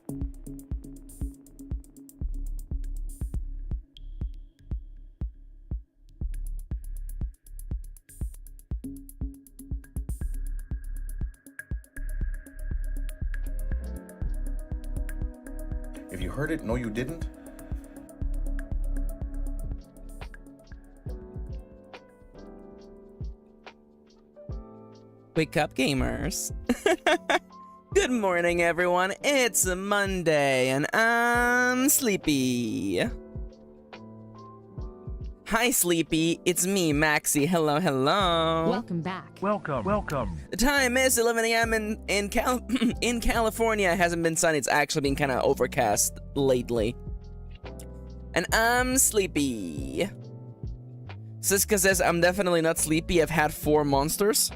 If you heard it, no you didn't. Wake up, gamers. Good morning, everyone. It's a Monday, and I'm sleepy. Hi, Sleepy. It's me, Maxie. Hello, hello. Welcome back. Welcome. The time is 11 a.m. in California. It hasn't been sunny. It's actually been kind of overcast lately. And I'm sleepy. Siska says I'm definitely not sleepy. I've had 4 monsters.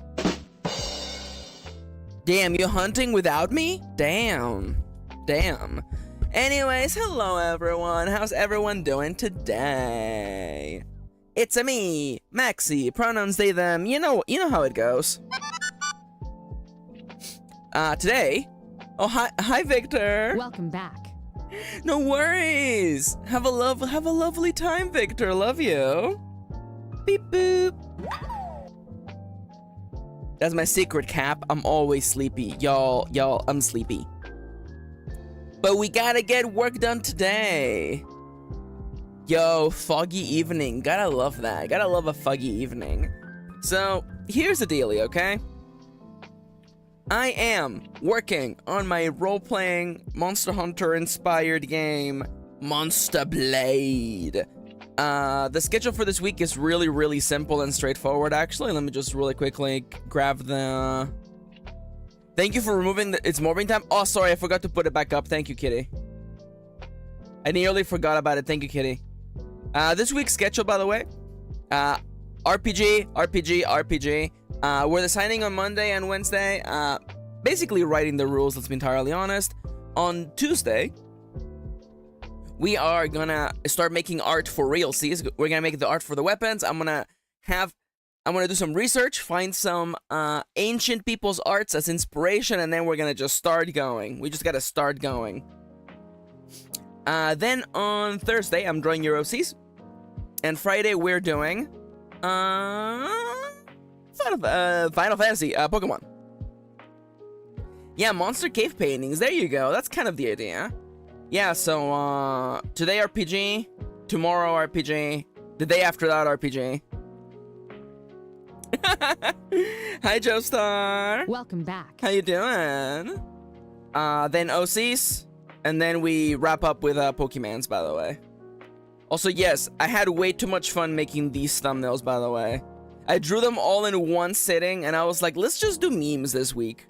Damn, you're hunting without me? Damn. Anyways, hello everyone. How's everyone doing today? It's a me, Maxie. Pronouns they them. You know how it goes. Today. Oh, hi Victor. Welcome back. No worries. Have a lovely time, Victor. Love you. Beep boop. That's my secret cap. I'm always sleepy. Y'all, I'm sleepy. But we gotta get work done today. Yo, foggy evening. Gotta love that. Gotta love a foggy evening. So, here's the dealio, okay? I am working on my role-playing Monster Hunter-inspired game, Monster Blade. The schedule for this week is really simple and straightforward, actually. Let me just really quickly grab the... Thank you for removing the... It's morphing time? Oh, sorry, I forgot to put it back up. Thank you, Kitty. I nearly forgot about it. Thank you, Kitty. This week's schedule, by the way. RPG. We're signing on Monday and Wednesday. Basically writing the rules, let's be entirely honest. On Tuesday, we are gonna start making art for realsies. We're gonna make the art for the weapons. I'm gonna do some research, find some ancient people's arts as inspiration, and then we're gonna just start going. We just gotta start going. Then on Thursday, I'm drawing your OCs. And Friday, we're doing Final Fantasy, Pokemon. Yeah, monster cave paintings. There you go. That's kind of the idea. Yeah, so today RPG, tomorrow RPG, the day after that RPG. Hi, Joestar. Welcome back. How you doing? Then OCs, and then we wrap up with Pokemans, by the way. Also, yes, I had way too much fun making these thumbnails, by the way. I drew them all in one sitting, and I was like, let's just do memes this week.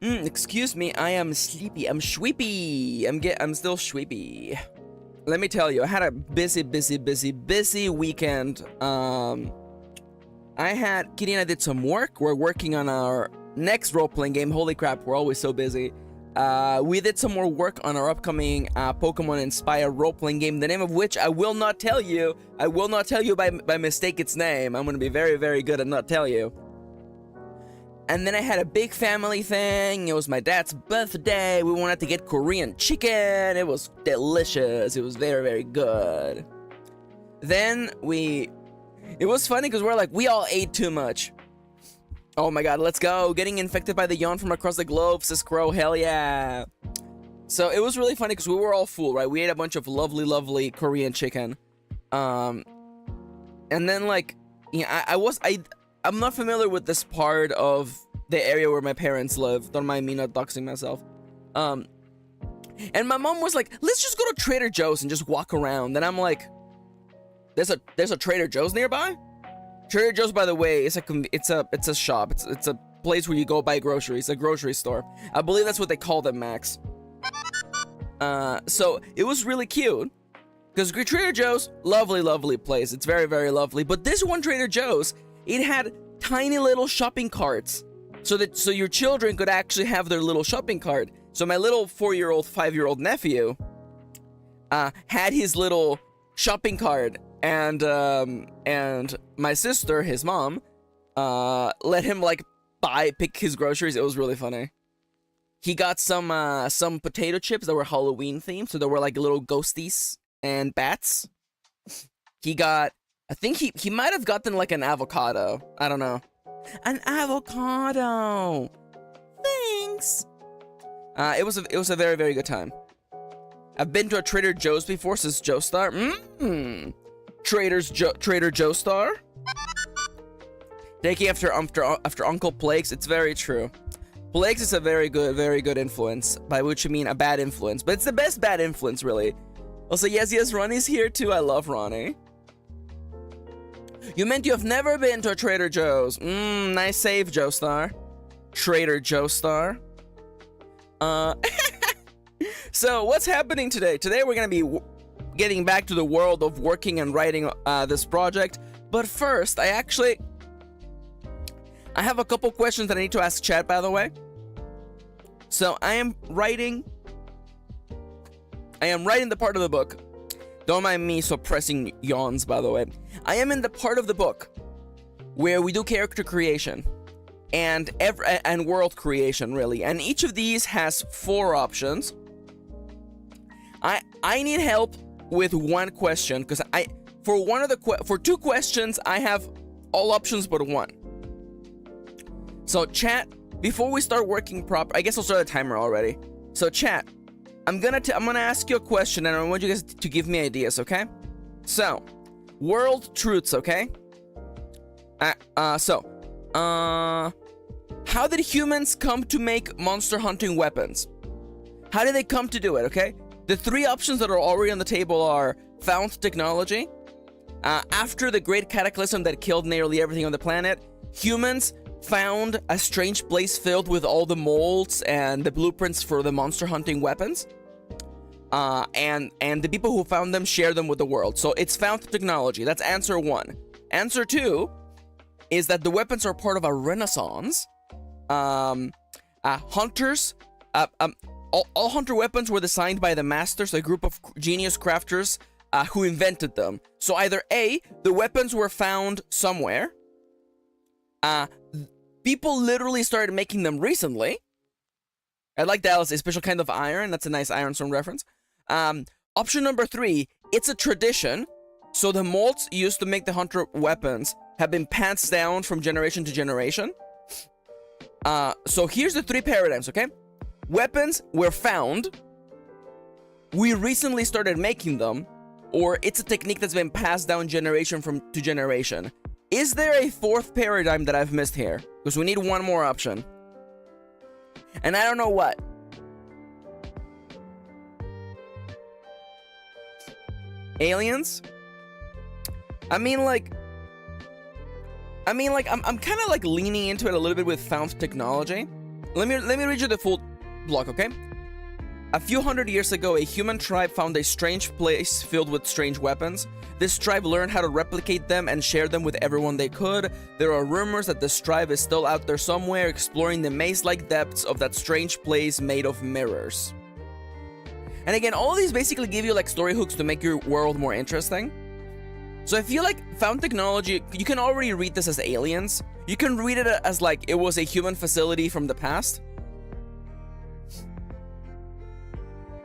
Excuse me, I am sleepy. I'm shweepy. I'm still shweepy. Let me tell you, I had a busy weekend. Kitty and I did some work. We're working on our next role-playing game. Holy crap, we're always so busy. We did some more work on our upcoming Pokemon-inspired role-playing game, the name of which I will not tell you. I will not tell you by mistake its name. I'm going to be very good at not tell you. And then I had a big family thing. It was my dad's birthday. We wanted to get Korean chicken. It was delicious. It was very good. Then it was funny because we all ate too much. Oh my god, let's go. Getting infected by the yawn from across the globe, says Crow. Hell yeah. So it was really funny because we were all full, right? We ate a bunch of lovely Korean chicken. And then I'm not familiar with this part of the area where my parents live. Don't mind me not doxing myself. And my mom was like, let's just go to Trader Joe's and just walk around. And I'm like, there's a Trader Joe's nearby? Trader Joe's, by the way, it's a shop. It's a place where you go buy groceries, a grocery store. I believe that's what they call them, Max. So it was really cute. Because Trader Joe's, lovely place. It's very lovely. But this one Trader Joe's, it had tiny little shopping carts so your children could actually have their little shopping cart. So my little 4-year-old, 5-year-old nephew had his little shopping cart, and my sister, his mom, let him pick his groceries. It was really funny. He got some potato chips that were Halloween themed, so there were like little ghosties and bats. He got, I think he might have gotten like an avocado. I don't know. An avocado. Thanks. It was a very, very good time. I've been to a Trader Joe's before, says Joestar. Trader Joestar. Taking after Uncle Plagues. It's very true. Plagues is a very good influence, by which I mean a bad influence, but it's the best bad influence, really. Also, yes, Ronnie's here too. I love Ronnie. You meant you have never been to a Trader Joe's. Nice save, Joestar. Trader Joestar. So, what's happening today? Today we're gonna be getting back to the world of working and writing this project. But first, I have a couple questions that I need to ask chat, by the way. So I am writing the part of the book. Don't mind me suppressing yawns, by the way. I am in the part of the book where we do character creation and world creation, really. And each of these has 4 options. I need help with one question because for 2 questions I have all options but 1. So chat, before we start working proper, I guess I'll start a timer already. So chat, I'm gonna ask you a question and I want you guys to give me ideas, okay? So, world truths, okay? How did humans come to make monster hunting weapons? How did they come to do it, okay? The 3 options that are already on the table are found technology. After the great cataclysm that killed nearly everything on the planet, humans found a strange place filled with all the molds and the blueprints for the monster hunting weapons. And the people who found them share them with the world. So it's found technology. That's answer 1. Answer 2 is that the weapons are part of a renaissance. Hunters, all hunter weapons were designed by the masters, a group of genius crafters who invented them. So either A, the weapons were found somewhere. People literally started making them recently. I like that as a special kind of iron. That's a nice Iron Storm reference. Option number 3, it's a tradition. So the molds used to make the hunter weapons have been passed down from generation to generation. So here's the 3 paradigms, okay? Weapons were found. We recently started making them. Or it's a technique that's been passed down generation to generation. Is there a 4th paradigm that I've missed here? Because we need 1 more option. And I don't know what. Aliens? I'm kind of like leaning into it a little bit with found technology. Let me read you the full block, okay? A few hundred years ago, a human tribe found a strange place filled with strange weapons. This tribe learned how to replicate them and share them with everyone they could. There are rumors that this tribe is still out there somewhere, exploring the maze-like depths of that strange place made of mirrors. And again, all of these basically give you like story hooks to make your world more interesting. So I feel like found technology, you can already read this as aliens. You can read it as like it was a human facility from the past.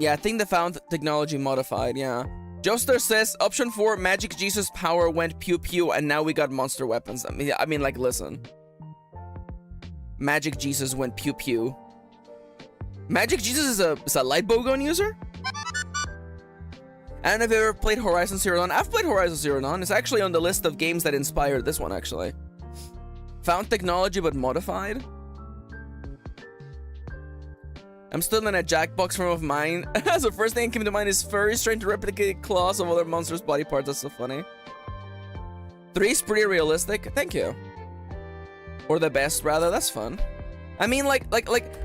Yeah, I think the found technology modified, yeah. Joester says, option 4, Magic Jesus power went pew pew and now we got monster weapons. I mean like, listen. Magic Jesus went pew pew. Magic Jesus is a light bow gun user? I don't know if you've ever played Horizon Zero Dawn. I've played Horizon Zero Dawn. It's actually on the list of games that inspired this one, actually. Found technology but modified. I'm still in a Jackbox form of mine. So first thing that came to mind is furries trying to replicate claws of other monsters' body parts. That's so funny. 3 is pretty realistic. Thank you. Or the best, rather. That's fun. I mean, like,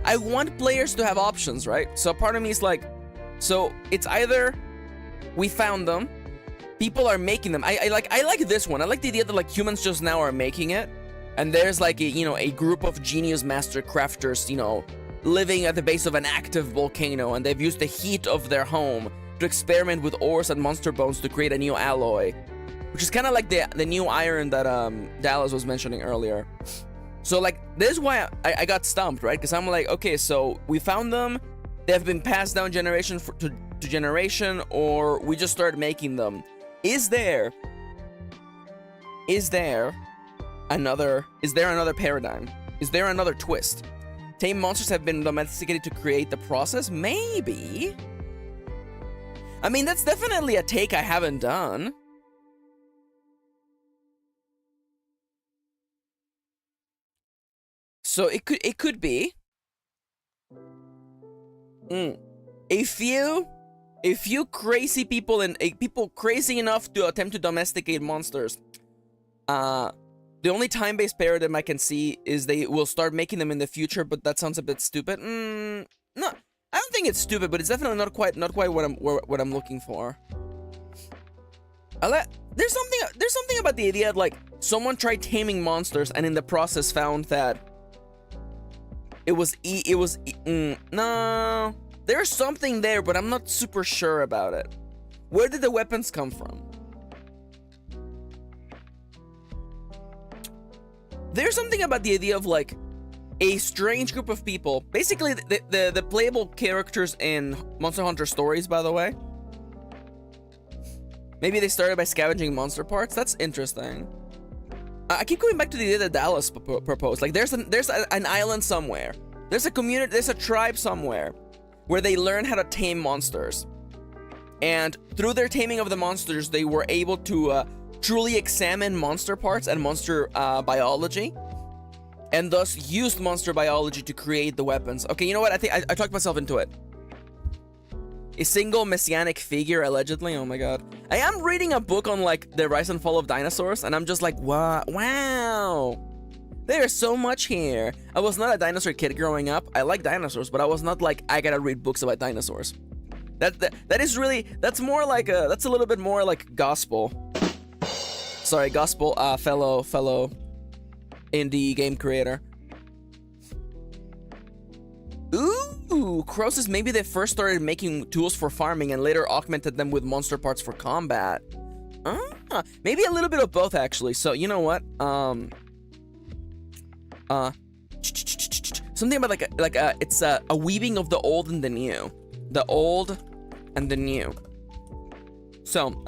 I want players to have options, right? So part of me is like, so it's either we found them, people are making them. I like this one. I like the idea that like humans just now are making it, and there's like a, you know, a group of genius master crafters, you know, living at the base of an active volcano, and they've used the heat of their home to experiment with ores and monster bones to create a new alloy, which is kind of like the new iron that Dallas was mentioning earlier. So like, this is why I got stumped, right? Because I'm like, okay, so we found them, they have been passed down generation to generation, or we just started making them. Is there another paradigm? Is there another twist? Tame monsters have been domesticated to create the process? Maybe. I mean, that's definitely a take I haven't done. So it could be a few crazy people and people crazy enough to attempt to domesticate monsters. The only time-based paradigm I can see is they will start making them in the future, but that sounds a bit stupid. No, I don't think it's stupid, but it's definitely not quite what I'm looking for. There's something about the idea that, like, someone tried taming monsters and in the process found that no, there's something there, but I'm not super sure about it. Where did the weapons come from? There's something about the idea of, like, a strange group of people. Basically, the playable characters in Monster Hunter Stories, by the way. Maybe they started by scavenging monster parts. That's interesting. I keep going back to the idea that Dallas proposed. Like, there's an island somewhere. There's a community, there's a tribe somewhere where they learn how to tame monsters. And through their taming of the monsters, they were able to truly examine monster parts and monster biology, and thus used monster biology to create the weapons. Okay, you know what? I think I talked myself into it. A single messianic figure, allegedly. Oh my god. I am reading a book on, like, the rise and fall of dinosaurs, and I'm just like, wow. There's so much here. I was not a dinosaur kid growing up. I like dinosaurs, but I was not like, I gotta read books about dinosaurs. That is really, that's more like that's a little bit more like gospel. Sorry, gospel, fellow indie game creator. Ooh, Crows, maybe they first started making tools for farming and later augmented them with monster parts for combat. Maybe a little bit of both, actually. So, you know what? Something about it's a weaving of the old and the new. The old and the new. So,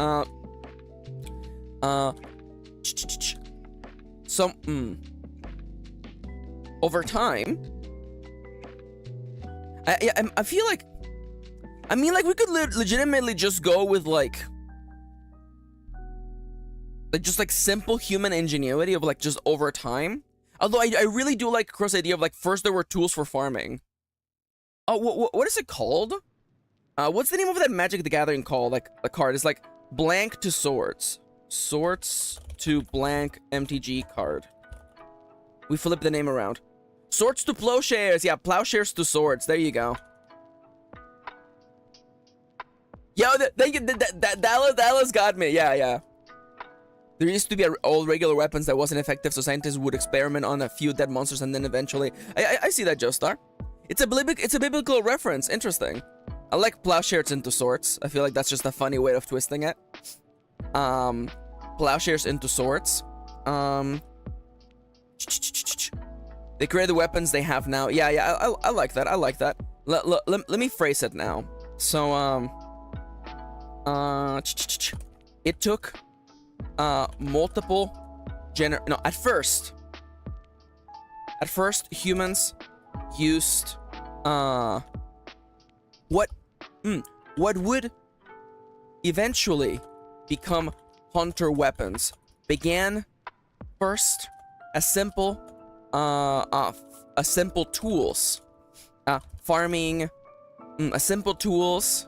over time, I feel like, I mean, like, we could legitimately just go with like just like simple human ingenuity of, like, just over time. Although I really do like Crow's idea of, like, first there were tools for farming. Oh, what is it called? What's the name of that Magic the Gathering called? Like, a card is like blank to swords. Swords to blank MTG card. We flip the name around. Swords to plowshares. Yeah, plowshares to swords. There you go. Yo, Dallas got me. Yeah. There used to be old regular weapons that wasn't effective, so scientists would experiment on a few dead monsters, and then eventually... I see that, Joestar. It's a biblical reference. Interesting. I like plowshares into swords. I feel like that's just a funny way of twisting it. Plowshares into swords. They create the weapons they have now. Yeah, I like that. I like that. Let me phrase it now. So, it took multiple at first humans used what would eventually become hunter weapons began first as simple tools, farming, simple tools,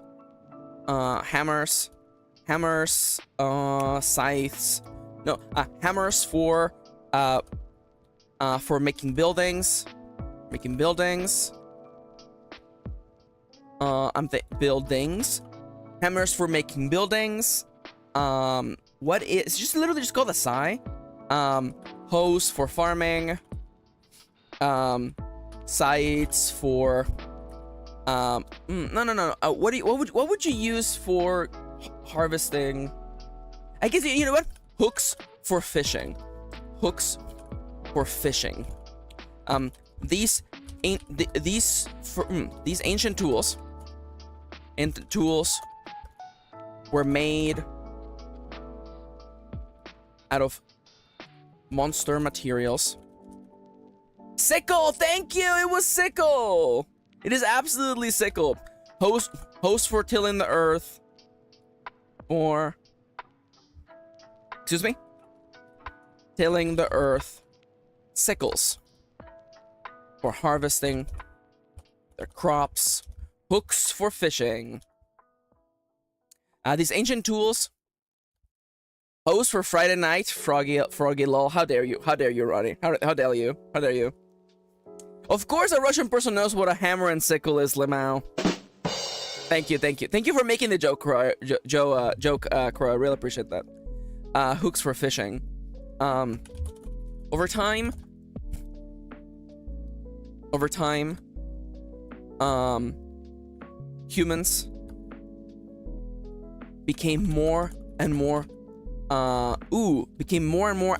hammers, scythes, hammers for making buildings, buildings, hammers for making buildings, what is just literally just called a sai, hoes for farming, scythes for no. What would you use for harvesting? I guess, you know what? Hooks for fishing. These ancient tools were made out of monster materials. Sickle, thank you. It was sickle. It is absolutely sickle. Host for tilling the earth. Or, excuse me, tilling the earth. Sickles for harvesting their crops. Hooks for fishing. These ancient tools. Host for Friday night. Froggy lol. How dare you? How dare you, Ronnie? How dare you? How dare you? Of course, a Russian person knows what a hammer and sickle is, Limao. Thank you, thank you, thank you for making the joke, Crow. Crow. I really appreciate that. Hooks for fishing. Over time, humans became more and more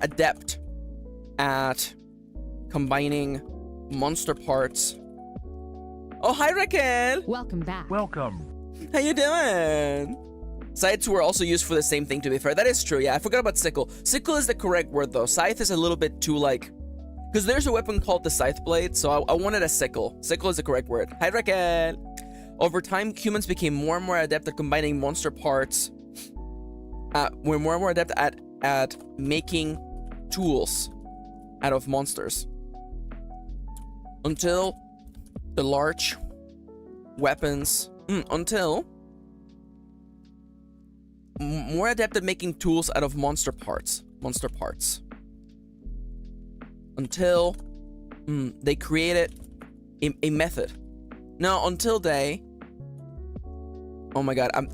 adept at combining monster parts. Oh, hi, Raquel. Welcome back. Welcome. How you doing? Scythes were also used for the same thing, to be fair. That is true, yeah. I forgot about sickle. Sickle is the correct word, though. Scythe is a little bit too, like... Because there's a weapon called the scythe blade, so I wanted a sickle. Sickle is the correct word. Hi, Raquel. Over time, humans became more and more adept at combining monster parts. We're more and more adept at making tools out of monsters. Until the large weapons... until... more adept at making tools out of monster parts. Until they created a method. No, until they... Oh my god, I'm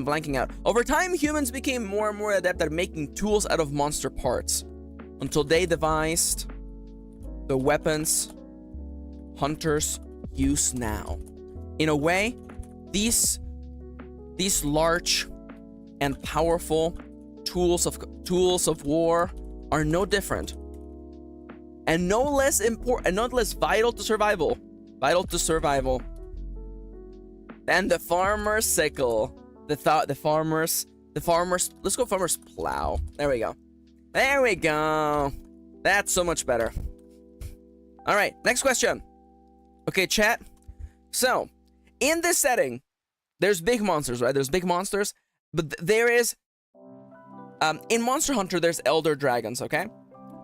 blanking out. Over time, humans became more and more adept at making tools out of monster parts. Until they devised the weapons hunters use now. In a way, these large and powerful tools of war are no different and no less important and not less vital to survival than the farmer's sickle. The farmer's let's go farmer's plow. There we go. That's so much better. All right, next question. Okay, chat. So in this setting, there's big monsters, right? There's big monsters. But there is, in Monster Hunter, there's Elder Dragons, okay?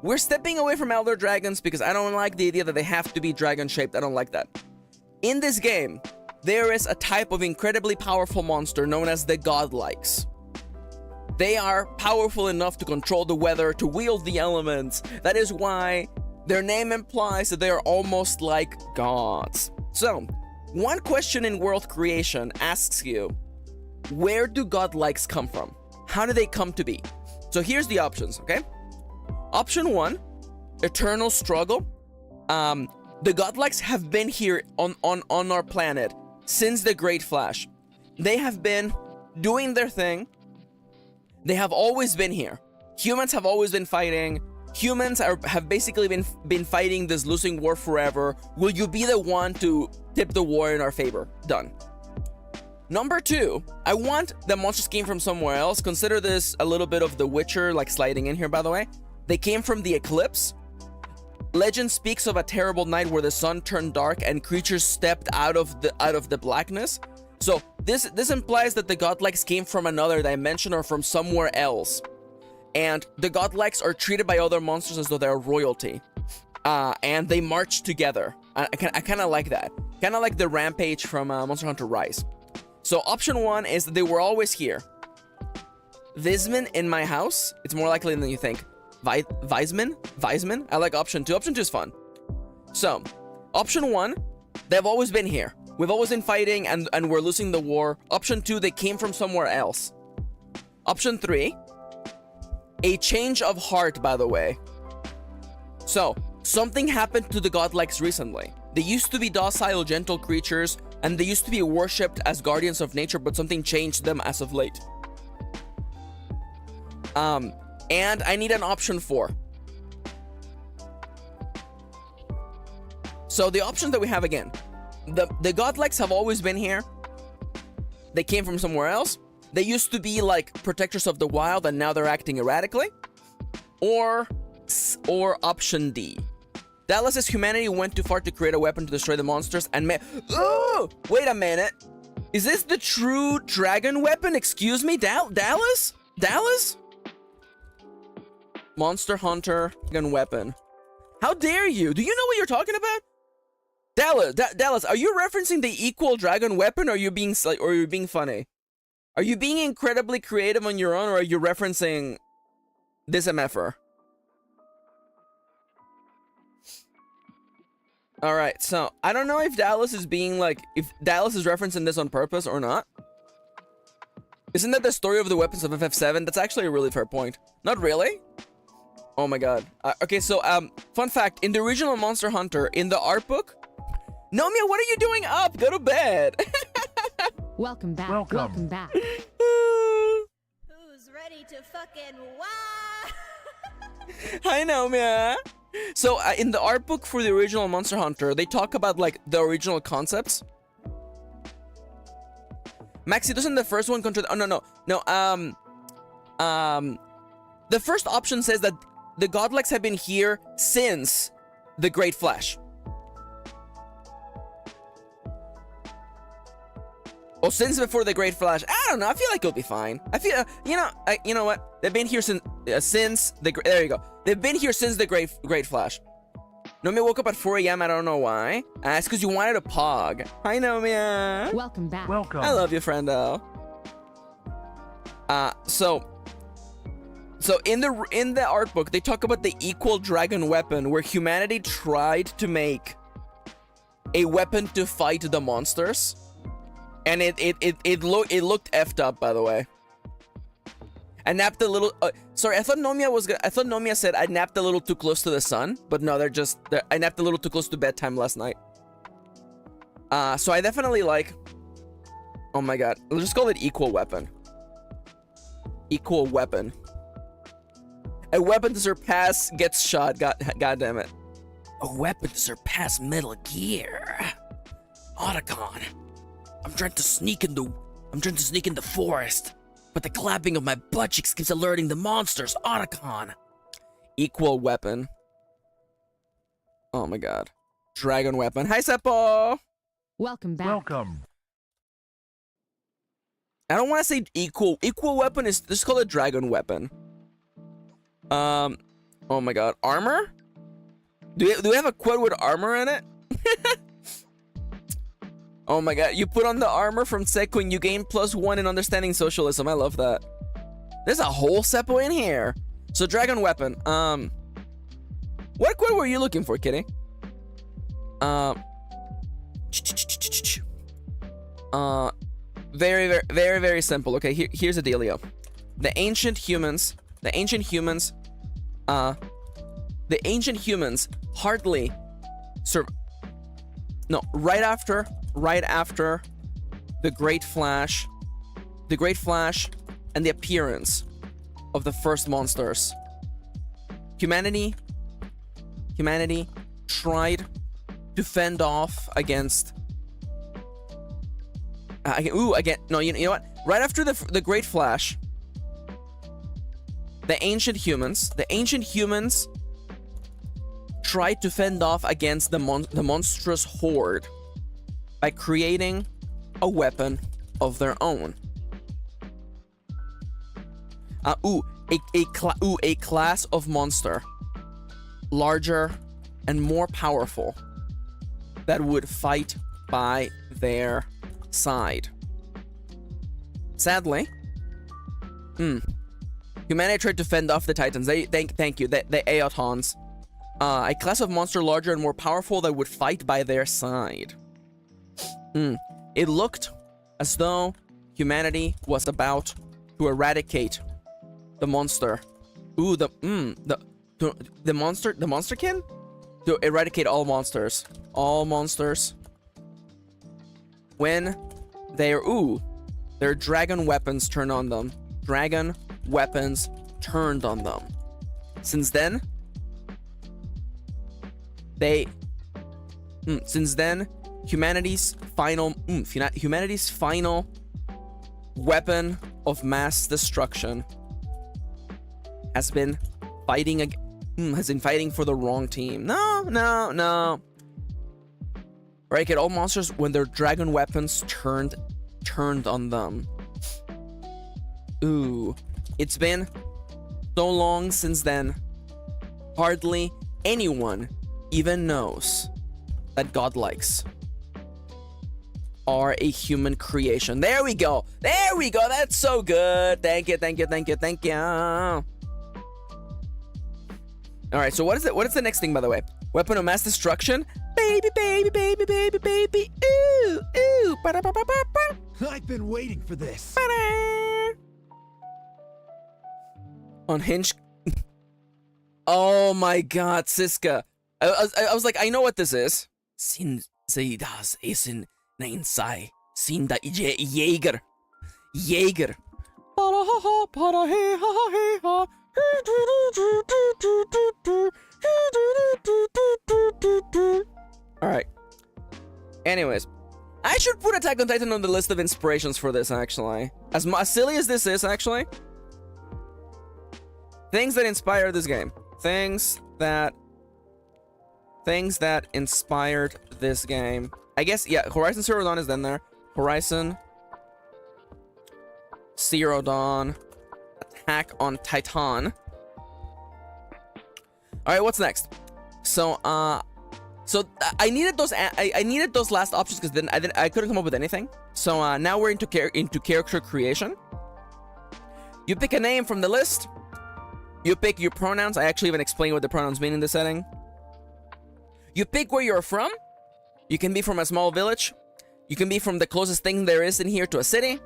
We're stepping away from Elder Dragons because I don't like the idea that they have to be dragon-shaped. I don't like that. In this game, there is a type of incredibly powerful monster known as the Godlikes. They are powerful enough to control the weather, to wield the elements. That is why their name implies that they are almost like gods. So, one question in world creation asks you, where do godlikes come from? How do they come to be? So here's the options, okay? Option 1, eternal struggle. The godlikes have been here on our planet since the Great Flash. They have been doing their thing. They have always been here. Humans have always been fighting. Humans have basically been fighting this losing war forever. Will you be the one to tip the war in our favor? Done. Number 2, I want the monsters came from somewhere else. Consider this a little bit of The Witcher, like sliding in here, by the way. They came from the eclipse. Legend speaks of a terrible night where the sun turned dark and creatures stepped out of the blackness. So this implies that the godlikes came from another dimension or from somewhere else. And the godlikes are treated by other monsters as though they're royalty. And they march together. I kind of like that. Kind of like the Rampage from Monster Hunter Rise. So option 1 is that they were always here. Visman in my house? It's more likely than you think. Visman? I like option 2. Option 2 is fun. So, option 1, they've always been here. We've always been fighting and we're losing the war. Option 2, they came from somewhere else. Option 3, a change of heart, by the way. So, something happened to the godlikes recently. They used to be docile, gentle creatures, and they used to be worshipped as guardians of nature, but something changed them as of late. And I need an option 4. So the options that we have again, the godlings have always been here. They came from somewhere else. They used to be like protectors of the wild, and now they're acting erratically. Or option D. Dallas says humanity went too far to create a weapon to destroy the monsters and oh, wait a minute. Is this the true dragon weapon? Excuse me, Dallas? Dallas? Monster Hunter gun weapon. How dare you? Do you know what you're talking about? Dallas, are you referencing the equal dragon weapon, or are you being funny? Are you being incredibly creative on your own, or are you referencing this MFR? All right, so I don't know if Dallas is being like, if Dallas is referencing this on purpose or not. Isn't that the story of the weapons of FF7? That's actually a really fair point. Not really? Oh my god. Okay, so fun fact, in the original Monster Hunter, in the art book, Nomia, what are you doing up? Go to bed. Welcome back. Welcome back. Who's ready to fucking wow? Hi, Nomia. So in the art book for the original Monster Hunter, they talk about like the original concepts. Maxi, doesn't the first one control? Oh no. The first option says that the godlings have been here since the Great Flash. Oh, since before the Great Flash. I don't know. I feel like it'll be fine. I feel, you know what? They've been here since the. There you go. They've been here since the Great Flash. Nomia woke up at 4 a.m. I don't know why. It's because you wanted a pog. Hi, Nomia. Welcome back. Welcome. I love you, friendo. So in the art book, they talk about the equal dragon weapon, where humanity tried to make a weapon to fight the monsters. And it looked effed up, by the way. I napped a little. Sorry, I thought Nomia said I napped a little too close to the sun, but no, I napped a little too close to bedtime last night. So I definitely like. Oh my god, let's just call it equal weapon. Equal weapon. A weapon to surpass gets shot. God damn it. A weapon to surpass Metal Gear. Otacon. I'm trying to sneak in the forest, but the clapping of my butt cheeks keeps alerting the monsters. Otacon. Equal weapon. Oh my god. Dragon weapon. Hi, Seppo. Welcome back. Welcome. I don't want to say equal. Equal weapon is, let's call it dragon weapon. Oh my god. Armor? Do we have a quote with armor in it? Oh my god, you put on the armor from Sekko and you gain +1 in understanding socialism. I love that. There's a whole Seppo in here. So dragon weapon. What quote were you looking for, Kitty? Very simple. Okay, here's the dealio. The ancient humans hardly right after the Great Flash and the appearance of the first monsters, humanity tried to fend off against no, you know what? Right after the Great Flash, the ancient humans tried to fend off against the monstrous horde by creating a weapon of their own. A class of monster, larger and more powerful, that would fight by their side. Sadly, humanity tried to fend off the Titans. Thank you, the Aotons. A class of monster larger and more powerful that would fight by their side. It looked as though humanity was about to eradicate the monster. The monsterkin? To eradicate all monsters. All monsters. When their dragon weapons turned on them. Dragon weapons turned on them. Since then, they Since then, humanity's final weapon of mass destruction has been fighting for the wrong team. No. Eradicate all monsters when their dragon weapons turned on them. Ooh, it's been so long since then. Hardly anyone even knows that godlikes are a human creation. There we go. That's so good. Thank you. All right, so what is it? What is the next thing, by the way? Weapon of mass destruction? Baby. Ooh. Ba-da-ba-ba-ba-ba. I've been waiting for this. Ba-da. Unhinged. Oh my God, Siska. I was like, I know what this is. Sin sie das Essen? Nein, sei. Sin da Jäger. Alright. Anyways, I should put Attack on Titan on the list of inspirations for this, actually. As silly as this is, actually. Things that inspired this game. Things that inspired this game. I guess, yeah, Horizon Zero Dawn is in there. Horizon Zero Dawn. Attack on Titan. Alright, what's next? So I needed those. I needed those last options because then I couldn't come up with anything. So now we're into character creation. You pick a name from the list. You pick your pronouns. I actually even explain what the pronouns mean in this setting. You pick where you're from. You can be from a small village. You can be from the closest thing there is in here to a city.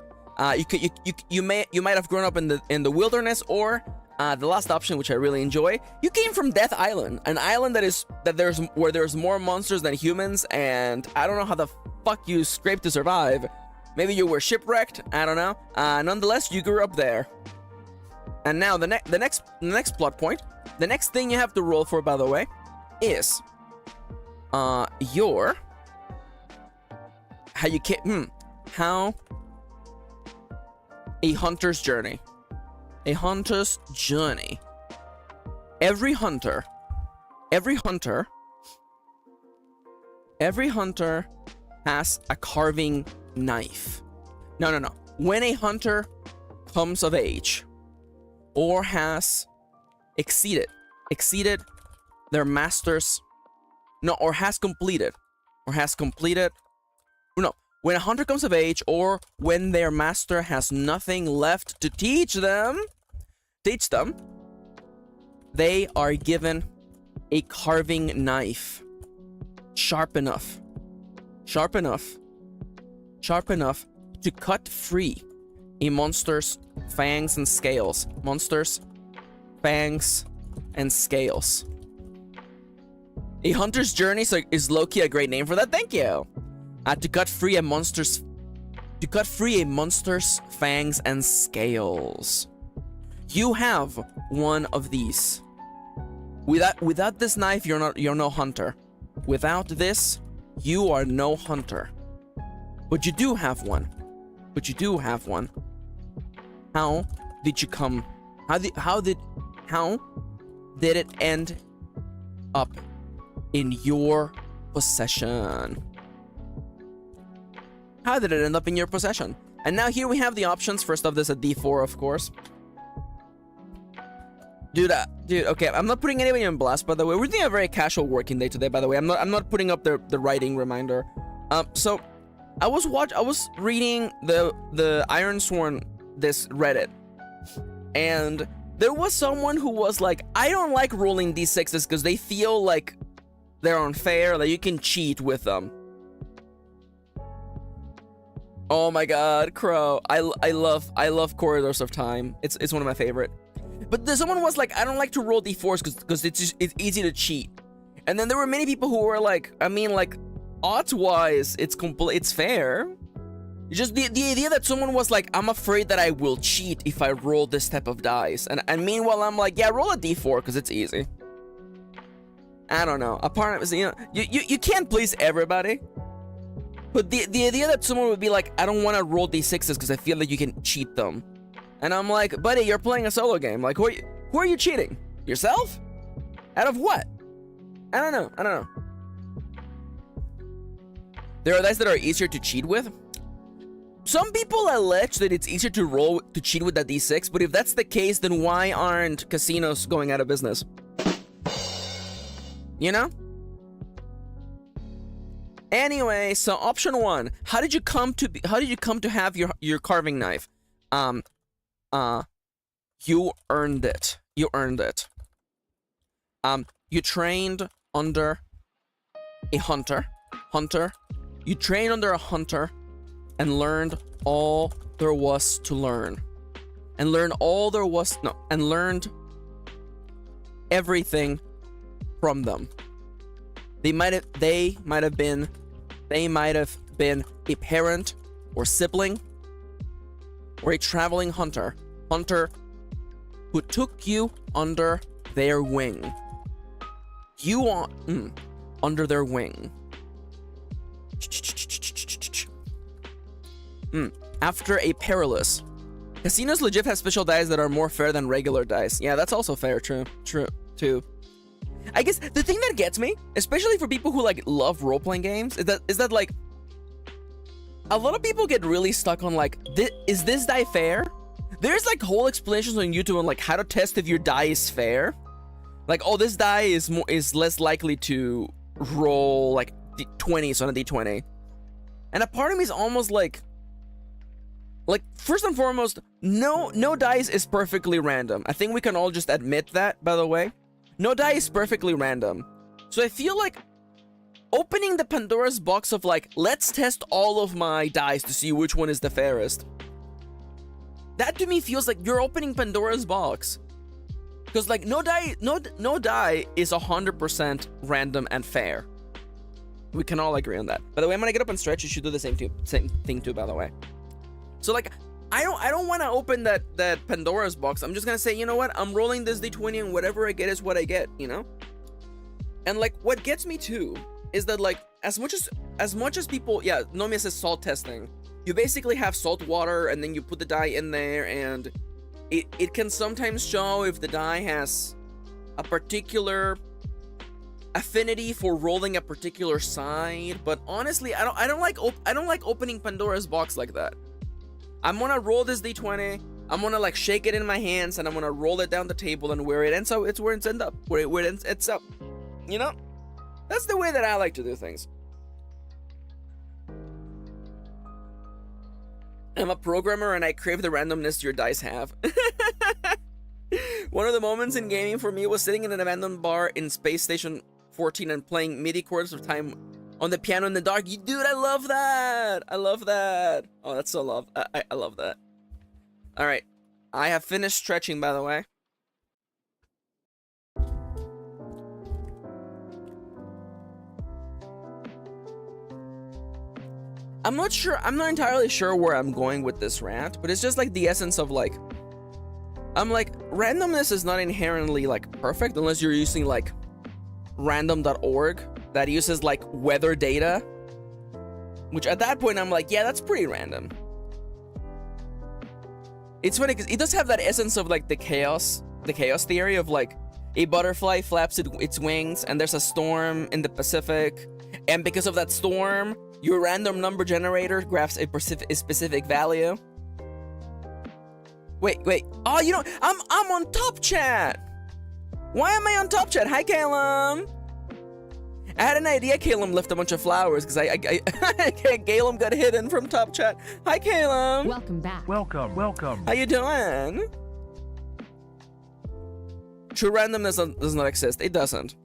You might have grown up in the wilderness, or the last option, which I really enjoy, you came from Death Island, an island where there's more monsters than humans, and I don't know how the fuck you scraped to survive. Maybe you were shipwrecked. I don't know. Nonetheless, you grew up there. And now the next plot point, the next thing you have to roll for, by the way, is your how a hunter's journey. A hunter's journey. Every hunter has a carving knife. No. When a hunter comes of age or has exceeded their master's, or has completed, when a hunter comes of age or when their master has nothing left to teach them, they are given a carving knife. Sharp enough to cut free a monster's fangs and scales. A hunter's journey is low-key a great name for that. Thank you. To cut free a monster's fangs and scales. You have one of these. Without this knife, you're no hunter. Without this, you are no hunter. But you do have one. How did you come? How did it end up in your possession? How did it end up in your possession? And now here we have the options. First off, there's a D4, of course. Dude, okay, I'm not putting anybody on blast, by the way. We're doing a very casual working day today, by the way. I'm not putting up the writing reminder. So I was reading the Iron Sworn, this Reddit, and there was someone who was like, I don't like rolling D6s because they feel like they're unfair, that you can cheat with them. Oh my god, Crow. I love Corridors of Time. It's one of my favorite. But someone was like, I don't like to roll D4s because it's easy to cheat. And then there were many people who were like, I mean, like, odds-wise, it's fair. It's just the idea that someone was like, I'm afraid that I will cheat if I roll this type of dice. And meanwhile, I'm like, yeah, roll a D4 because it's easy. I don't know. A part of, you know, you can't please everybody. But the idea that someone would be like, I don't want to roll d6s because I feel like you can cheat them. And I'm like, buddy, you're playing a solo game. Like, who are you cheating? Yourself? Out of what? I don't know. There are dice that are easier to cheat with. Some people allege that it's easier to cheat with that d6, but if that's the case, then why aren't casinos going out of business? You know? Anyway, so option 1. How did you come to have your carving knife? You earned it. You earned it. You trained under a hunter. You trained under a hunter and learned all there was to learn. And learned everything from them. They might have been a parent or sibling or a traveling hunter who took you under their wing. You are under their wing. After a perilous. Casinos legit have special dice that are more fair than regular dice. Yeah, that's also fair. True, too. I guess the thing that gets me, especially for people who like love role-playing games, is that like a lot of people get really stuck on like, is this die fair? There's like whole explanations on YouTube on like how to test if your die is fair. Like, oh, this die is less likely to roll like 20s on a d20. And a part of me is almost like first and foremost, no dice is perfectly random. I think we can all just admit that, by the way. No die is perfectly random. So I feel like opening the Pandora's box of like, let's test all of my dice to see which one is the fairest. That to me feels like you're opening Pandora's box. Because like no die is 100% random and fair. We can all agree on that. By the way, I'm gonna get up and stretch. You should do the same thing too, by the way. So like, I don't want to open that Pandora's box. I'm just gonna say, you know what? I'm rolling this d20 and whatever I get is what I get, you know? And like, what gets me too is that like, as much as people, yeah, Nomia says salt testing. You basically have salt water and then you put the die in there and it can sometimes show if the die has a particular affinity for rolling a particular side. But honestly, I don't like opening Pandora's box like that. I'm gonna roll this d20. I'm gonna like shake it in my hands and I'm gonna roll it down the table and where it ends up, it's where it ends up. Where it ends up. You know? That's the way that I like to do things. I'm a programmer and I crave the randomness your dice have. One of the moments in gaming for me was sitting in an abandoned bar in Space Station 14 and playing MIDI chords of time on the piano in the dark. Dude, I love that. I love that. Oh, that's so love. I love that. All right. I have finished stretching, by the way. I'm not entirely sure where I'm going with this rant, but it's just like the essence of like, I'm like, randomness is not inherently like perfect unless you're using like random.org that uses like weather data, which at that point I'm like, yeah, that's pretty random. It's funny because it does have that essence of like the chaos theory of like a butterfly flaps its wings and there's a storm in the Pacific, and because of that storm, your random number generator graphs a specific value. Wait. Oh, you know, I'm on top chat. Why am I on top chat? Hi, Calum. I had an idea Calum left a bunch of flowers because Calum got hidden from top chat. Hi, Calum. Welcome back. Welcome. How you doing? True randomness does not exist. It doesn't.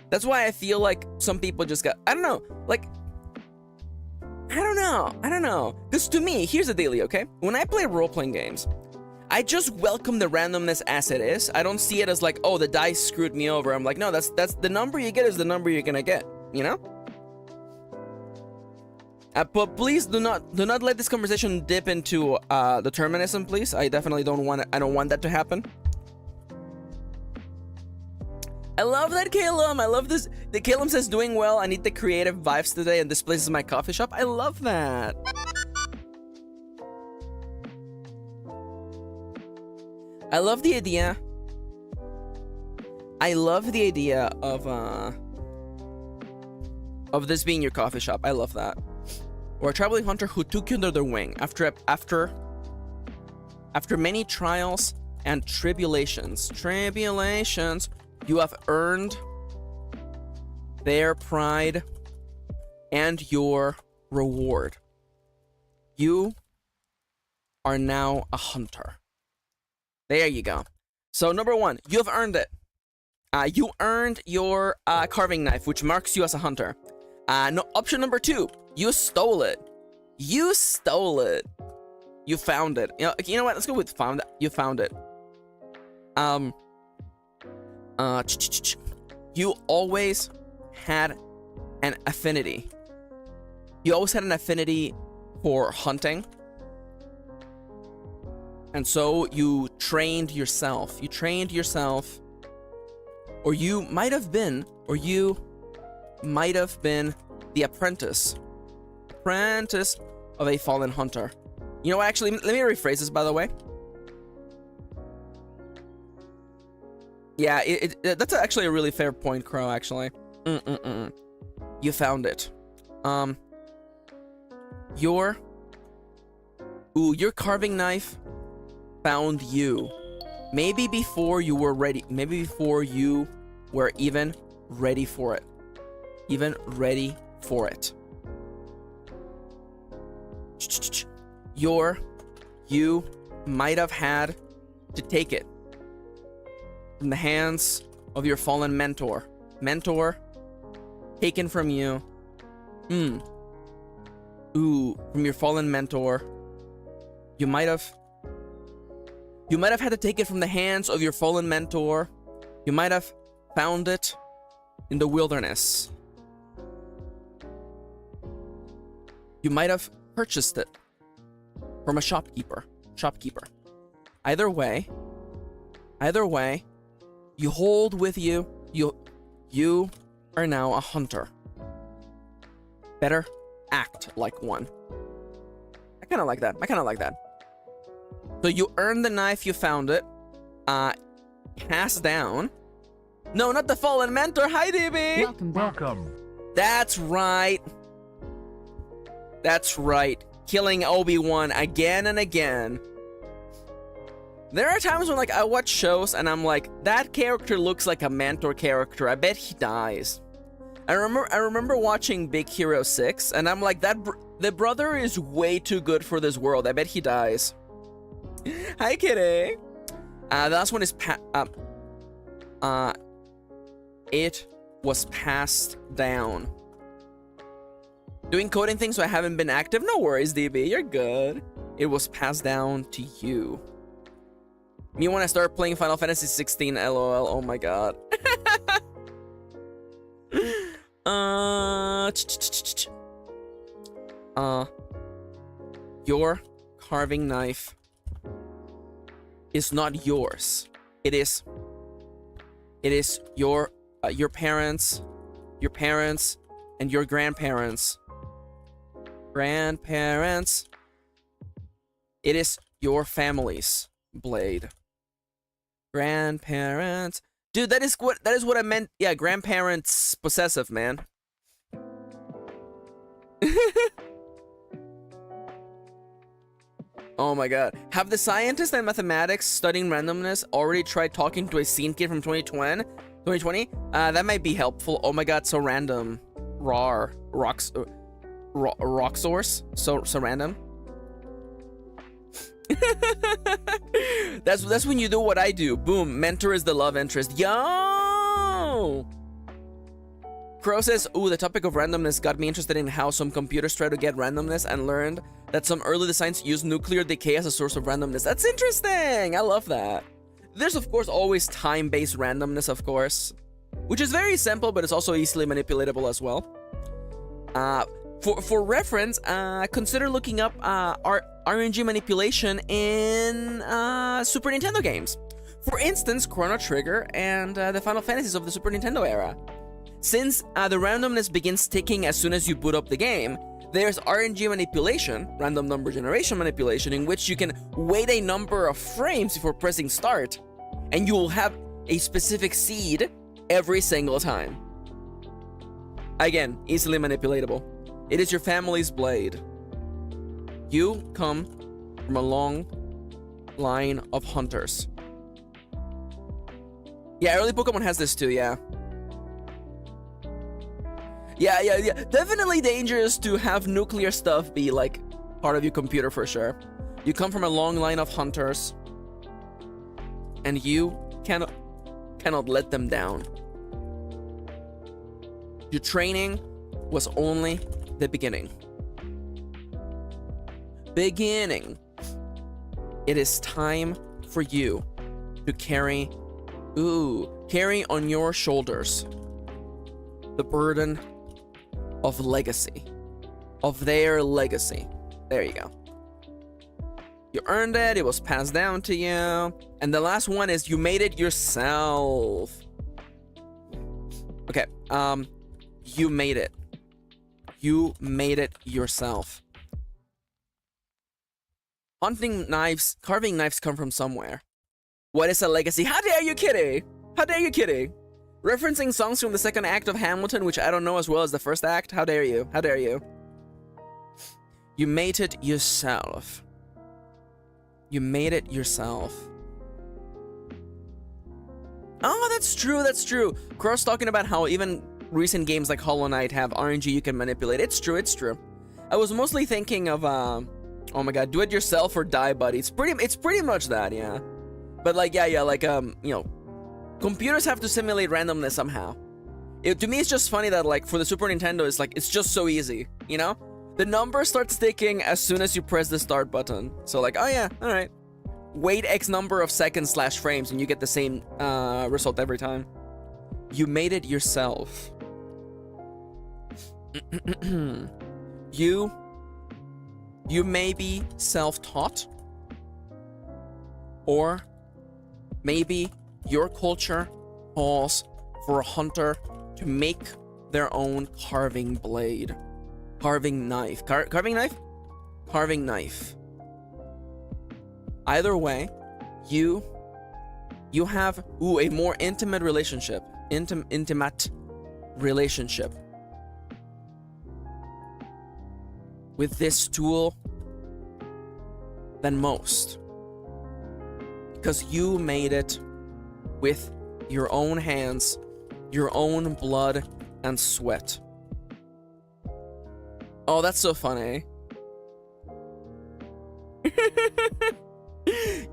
That's why I feel like some people just got, I don't know. Because to me, here's the dealio, okay? When I play role-playing games, I just welcome the randomness as it is. I don't see it as like, oh, the dice screwed me over. I'm like, no, that's the number you get is the number you're gonna get, you know? But please do not let this conversation dip into determinism, please. I definitely don't want that to happen. I love that, Calum. I love this. The Calum says, doing well. I need the creative vibes today, and this place is my coffee shop. I love that. I love the idea. I love the idea of this being your coffee shop. I love that. Or a traveling hunter who took you under their wing after many trials and tribulations. You have earned their pride and your reward. You are now a hunter. There you go. So number one, you have earned it. You earned your carving knife, which marks you as a hunter. No, option number two, you stole it. You stole it. You found it. You know what? Let's go with found. You found it. You always had an affinity. You always had an affinity for hunting. And so you trained yourself. You trained yourself. Or you might have been the apprentice of a fallen hunter. You know what, actually, let me rephrase this, by the way. Yeah, that's actually a really fair point, Crow, actually. You found it. Your carving knife found you. Maybe before you were ready. Maybe before you were even ready for it. You might have had to take it from the hands of your fallen mentor. Taken from you. From your fallen mentor. You might have had to take it from the hands of your fallen mentor. You might have found it in the wilderness. You might have purchased it from a shopkeeper. Either way, you hold with you. You are now a hunter. Better act like one. I kind of like that. So you earned the knife, you found it. Passed down. No, not the fallen mentor. Hi, DB. Welcome. That's right. Killing Obi-Wan again and again. There are times when, like, I watch shows and I'm like, that character looks like a mentor character. I bet he dies. I remember watching Big Hero 6 and I'm like, the brother is way too good for this world. I bet he dies. Hi, Kitty. The last one is it was passed down. Doing coding things, so I haven't been active. No worries, DB. You're good. It was passed down to you. Me when I start playing Final Fantasy 16, LOL. Oh my god. Your carving knife is not yours. It is your parents, and your grandparents. It is your family's blade. Grandparents. Dude, that is what I meant. Yeah, grandparents possessive, man. Oh my god. Have the scientists and mathematics studying randomness already tried talking to a scene kid from 2020? That might be helpful. Oh my god, so random. Rock source? So random. That's when you do what I do. Boom, mentor is the love interest. Yo! Crow says, ooh, the topic of randomness got me interested in how some computers try to get randomness and learned that some early designs use nuclear decay as a source of randomness. That's interesting! I love that. There's, of course, always time-based randomness, of course, which is very simple, but it's also easily manipulatable as well. For reference, consider looking up RNG manipulation in Super Nintendo games. For instance, Chrono Trigger and the Final Fantasies of the Super Nintendo era. Since the randomness begins ticking as soon as you boot up the game, there's RNG manipulation, random number generation manipulation, in which you can wait a number of frames before pressing start, and you will have a specific seed every single time. Again, easily manipulatable. It is your family's blade. You come from a long line of hunters. Yeah, early Pokemon has this too, yeah. Yeah. Definitely dangerous to have nuclear stuff be like part of your computer for sure. You come from a long line of hunters, and you cannot let them down. Your training was only the beginning. It is time for you to carry on your shoulders the burden of legacy, of their legacy. There you go. You earned it, it was passed down to you. And the last one is you made it yourself. Okay, you made it. You made it yourself. Carving knives come from somewhere. What is a legacy? How dare you, Kitty? How dare you, Kitty? Referencing songs from the second act of Hamilton, which I don't know as well as the first act. How dare you? How dare you? You made it yourself. You made it yourself. Oh, that's true, that's true. Cross talking about how even recent games like Hollow Knight have RNG you can manipulate. It's true, it's true. I was mostly thinking of, oh my god, do it yourself or die, buddy. It's pretty much that, yeah. But like, yeah, like, you know, computers have to simulate randomness somehow. To me, it's just funny that, like, for the Super Nintendo, it's like, it's just so easy, you know? The number starts ticking as soon as you press the start button. So like, oh yeah, alright. Wait X number of seconds / frames and you get the same result every time. You made it yourself. You may be self-taught, or maybe your culture calls for a hunter to make their own carving blade. Carving knife. Carving knife? Carving knife. Either way, you have a more intimate relationship. Intimate relationship with this tool than most. Because you made it with your own hands, your own blood and sweat. Oh, that's so funny.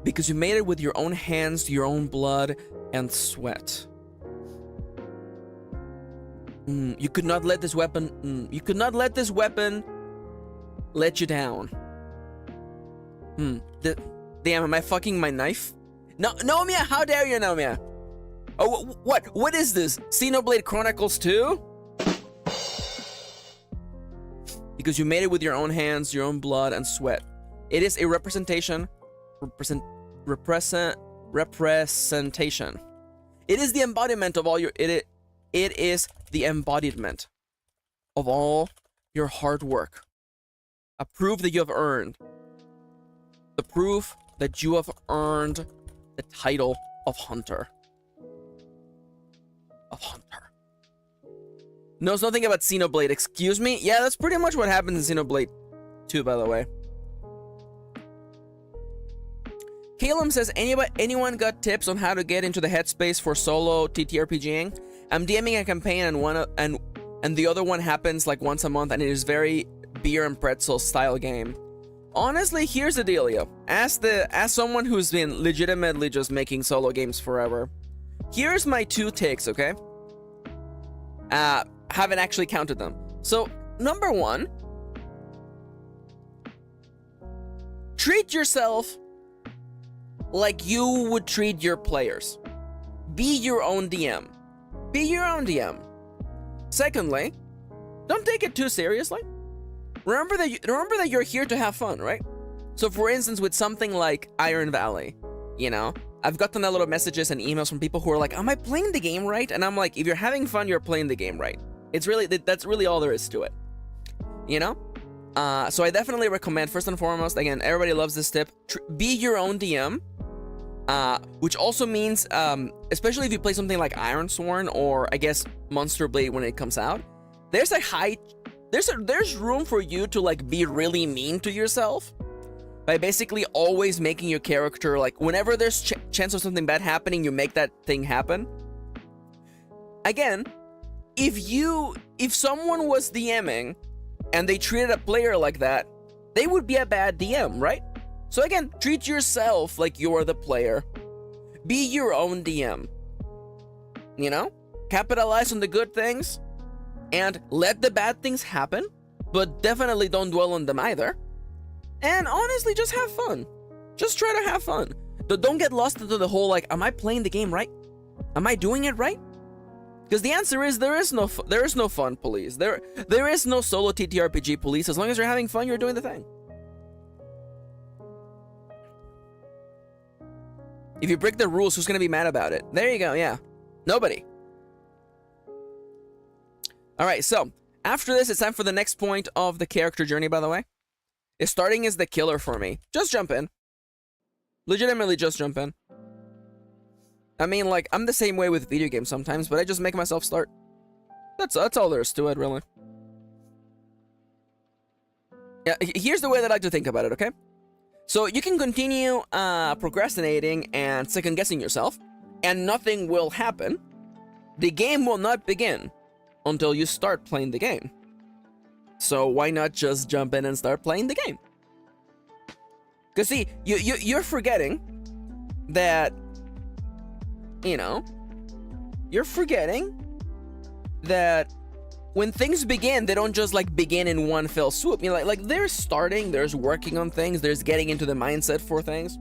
Because you made it with your own hands, your own blood and sweat. You could not let this weapon. You could not let this weapon let you down. Damn, am I fucking my knife? No, Nomia, how dare you, Nomia? Oh, what is this? Xenoblade Chronicles 2? Because you made it with your own hands, your own blood and sweat. It is a representation. Representation. It is the embodiment of all your. It is the embodiment of all your hard work. A proof that you have earned. The proof that you have earned the title of Hunter. Of Hunter. Knows nothing about Xenoblade. Excuse me? Yeah, that's pretty much what happens in Xenoblade 2, by the way. Calum says, anyone got tips on how to get into the headspace for solo TTRPGing? I'm DMing a campaign and the other one happens like once a month and it is very beer and pretzel style game. Honestly, here's the dealio. As someone who's been legitimately just making solo games forever, here's my 2 takes, okay? Haven't actually counted them. So, number 1, treat yourself like you would treat your players. Be your own DM. Be your own DM. Secondly, don't take it too seriously. Remember that you're here to have fun, right? So for instance, with something like Iron Valley, You know, I've gotten a lot of messages and emails from people who are like, am I playing the game right? And I'm like, if you're having fun, you're playing the game right. It's really, that's really all there is to it. You know? So I definitely recommend, first and foremost, again, everybody loves this tip, be your own DM. Which also means, especially if you play something like Ironsworn or I guess Monster Blade when it comes out, there's there's room for you to like be really mean to yourself by basically always making your character like whenever there's chance of something bad happening, you make that thing happen. Again, if someone was DMing and they treated a player like that, they would be a bad DM, right? So again, treat yourself like you're the player. Be your own DM. You know? Capitalize on the good things and let the bad things happen, but definitely don't dwell on them either. And honestly, just have fun. Just try to have fun. Don't get lost into the whole like, am I playing the game right? Am I doing it right? Because the answer is there is no fun police. There is no solo TTRPG police. As long as you're having fun, you're doing the thing. If you break the rules, who's going to be mad about it? There you go, yeah. Nobody. Alright, so, after this, it's time for the next point of the character journey, by the way. It's starting as the killer for me. Just jump in. Legitimately, just jump in. I mean, like, I'm the same way with video games sometimes, but I just make myself start. That's all there is to it, really. Yeah, here's the way that I like to think about it, okay? So you can continue procrastinating and second-guessing yourself, and nothing will happen. The game will not begin until you start playing the game. So why not just jump in and start playing the game? Because see, you're forgetting that, you know, you're forgetting that when things begin, they don't just like begin in one fell swoop. You know, like there's starting, there's working on things, there's getting into the mindset for things.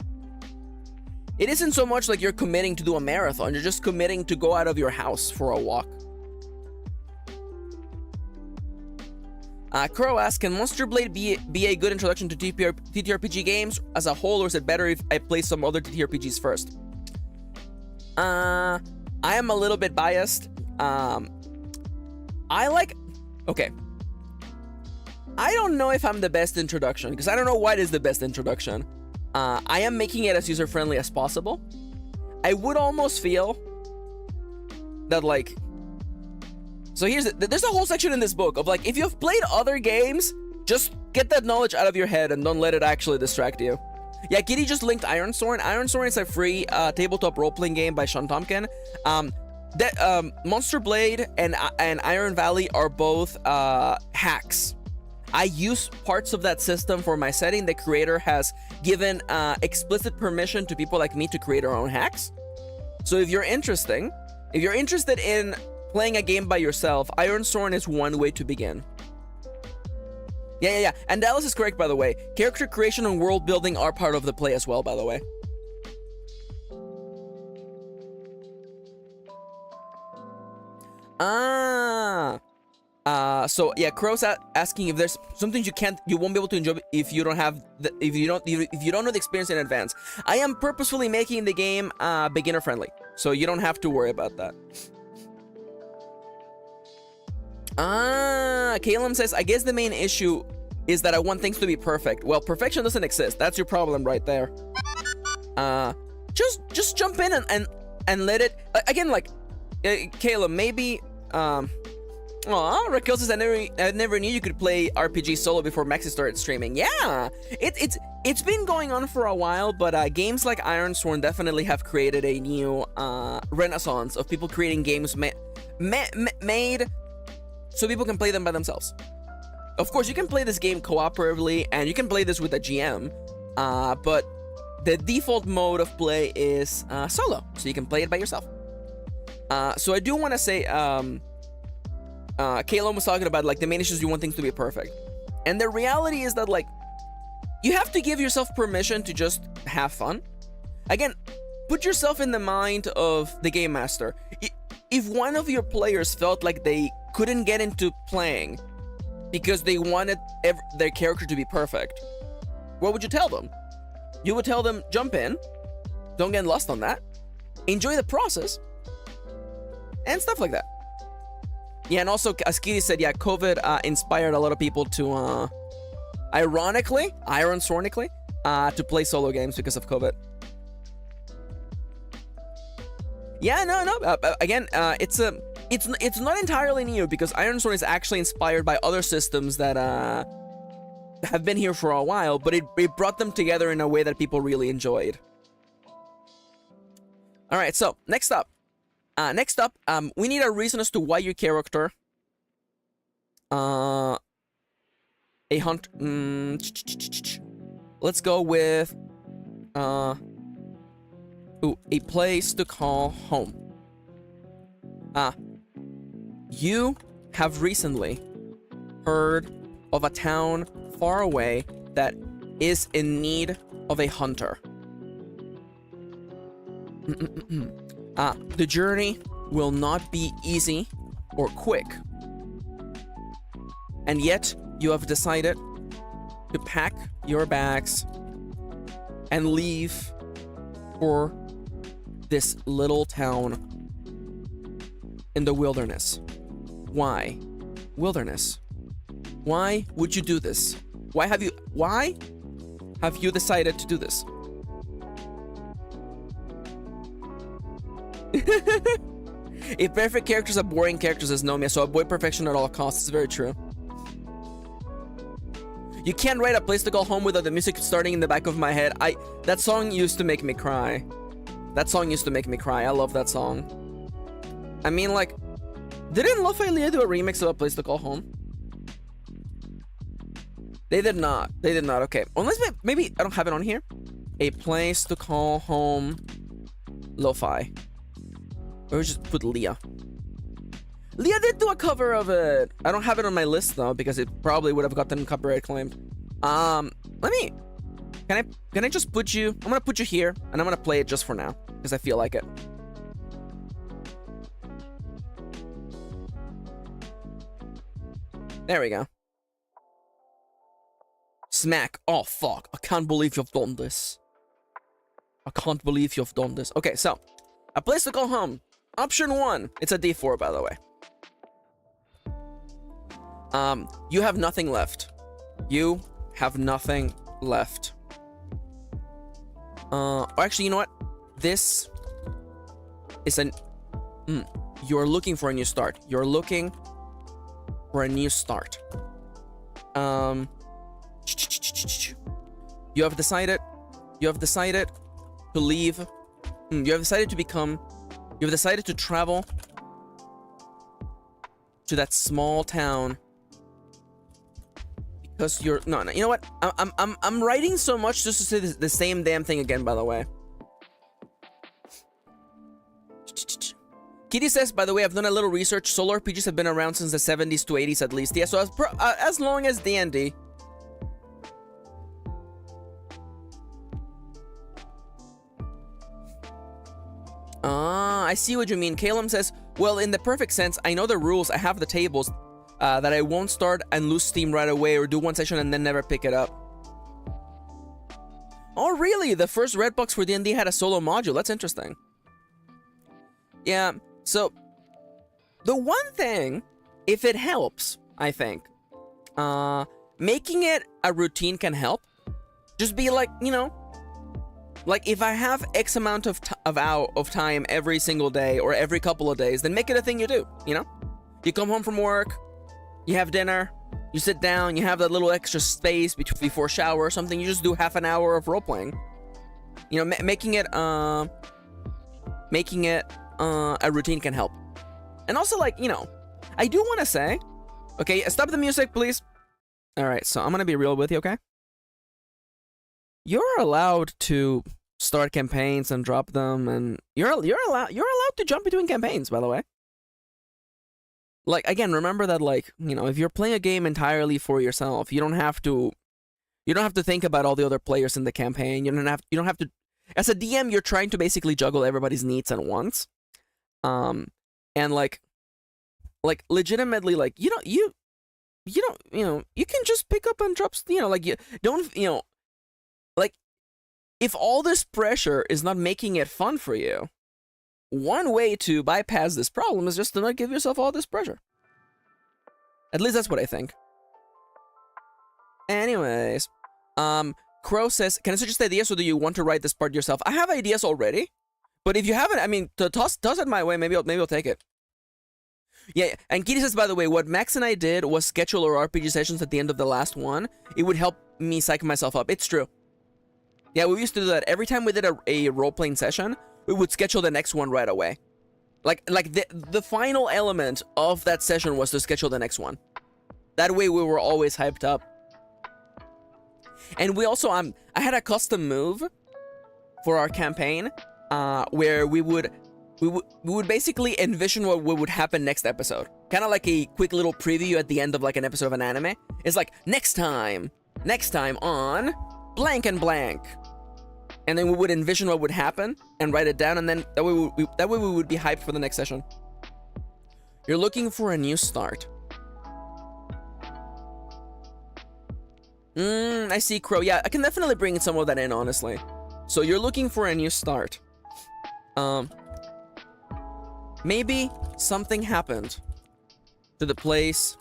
It isn't so much like you're committing to do a marathon, you're just committing to go out of your house for a walk. Crow asks, can Monster Blade be a good introduction to TTRPG games as a whole, or is it better if I play some other TTRPGs first? I am a little bit biased. Okay. I don't know if I'm the best introduction, because I don't know what is the best introduction. I am making it as user-friendly as possible. I would almost feel that, like... So there's a whole section in this book of, like, if you've played other games, just get that knowledge out of your head and don't let it actually distract you. Yeah, Kitty just linked Ironsworn. Ironsworn is a free tabletop role-playing game by Sean Tompkin. Monster Blade and Iron Valley are both hacks. I use parts of that system for my setting. The creator has given explicit permission to people like me to create our own hacks. So if you're interested in playing a game by yourself, Ironsworn is one way to begin. Yeah. And Dallas is correct, by the way. Character creation and world building are part of the play as well, by the way. So yeah, Crow's asking if there's something you won't be able to enjoy if you don't know the experience in advance. I am purposefully making the game beginner friendly, so you don't have to worry about that. Caleb says, I guess the main issue is that I want things to be perfect. Well, perfection doesn't exist. That's your problem right there. Just jump in and let it again, like Caleb, maybe Raquel says, I never knew you could play RPG solo before Maxi started streaming. Yeah, it's been going on for a while, but games like Ironsworn definitely have created a new renaissance of people creating games made so people can play them by themselves. Of course, you can play this game cooperatively, and you can play this with a GM, but the default mode of play is solo, so you can play it by yourself. So I do want to say, Caleb was talking about, like, the main issue is you want things to be perfect. And the reality is that, like, you have to give yourself permission to just have fun. Again, put yourself in the mind of the game master. If one of your players felt like they couldn't get into playing because they wanted their character to be perfect, what would you tell them? You would tell them, jump in, Don't get lost on that. Enjoy the process. And stuff like that. Yeah, and also, as Kitty said, yeah, COVID inspired a lot of people to, ironically, to play solo games because of COVID. Yeah, no. Again, it's not entirely new because Iron Sword is actually inspired by other systems that have been here for a while, but it brought them together in a way that people really enjoyed. All right, so next up, we need a reason as to why your character, a hunt. Let's go with a place to call home. You have recently heard of a town far away that is in need of a hunter. The journey will not be easy or quick, and yet you have decided to pack your bags and leave for this little town in the wilderness. Why? Wilderness. Why would you do this? Why have you decided to do this? If perfect characters are boring characters, as Nomia, so avoid perfection at all costs. It's very true. You can't write a place to call home without the music starting in the back of my head. That song used to make me cry. I love that song. I mean, like, didn't Lo-Fi do a remix of A Place to Call Home? They did not. Okay. Unless maybe I don't have it on here. A Place to Call Home, Lo-Fi. Or just put Leah. Leah did do a cover of it. I don't have it on my list though because it probably would have gotten copyright claimed. Can I just put you? I'm gonna put you here, and I'm gonna play it just for now because I feel like it. There we go. Smack. Oh fuck! I can't believe you've done this. Okay, so A Place to Call Home. Option 1. It's a D4, by the way. You have nothing left. Actually, you know what? This is you're looking for a new start. You have decided to leave. You have decided to travel to that small town because you're no. You know what? I'm writing so much just to say the same damn thing again. By the way, Kitty says, by the way, I've done a little research. Solo RPGs have been around since the 70s to 80s at least. Yeah, so as long as D&D. I see what you mean. Calum says, well, in the perfect sense, I know the rules. I have the tables that I won't start and lose steam right away or do one session and then never pick it up. Oh, really? The first red box for D&D had a solo module. That's interesting. Yeah, so the one thing, if it helps, I think, making it a routine can help. Just be like, you know, like if I have X amount of time every single day or every couple of days, then make it a thing you do, you know? You come home from work, you have dinner, you sit down, you have that little extra space before shower or something, you just do half an hour of role-playing. You know, making it a routine can help. And also, like, you know, I do want to say, okay, stop the music, please. All right, so I'm gonna be real with you, okay? You're allowed to start campaigns and drop them, and you're allowed to jump between campaigns, by the way. Like, again, remember that, like, you know, if you're playing a game entirely for yourself, you don't have to think about all the other players in the campaign. You don't have to. As a DM, you're trying to basically juggle everybody's needs at once. And like legitimately, like, you can just pick up and drop, you know, like, you don't, you know, like, if all this pressure is not making it fun for you, one way to bypass this problem is just to not give yourself all this pressure. At least that's what I think. Anyways, Crow says, can I suggest ideas or do you want to write this part yourself? I have ideas already, but if you haven't, I mean, toss it my way. Maybe I'll take it. Yeah, and Kitty says, by the way, what Max and I did was schedule our RPG sessions at the end of the last one. It would help me psych myself up. It's true. Yeah, we used to do that. Every time we did a role-playing session, we would schedule the next one right away. Like the final element of that session was to schedule the next one. That way we were always hyped up. And we also, I had a custom move for our campaign, where we would basically envision what would happen next episode. Kind of like a quick little preview at the end of like an episode of an anime. It's like, next time on blank and blank. And then we would envision what would happen and write it down, and then that way we would be hyped for the next session. You're looking for a new start. I see, Crow. Yeah, I can definitely bring some of that in, honestly. So you're looking for a new start. Maybe something happened to the place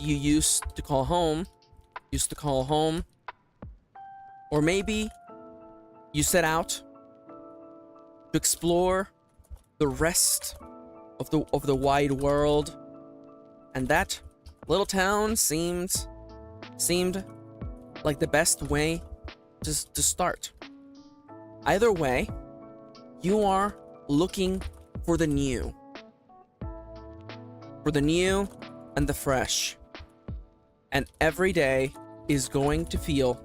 you used to call home. Or maybe you set out to explore the rest of the wide world, and that little town seemed like the best way to start. Either way, you are looking for the new. For the new and the fresh. And every day is going to feel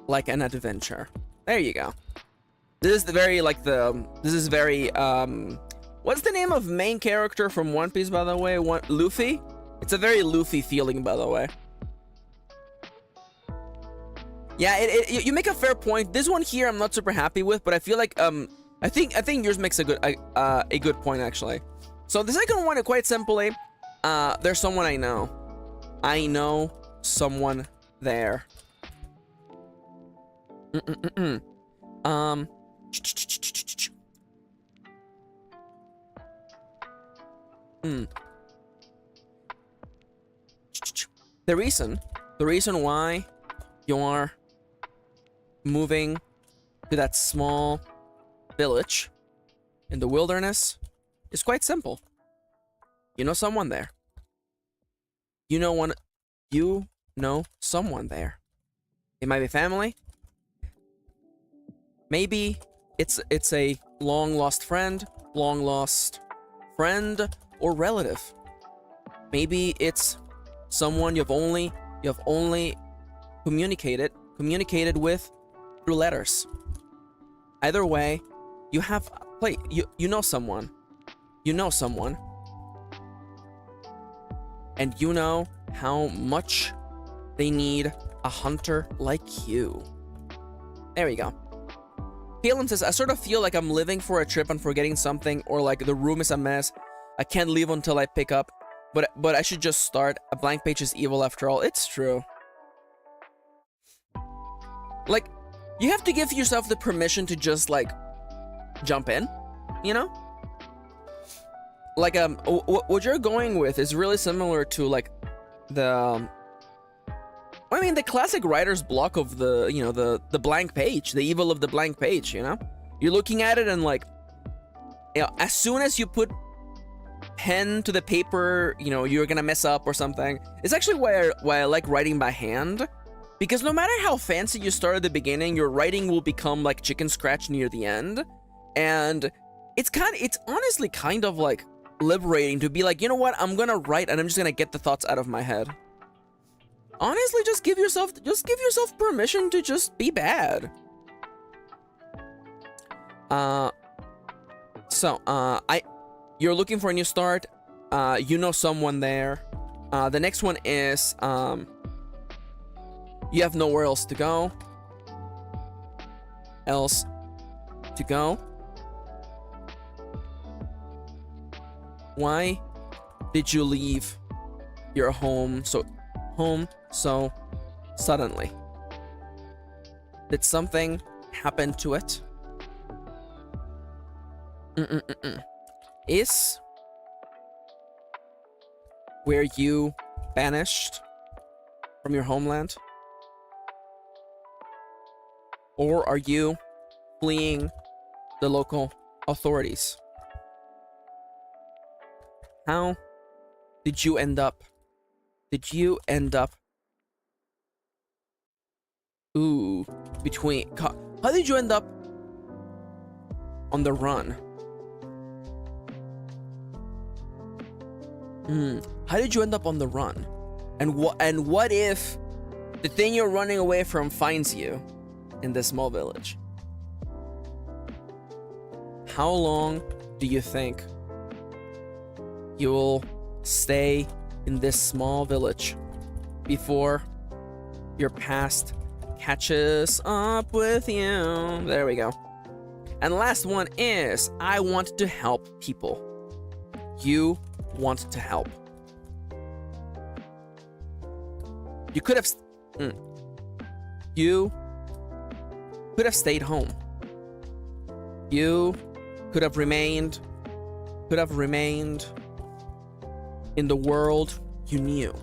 like an adventure. There you go. This is very, what's the name of main character from One Piece, by the way? Luffy? It's a very Luffy feeling, by the way. Yeah, you make a fair point. This one here I'm not super happy with, but I feel like, I think yours makes a good point, actually. So the second one, quite simply, there's someone I know. I know someone there. The reason why you're moving to that small village in the wilderness is quite simple. You know someone there. You know someone there. It might be family. Maybe it's a long lost friend or relative. Maybe it's someone you've only communicated with through letters. Either way, you know someone. And you know how much they need a hunter like you. There we go. Kalen says, I sort of feel like I'm living for a trip and forgetting something, or like the room is a mess. I can't leave until I pick up, but I should just start. A blank page is evil after all. It's true. Like, you have to give yourself the permission to just like jump in, you know? Like, what you're going with is really similar to like the classic writer's block of the blank page, the evil of the blank page, you know? You're looking at it and like, you know, as soon as you put pen to the paper, you know, you're gonna mess up or something. It's actually why I like writing by hand, because no matter how fancy you start at the beginning, your writing will become like chicken scratch near the end. And it's honestly kind of like liberating to be like, you know what, I'm gonna write and I'm just gonna get the thoughts out of my head. Honestly, just give yourself permission to just be bad. You're looking for a new start. You know someone there. The next one is you have nowhere else to go. Why did you leave your home so suddenly? Did something happen to it? Is where you banished from your homeland? Or are you fleeing the local authorities? How did you end up? Did you end up? Ooh, between. How did you end up on the run? How did you end up on the run? And what if the thing you're running away from finds you in this small village? How long do you think you'll stay in this small village before your past catches up with you? There we go. And the last one is, I want to help people. You want to help. You could have you could have stayed home. You could have remained in the world you knew.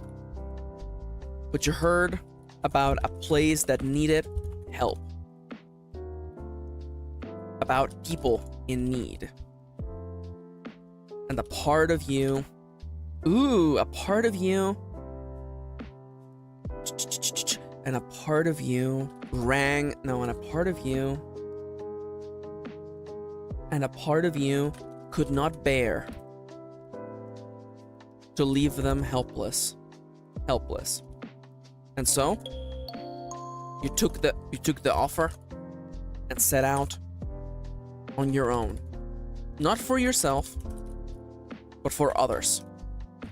But you heard about a place that needed help. About people in need. And a part of you, and a part of you could not bear to leave them helpless. And so you took the offer and set out on your own, not for yourself, but for others,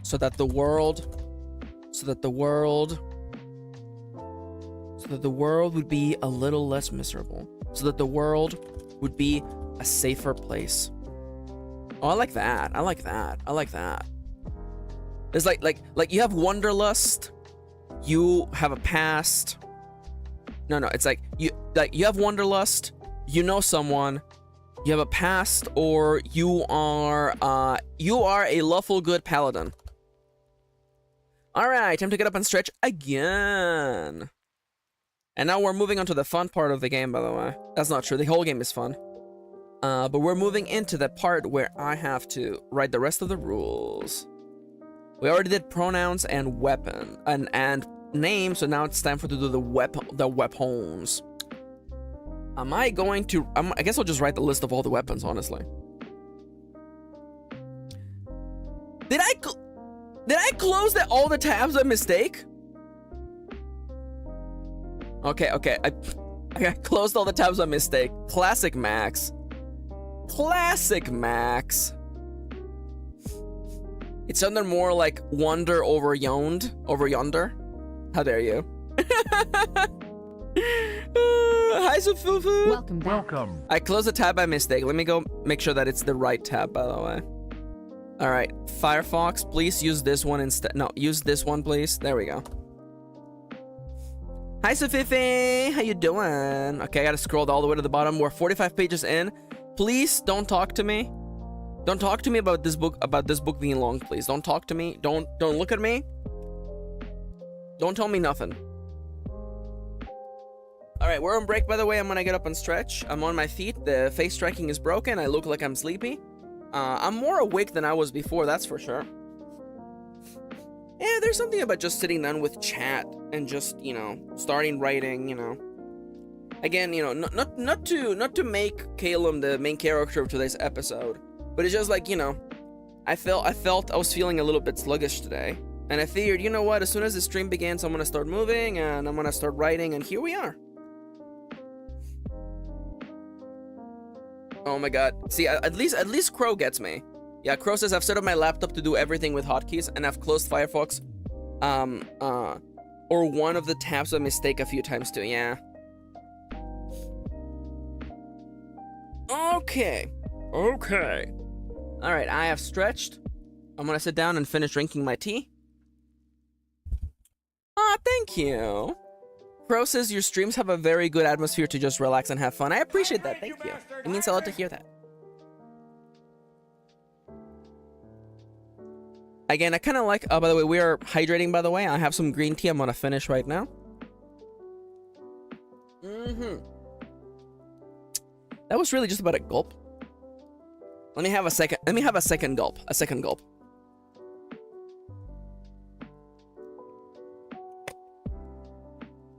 so that the world would be a little less miserable, so that the world would be a safer place. Oh, I like that. It's like you have wanderlust, you have a past. No, it's like you have wanderlust, you know someone, you have a past, or you are a lawful good paladin. All right, time to get up and stretch again. And now we're moving on to the fun part of the game, by the way. That's not true. The whole game is fun. But we're moving into the part where I have to write the rest of the rules. We already did pronouns and weapon and name, so now it's time to do the weapons. I guess I'll just write the list of all the weapons, honestly. Did I close all the tabs by mistake? Okay. I closed all the tabs by mistake. Classic Max. It sounded more like wonder over yonder. How dare you? Hi, Sufufu. Welcome back. I closed the tab by mistake. Let me go make sure that it's the right tab, by the way. All right, Firefox, please use this one instead. No, use this one, please. There we go. Hi, Sufifi. How you doing? Okay, I gotta scroll all the way to the bottom. We're 45 pages in. Please don't talk to me. Don't talk to me about this book being long, please. Don't talk to me. Don't look at me. Don't tell me nothing. All right, we're on break, by the way. I'm gonna get up and stretch. I'm on my feet. The face tracking is broken. I look like I'm sleepy. I'm more awake than I was before, that's for sure. Yeah, there's something about just sitting down with chat and just, starting writing, Again, not to make Calum the main character of today's episode, but it's just like, I was feeling a little bit sluggish today. And I figured, you know what, as soon as the stream begins, I'm gonna start moving and I'm gonna start writing, and here we are. Oh my god. See, at least Crow gets me. Yeah, Crow says I've set up my laptop to do everything with hotkeys, and I've closed Firefox or one of the tabs by mistake a few times too. Yeah. Okay. All right, I have stretched. I'm gonna sit down and finish drinking my tea. Ah, thank you. Pro says your streams have a very good atmosphere to just relax and have fun. I appreciate that. Thank you. It means a lot to hear that. Again, I kind of like... Oh, by the way, we are hydrating, by the way. I have some green tea I'm going to finish right now. That was really just about a gulp. Let me have a second. Let me have a second gulp. A second gulp.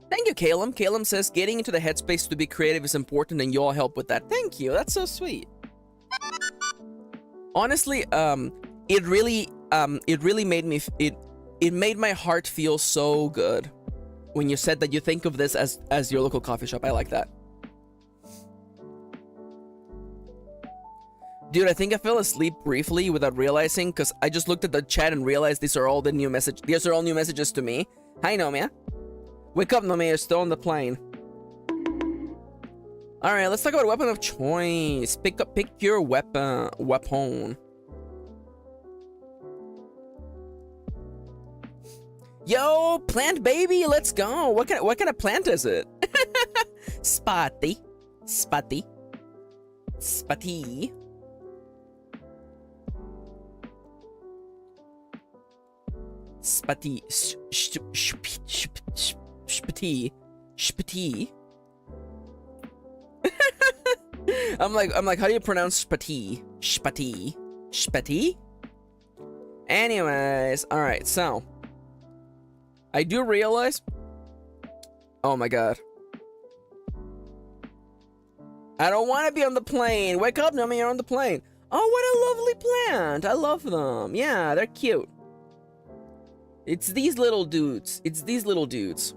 Thank you, Calum. Calum says getting into the headspace to be creative is important, and you all help with that. Thank you. That's so sweet. Honestly, it really made me. It made my heart feel so good when you said that you think of this as your local coffee shop. I like that. Dude, I think I fell asleep briefly without realizing, because I just looked at the chat and realized these are all the new message. These are all new messages to me. Hi, Nomia. Wake up, Nomia. You're still on the plane. All right, let's talk about weapon of choice. Pick your weapon. Yo, plant baby, let's go. What kind of plant is it? Spotty. Spotty. Spotty. Spotty. Spotty. Spotty. I'm like, how do you pronounce spotty? Spotty. Spotty? Anyways, alright, so I do realize... Oh my god. I don't want to be on the plane. Wake up, Nami, you're on the plane. Oh, what a lovely plant. I love them. Yeah, they're cute. It's these little dudes. It's these little dudes.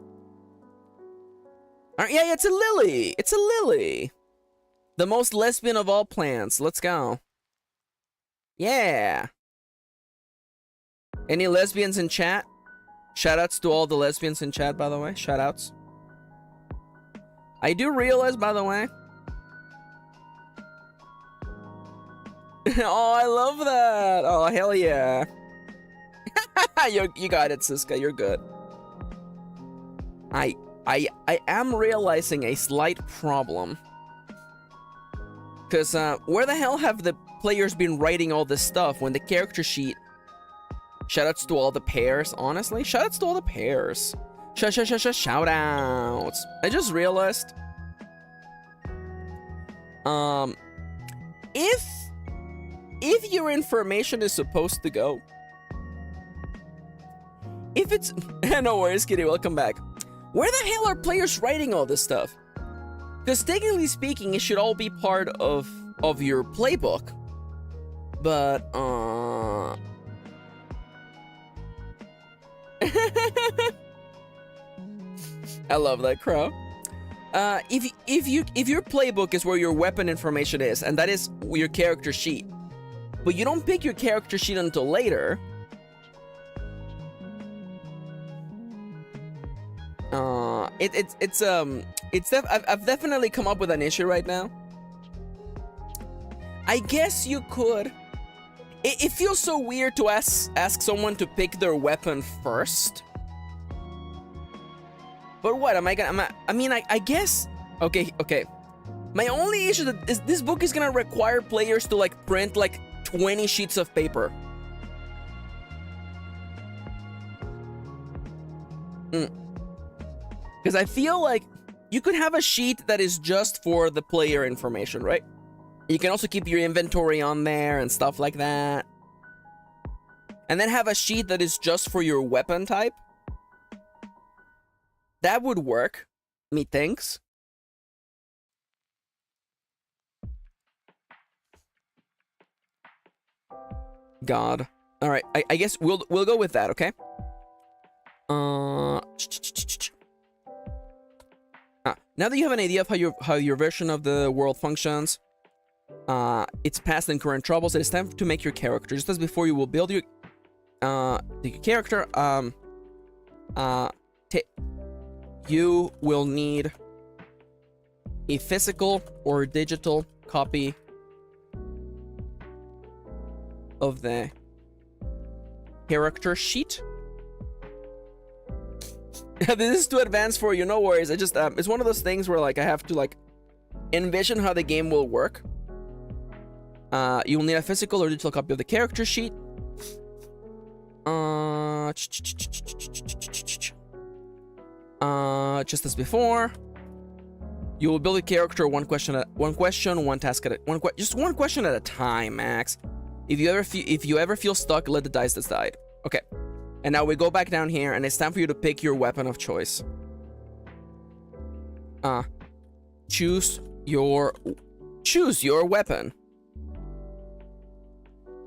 Yeah, it's a lily. It's a lily. The most lesbian of all plants. Let's go. Yeah. Any lesbians in chat? Shoutouts to all the lesbians in chat, by the way. Shoutouts. I do realize, by the way. Oh, I love that. Oh, hell yeah. You got it, Siska. You're good. I am realizing a slight problem. Because, where the hell have the players been writing all this stuff when the character sheet... Shoutouts to all the pairs, honestly. Shoutouts to all the pairs. Shoutouts. I just realized... If your information is supposed to go... If it's... No worries, Kitty. Welcome back. Where the hell are players writing all this stuff? Because technically speaking, it should all be part of your playbook. But, I love that, Crow. If your playbook is where your weapon information is, and that is your character sheet, but you don't pick your character sheet until later, I've definitely come up with an issue right now. I guess you could. It feels so weird to ask someone to pick their weapon first. But what I guess. Okay. My only issue is this book is gonna require players to like print like 20 sheets of paper. Because I feel like you could have a sheet that is just for the player information, right? You can also keep your inventory on there and stuff like that. And then have a sheet that is just for your weapon type. That would work, methinks. God. All right, I guess we'll go with that, okay? Now that you have an idea of how your version of the world functions, its past and current troubles, it is time to make your character. Just as before, you will build your character. You will need a physical or digital copy of the character sheet. This is too advanced for you, no worries. I just, it's one of those things where, like, I have to, like, envision how the game will work. You will need a physical or digital copy of the character sheet. Just as before. You will build a character one question, one task at just one question at a time, Max. If you ever feel stuck, let the dice decide. Okay. And now we go back down here, and it's time for you to pick your weapon of choice. Choose your weapon.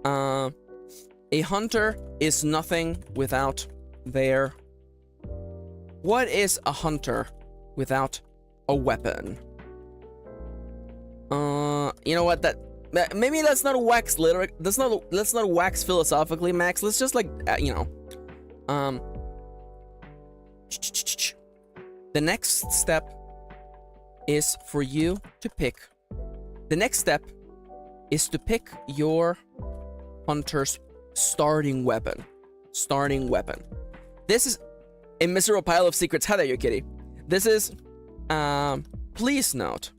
A hunter is nothing without their... What is a hunter without a weapon? You know what? Maybe that's not wax rhetoric. Let's not wax philosophically, Max. Let's just, like, you know. The next step is for you to pick. The next step is to pick your hunter's starting weapon. Starting weapon. This is a miserable pile of secrets. How dare you, kitty? This is, please note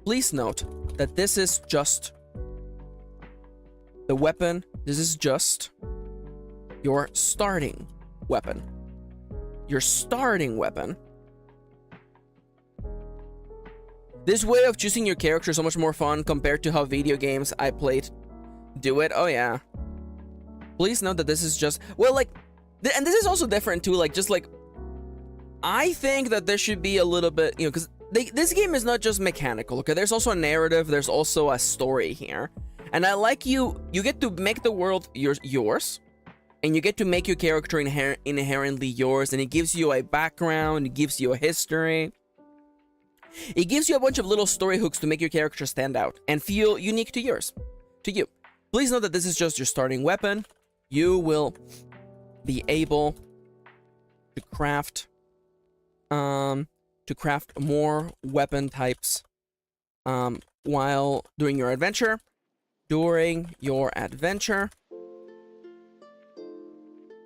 that this is just the weapon. This is just your starting weapon. Your starting weapon. This way of choosing your character is so much more fun compared to how video games I played do it. Oh yeah. Please note that this is just, well, like, and this is also different too, like, just like, I think that there should be a little bit, you know, because this game is not just mechanical, okay? There's also a narrative, there's also a story here. And I like you get to make the world yours, and you get to make your character inherently yours, and it gives you a background, it gives you a history. It gives you a bunch of little story hooks to make your character stand out and feel unique to you. Please note that this is just your starting weapon. You will be able to craft more weapon types while doing your adventure.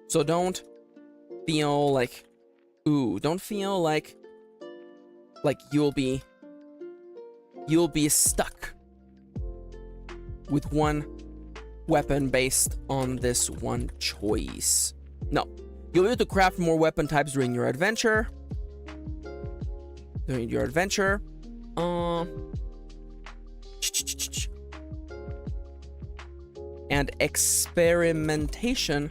So don't feel like, don't feel like you'll be stuck with one weapon based on this one choice. No, you'll be able to craft more weapon types during your adventure. And experimentation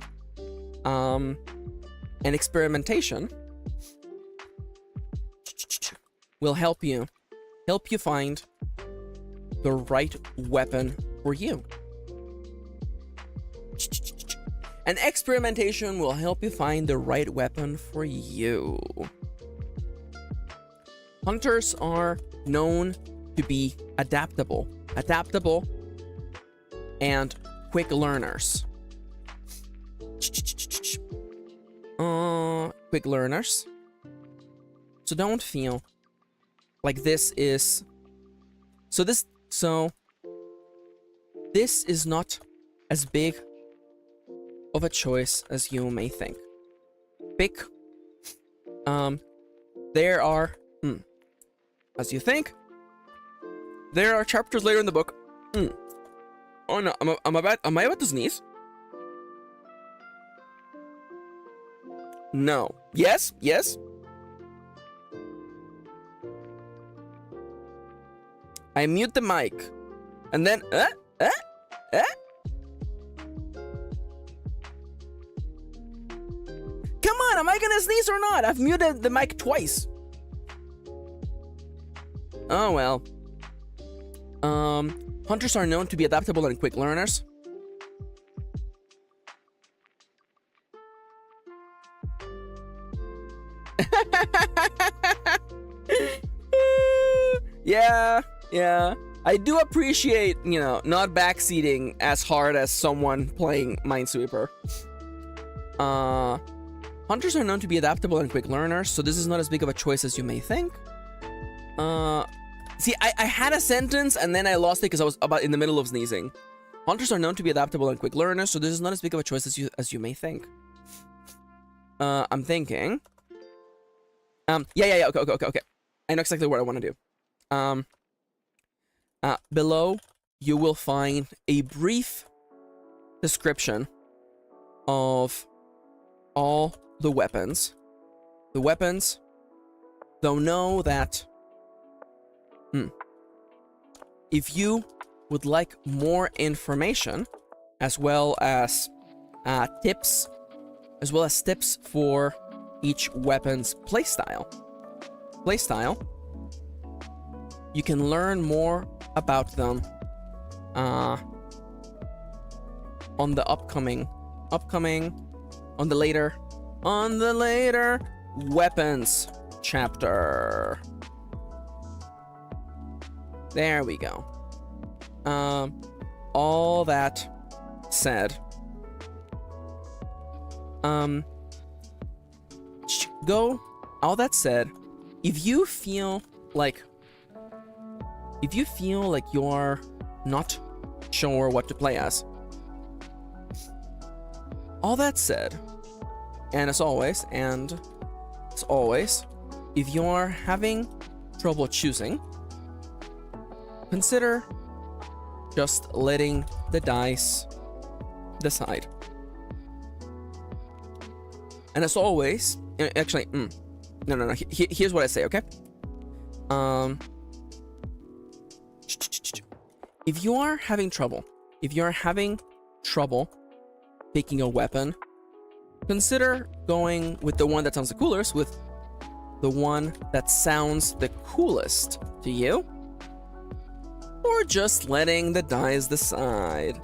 will help you find the right weapon for you. And experimentation will help you find the right weapon for you. Hunters are known to be adaptable and quick learners. Quick learners. So don't feel like this is this is not as big of a choice as you may think. There are as you think, there are chapters later in the book. Oh no, am I about to sneeze? No. Yes. I mute the mic, and then Come on, am I gonna sneeze or not? I've muted the mic twice. Oh well. Hunters are known to be adaptable and quick learners. Yeah. I do appreciate, you know, not backseating as hard as someone playing Minesweeper. Hunters are known to be adaptable and quick learners, so this is not as big of a choice as you may think. See, I had a sentence and then I lost it because I was about in the middle of sneezing. Hunters are known to be adaptable and quick learners, so this is not as big of a choice as you may think. I'm thinking Yeah. Okay. I know exactly what I want to do. Below, you will find a brief description of all the weapons. The weapons, though, know that if you would like more information, as well as tips for each weapon's playstyle, you can learn more about them on the later weapons chapter. There we go. All that said, if you feel like you're not sure what to play as, all that said, and as always, if you're having trouble choosing, consider just letting the dice decide. And as always, actually, no. Here's what I say, okay? If you're having trouble picking a weapon, consider going with the one that sounds the coolest, with the one that sounds the coolest to you, or just letting the dice decide.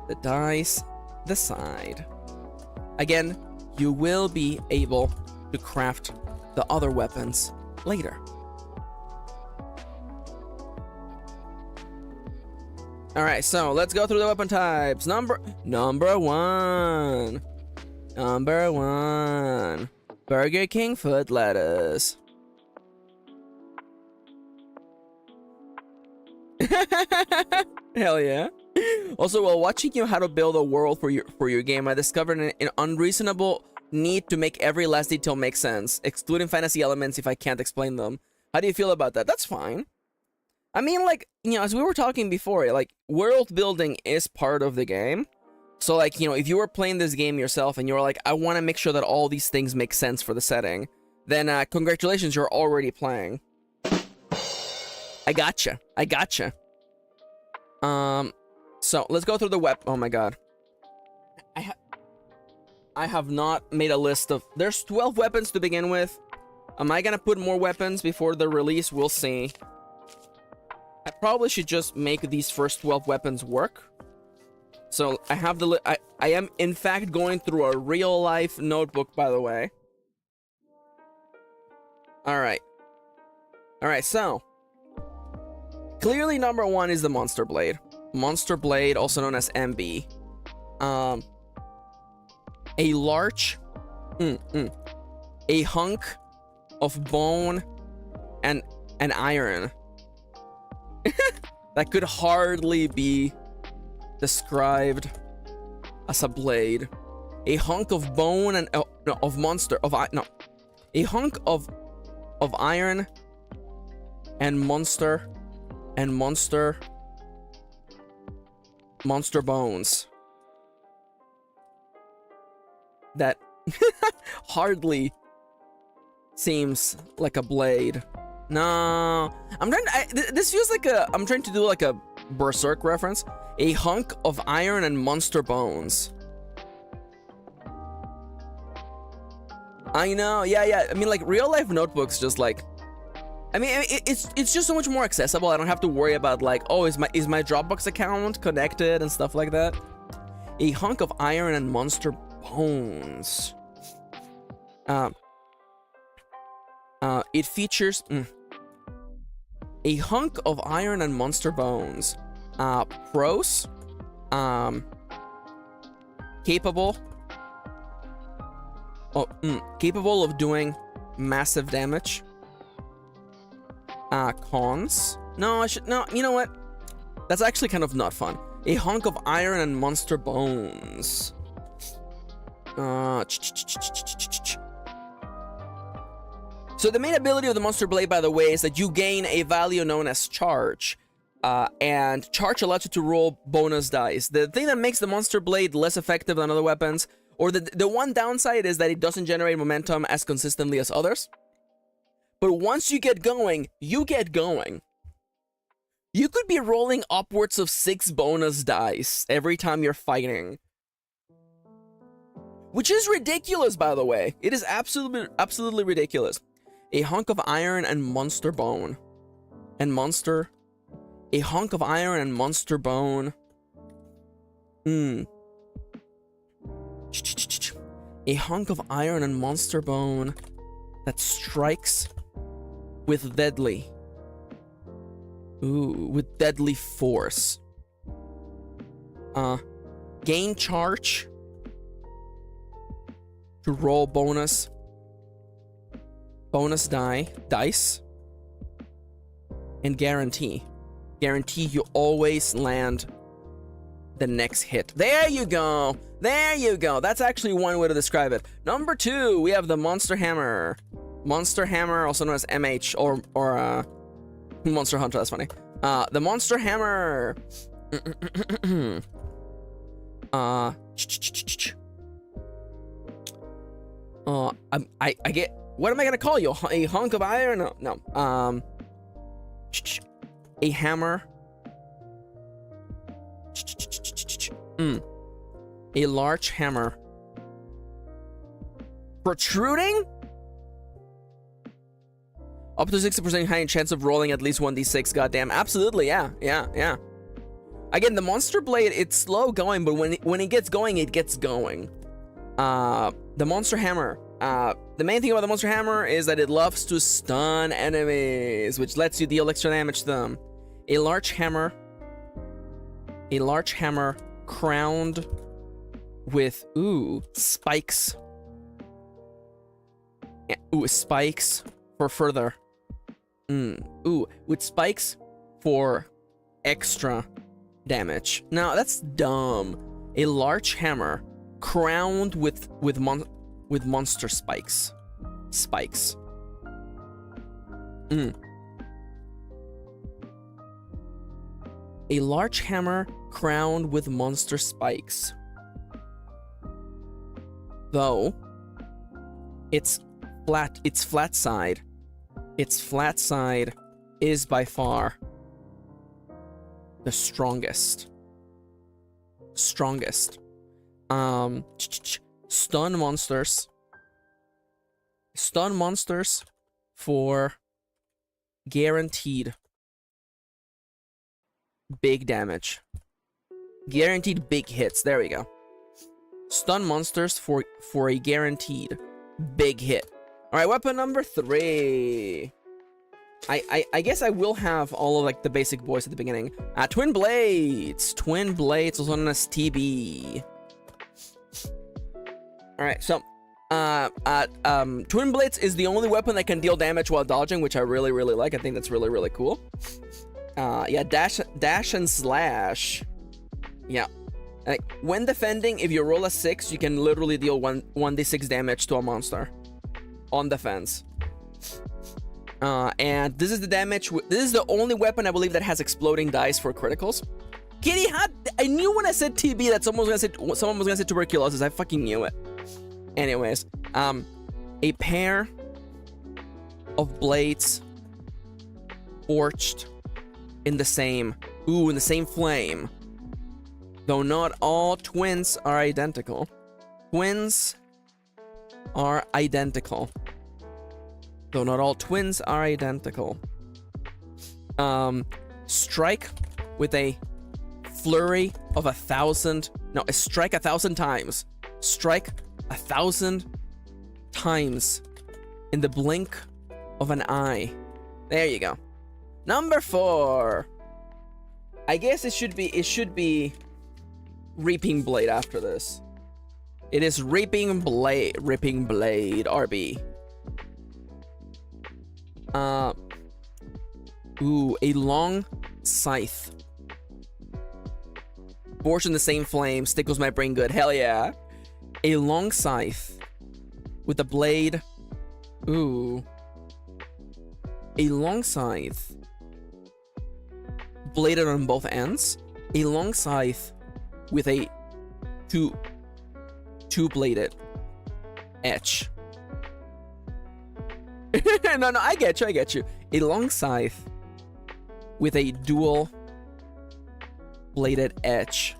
The dice decide. Again, you will be able to craft the other weapons later. Alright, so let's go through the weapon types. Number one. Burger King foot lettuce. Hell yeah. Also, while watching you how to build a world for your game, I discovered an unreasonable need to make every last detail make sense, excluding fantasy elements if I can't explain them. How do you feel about that? That's fine. I mean, like, you know, as we were talking before, like, world building is part of the game. So, like, you know, if you were playing this game yourself and you were like, I want to make sure that all these things make sense for the setting, then congratulations, you're already playing. I gotcha. So let's go through the oh my god. I have not made a list of... There's 12 weapons to begin with. Am I gonna put more weapons before the release? We'll see. I probably should just make these first 12 weapons work. So I have the... I am, in fact, going through a real-life notebook, by the way. Alright. Alright, so... Clearly, number one is the Monster Blade. Monster Blade, also known as MB. A large... a hunk of bone and iron. That could hardly be described as a blade. A hunk of bone and a hunk of iron and monster bones. That hardly seems like a blade. No, this feels like I'm trying to do like a Berserk reference. A hunk of iron and monster bones. I know, yeah. I mean, like, real life notebooks just like... I mean, it's just so much more accessible. I don't have to worry about like, oh, is my Dropbox account connected and stuff like that. A hunk of iron and monster bones. It features a hunk of iron and monster bones. Pros, capable of doing massive damage. Cons. No, you know what? That's actually kind of not fun. A hunk of iron and monster bones. So the main ability of the Monster Blade, by the way, is that you gain a value known as charge. And charge allows you to roll bonus dice. The thing that makes the Monster Blade less effective than other weapons, or the one downside, is that it doesn't generate momentum as consistently as others. But once you get going, you get going. You could be rolling upwards of 6 bonus dice every time you're fighting. Which is ridiculous, by the way. It is absolutely ridiculous. A hunk of iron and monster bone. And monster. A hunk of iron and monster bone. A hunk of iron and monster bone that strikes with deadly. Ooh, with deadly force. Gain charge to roll bonus dice, and guarantee you always land the next hit. There you go. That's actually one way to describe it. Number 2, we have the Monster Hammer. Monster Hammer, also known as MH or Monster Hunter. That's funny. The Monster Hammer. I get. What am I gonna call you? A hunk of iron? No. A hammer. A large hammer. Protruding? Up to 60% high chance of rolling at least 1d6. Goddamn. Absolutely. Yeah. Again, the Monster Blade, it's slow going, but when it gets going, it gets going. The Monster Hammer. The main thing about the Monster Hammer is that it loves to stun enemies, which lets you deal extra damage to them. A large hammer crowned with, spikes. Spikes for further. With spikes for extra damage. Now, that's dumb. A large hammer crowned with monster spikes. A large hammer crowned with monster spikes. Though its flat side is by far the strongest. Stun monsters for guaranteed big damage. Guaranteed big hits. There we go. Stun monsters for a guaranteed big hit. Alright, weapon number 3. I guess I will have all of like the basic boys at the beginning. Twin blades, also known as TB. Alright, so Twin blades is the only weapon that can deal damage while dodging, which I really like. I think that's really cool. Yeah, dash and slash. Yeah. Like, when defending, if you roll a 6, you can literally deal 1d6 damage to a monster on defense. And this is the damage. This is the only weapon I believe that has exploding dice for criticals. Kitty, I knew when I said TB that someone was gonna say tuberculosis. I fucking knew it. Anyways, a pair of blades forged in the same flame. Though not all twins are identical. Twins are identical. Though not all twins are identical. Strike with a flurry of 1,000. No, strike 1,000 times. Strike 1,000 times in the blink of an eye. There you go. Number 4. I guess it should be Reaping Blade after this. It is Reaping Blade, RB. A long scythe. Forged in the same flame, tickles my brain good. Hell yeah. A long scythe with a blade. A long scythe bladed on both ends. A long scythe with a two-bladed edge. No, I get you. A long scythe with a dual bladed edge.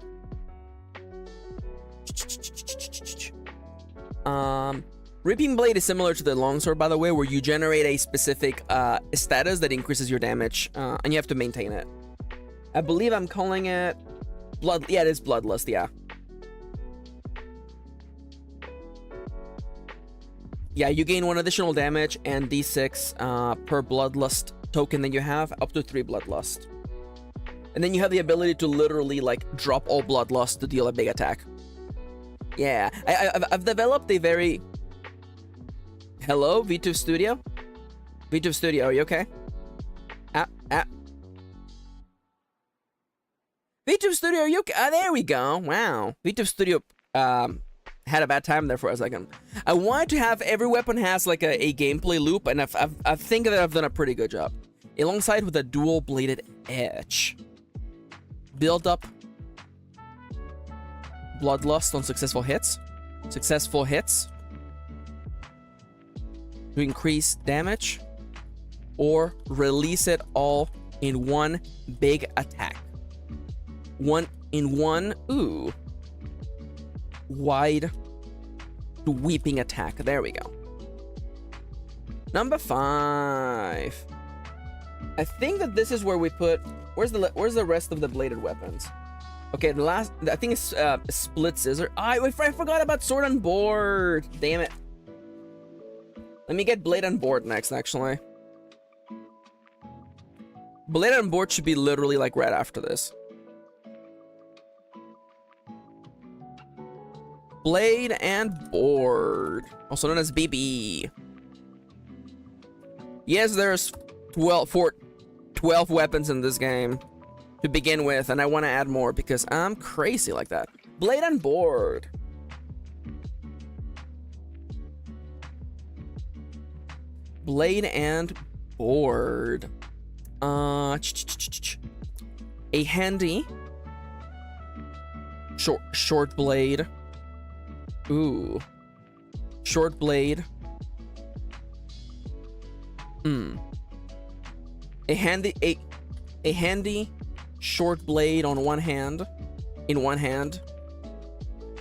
Ripping blade is similar to the longsword, by the way, where you generate a specific status that increases your damage, and you have to maintain it. I believe I'm calling it blood. Yeah, it is bloodlust. Yeah. Yeah, you gain 1 additional damage and d6 per bloodlust token that you have, up to 3 bloodlust. And then you have the ability to literally like drop all bloodlust to deal a big attack. Yeah, I've developed a very... Hello, V2 Studio? V2 Studio, are you okay? V2 Studio, are you okay? There we go. Wow. V2 Studio had a bad time there for a second. I wanted to have every weapon has like a gameplay loop, and I think that I've done a pretty good job. Alongside with a dual bladed edge. Build up bloodlust on successful hits. Successful hits to increase damage, or release it all in one big attack. One in one, ooh, wide sweeping attack. There we go. Number 5. I think that this is where we put. Where's the rest of the bladed weapons? Okay, the last. I think it's split scissor. I forgot about sword on board. Damn it. Let me get blade on board next. Actually, blade on board should be literally like right after this. Blade and board, also known as BB. Yes, there's 12 weapons in this game to begin with, and I want to add more because I'm crazy like that. Blade and board. Blade and board. A handy short blade. Ooh. Short blade. A handy short blade on one hand, in one hand,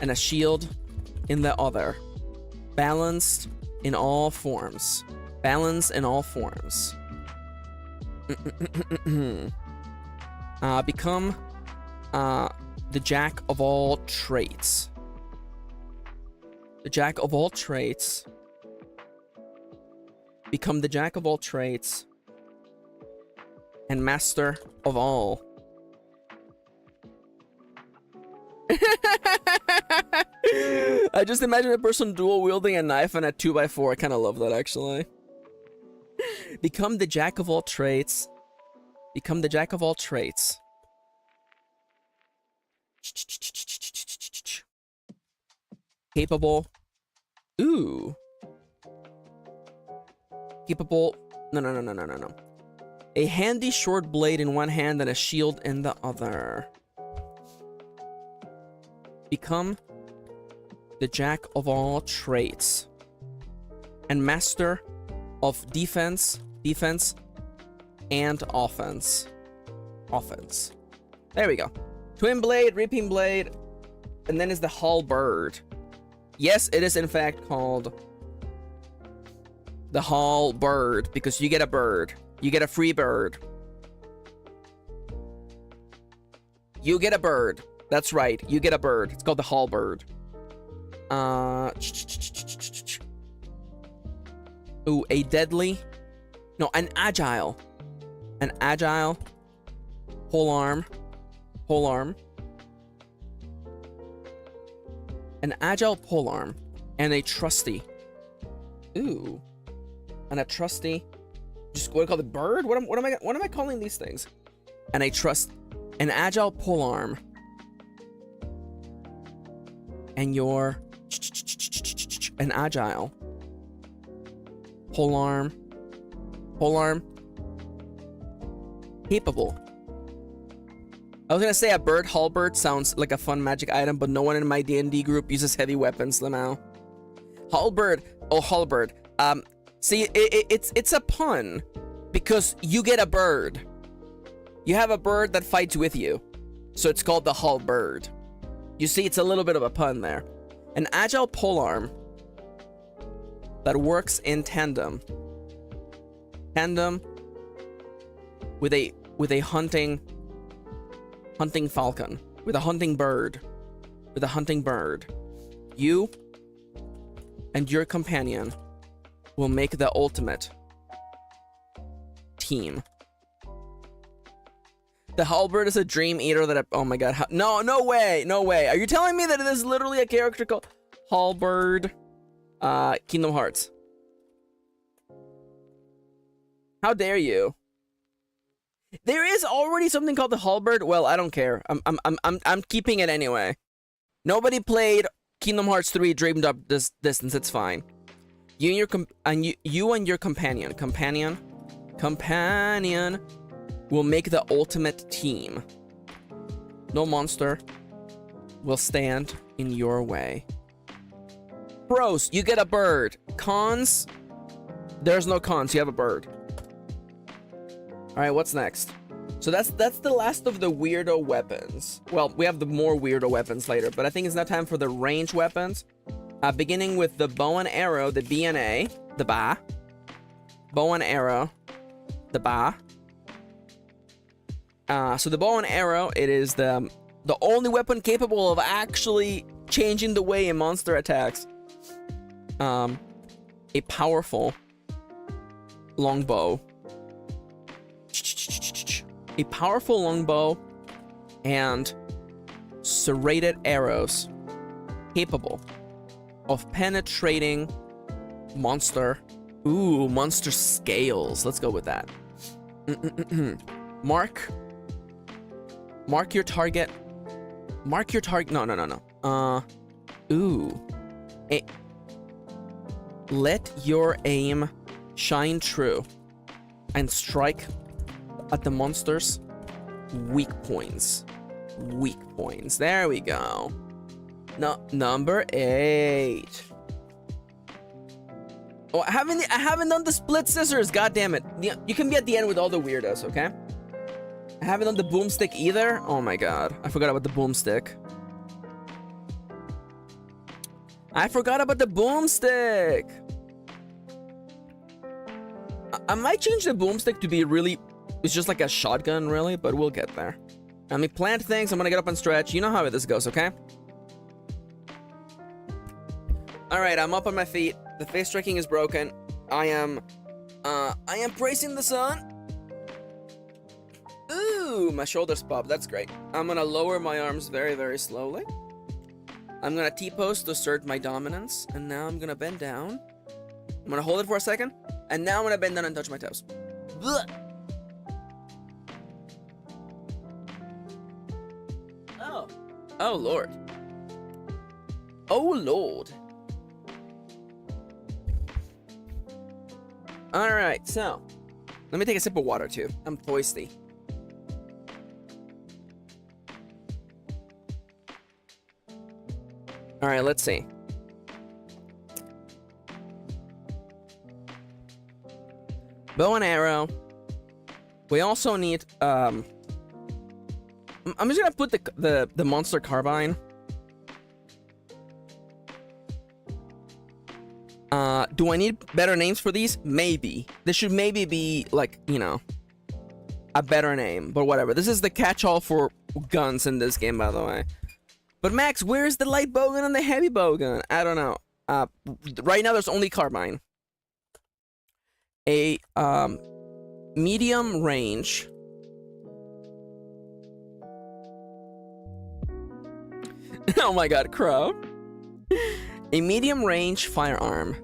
and a shield in the other. Balanced in all forms. Balance in all forms. Become the jack of all traits. The jack of all traits. Become the jack of all traits and master of all. I just imagine a person dual wielding a knife and a 2x4. I kind of love that, actually. Become the jack of all traits. Become the jack of all traits. Capable. Ooh. Capable. No. A handy short blade in one hand and a shield in the other. Become the jack of all traits and master of defense, and offense. There we go. Twin blade, reaping blade, and then is the halberd. Yes, it is in fact called the halberd because you get a bird. You get a free bird. You get a bird. That's right. You get a bird. It's called the halberd. Ooh, a deadly. No, an agile. An agile. Polearm. An agile polearm. And a trusty. Ooh. And a trusty. Just what do I call the bird? What am I calling these things? And I trust an agile polearm. And your an agile polearm Capable. I was gonna say a bird halberd sounds like a fun magic item, but no one in my D&D group uses heavy weapons, Lamau. Halberd. Oh, halberd. See, it's a pun because you get a bird. You have a bird that fights with you, so it's called the halberd. You see, it's a little bit of a pun there. An agile polearm that works in tandem with a hunting falcon, with a hunting bird, You and your companion will make the ultimate team. The halberd is a dream eater that oh my god, no way. Are you telling me that it is literally a character called halberd? Kingdom Hearts. How dare you? There is already something called the halberd. Well, I don't care. I'm keeping it anyway. Nobody played Kingdom Hearts 3 Dreamed Up this distance. It's fine. You and your companion will make the ultimate team. No monster will stand in your way. Pros, you get a bird. Cons, there's no cons. You have a bird. All right, what's next? So that's the last of the weirdo weapons. Well, we have the more weirdo weapons later, but I think it's now time for the range weapons. Beginning with the bow and arrow, the B&A, the ba. Bow and arrow, the ba. So the bow and arrow, it is the only weapon capable of actually changing the way a monster attacks. A powerful longbow. A powerful longbow and serrated arrows capable of penetrating monster. Ooh, monster scales. Let's go with that. Mark your target. No. Let your aim shine true and strike at the monster's weak points. There we go. No, number 8. Oh, I haven't done the split scissors. God damn it! You can be at the end with all the weirdos, okay? I haven't done the boomstick either. Oh my god, I forgot about the boomstick. I might change the boomstick to be really. It's just like a shotgun, really, but we'll get there. Let me plant things. I'm gonna get up and stretch. You know how this goes, okay? All right, I'm up on my feet. The face tracking is broken. I am bracing the sun. Ooh, my shoulders pop. That's great. I'm gonna lower my arms very, very slowly. I'm gonna T-pose to assert my dominance, and now I'm gonna bend down. I'm gonna hold it for a second, and now I'm gonna bend down and touch my toes. Blech. Oh Lord. Oh Lord. Alright, so let me take a sip of water too. I'm thirsty. Alright, let's see. Bow and arrow. We also need I'm just gonna put the monster carbine. Do I need better names for these? Maybe. This should maybe be like, you know, a better name, but whatever. This is the catch-all for guns in this game, by the way. But Max, where's the light bowgun and the heavy bowgun? I don't know. Right now there's only carbine. A medium range. Oh my god, Crow. A medium range firearm.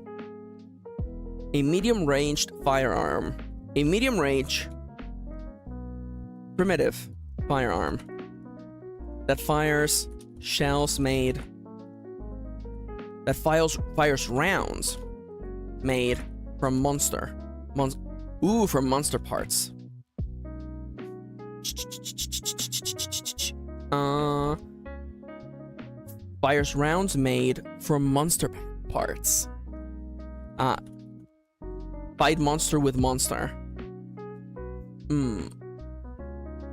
A medium ranged firearm. A medium range primitive firearm that fires shells made. That fires rounds made from monster parts. Fires rounds made from monster parts. Fight monster with monster.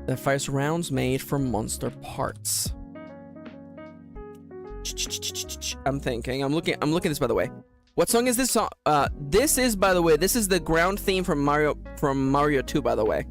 That fires rounds made from monster parts. I'm thinking. I'm looking at this, by the way. What song is this song? This is, by the way, this is the ground theme from Mario 2, by the way.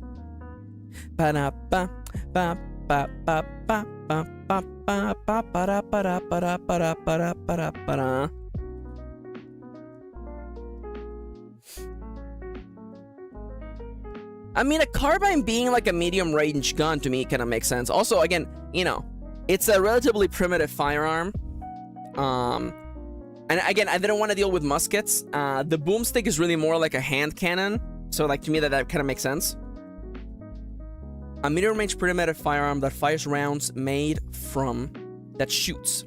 I mean, a carbine being like a medium range gun to me kind of makes sense. Also, again, you know, it's a relatively primitive firearm. And again, I didn't want to deal with muskets. The boomstick is really more like a hand cannon. So like to me that kind of makes sense. A medium range primitive firearm that fires rounds made from, that shoots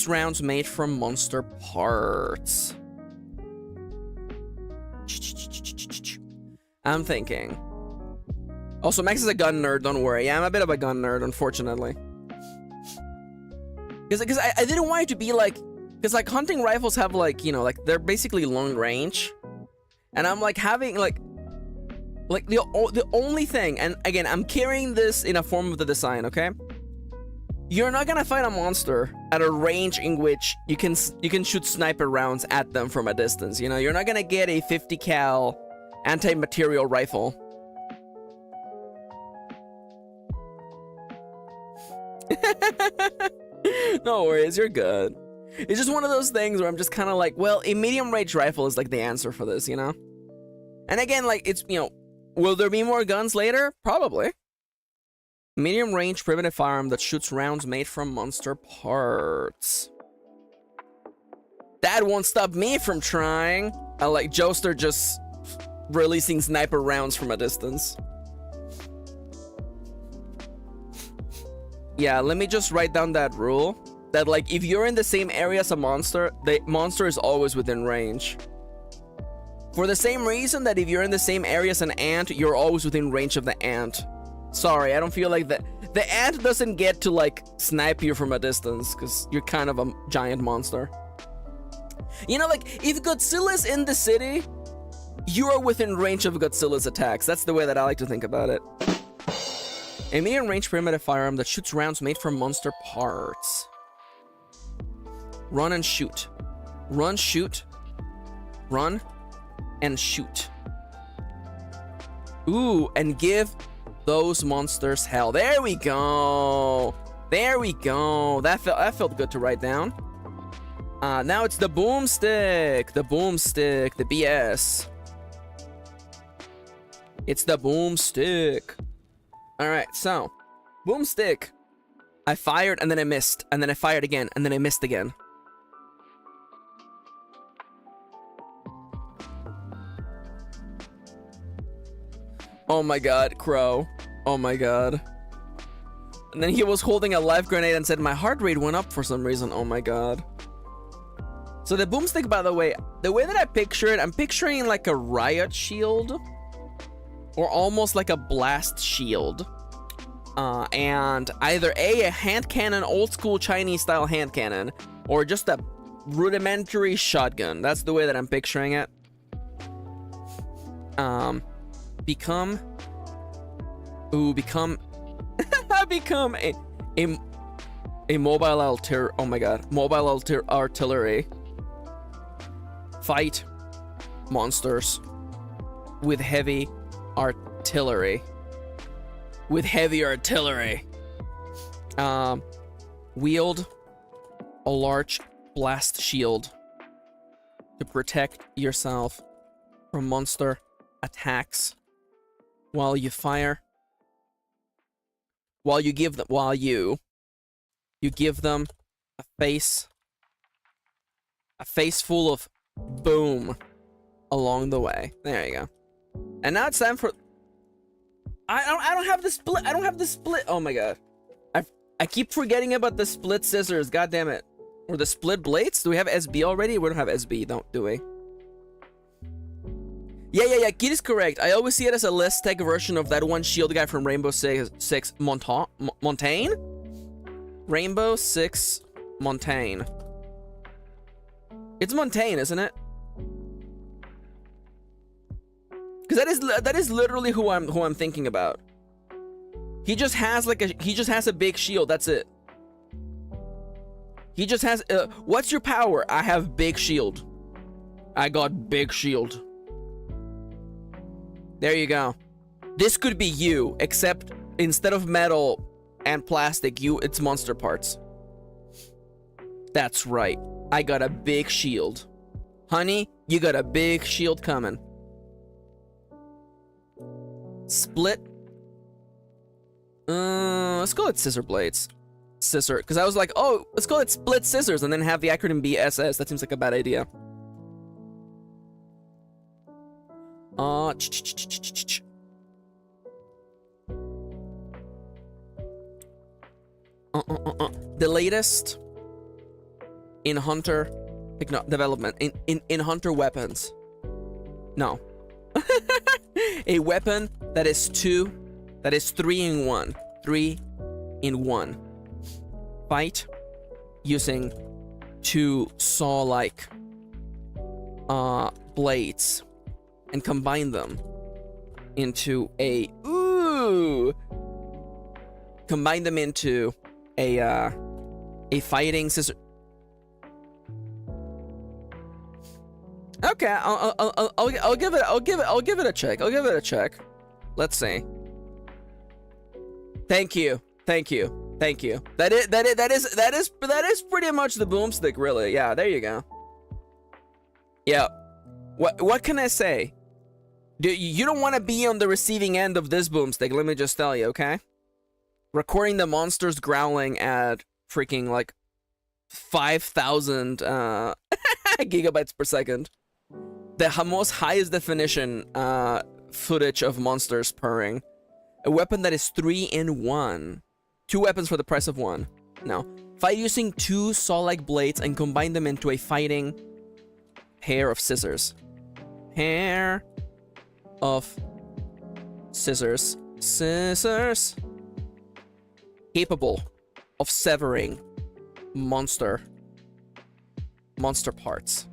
rounds made from monster parts. I'm thinking. Also, Max is a gun nerd, don't worry. Yeah, I'm a bit of a gun nerd, unfortunately. Because I didn't want it to be like... Because, like, hunting rifles have, like, you know, like, they're basically long range. And I'm, like, having, like... Like, the only thing... And, again, I'm carrying this in a form of the design, okay? You're not gonna fight a monster at a range in which you can shoot sniper rounds at them from a distance, you know? You're not gonna get a 50 cal anti-material rifle. No worries, you're good. It's just one of those things where I'm just kind of like, well, a medium range rifle is like the answer for this, you know? And again, like, it's, you know, will there be more guns later? Probably. Medium range primitive firearm that shoots rounds made from monster parts. That won't stop me from trying. I like Joester just releasing sniper rounds from a distance. Yeah, let me just write down that rule. That, like, if you're in the same area as a monster, the monster is always within range. For the same reason that if you're in the same area as an ant, you're always within range of the ant. Sorry, I don't feel like that. The ant doesn't get to, like, snipe you from a distance, because you're kind of a giant monster. You know, like, if Godzilla's in the city, you are within range of Godzilla's attacks. That's the way that I like to think about it. A medium range primitive firearm that shoots rounds made from monster parts. Run and shoot. Run, shoot. Run and shoot. Ooh, and give those monsters hell. There we go. There we go. That felt good to write down. Now it's the boomstick. The boomstick. The BS. It's the boomstick. Alright, so. Boomstick. I fired and then I missed. And then I fired again. And then I missed again. Oh my god, Crow. Oh my god. And then he was holding a live grenade and said, my heart rate went up for some reason. Oh my god. So the boomstick, by the way that I picture it, I'm picturing like a riot shield. Or almost like a blast shield. And either a hand cannon, old school Chinese style hand cannon, or just a rudimentary shotgun. That's the way that I'm picturing it. Become become a mobile oh my god, mobile artillery. Fight monsters with heavy artillery. With heavy artillery. Wield a large blast shield to protect yourself from monster attacks while you fire. While you give them a face full of boom along the way. There you go. And now it's time for I don't have the split. I don't have the split. Oh my god. I keep forgetting about the split scissors. God damn it. Or the split blades? Do we have SB already? We don't have SB, do we? Yeah. Kid is correct. I always see it as a less tech version of that one shield guy from Rainbow Six Montaigne? Rainbow Six Montaigne. It's Montaigne, isn't it? Because that is literally who I'm thinking about. He just has a big shield. That's it. He just has. What's your power? I have big shield. I got big shield. There you go. This could be you, except instead of metal and plastic, it's monster parts. That's right. I got a big shield. Honey, you got a big shield coming. Split. Let's call it scissor blades. Scissor, because I was like, oh, let's call it split scissors and then have the acronym be SS. That seems like a bad idea. The latest in Hunter development, in Hunter weapons. No. A weapon that is 3 in 1. 3 in 1. Fight using 2 saw-like blades and combine them into a fighting scissor. Okay, I'll give it a check. I'll give it a check. Let's see. Thank you. That is pretty much the boomstick, really. Yeah, there you go. Yeah. What can I say? You don't want to be on the receiving end of this boomstick, let me just tell you, okay? Recording the monsters growling at freaking like 5,000 gigabytes per second. The most highest definition footage of monsters purring. A weapon that is 3 in 1. 2 weapons for the price of 1. No. Fight using 2 saw-like blades and combine them into a fighting pair of scissors. Pair of scissors. Scissors. Capable of severing monster parts.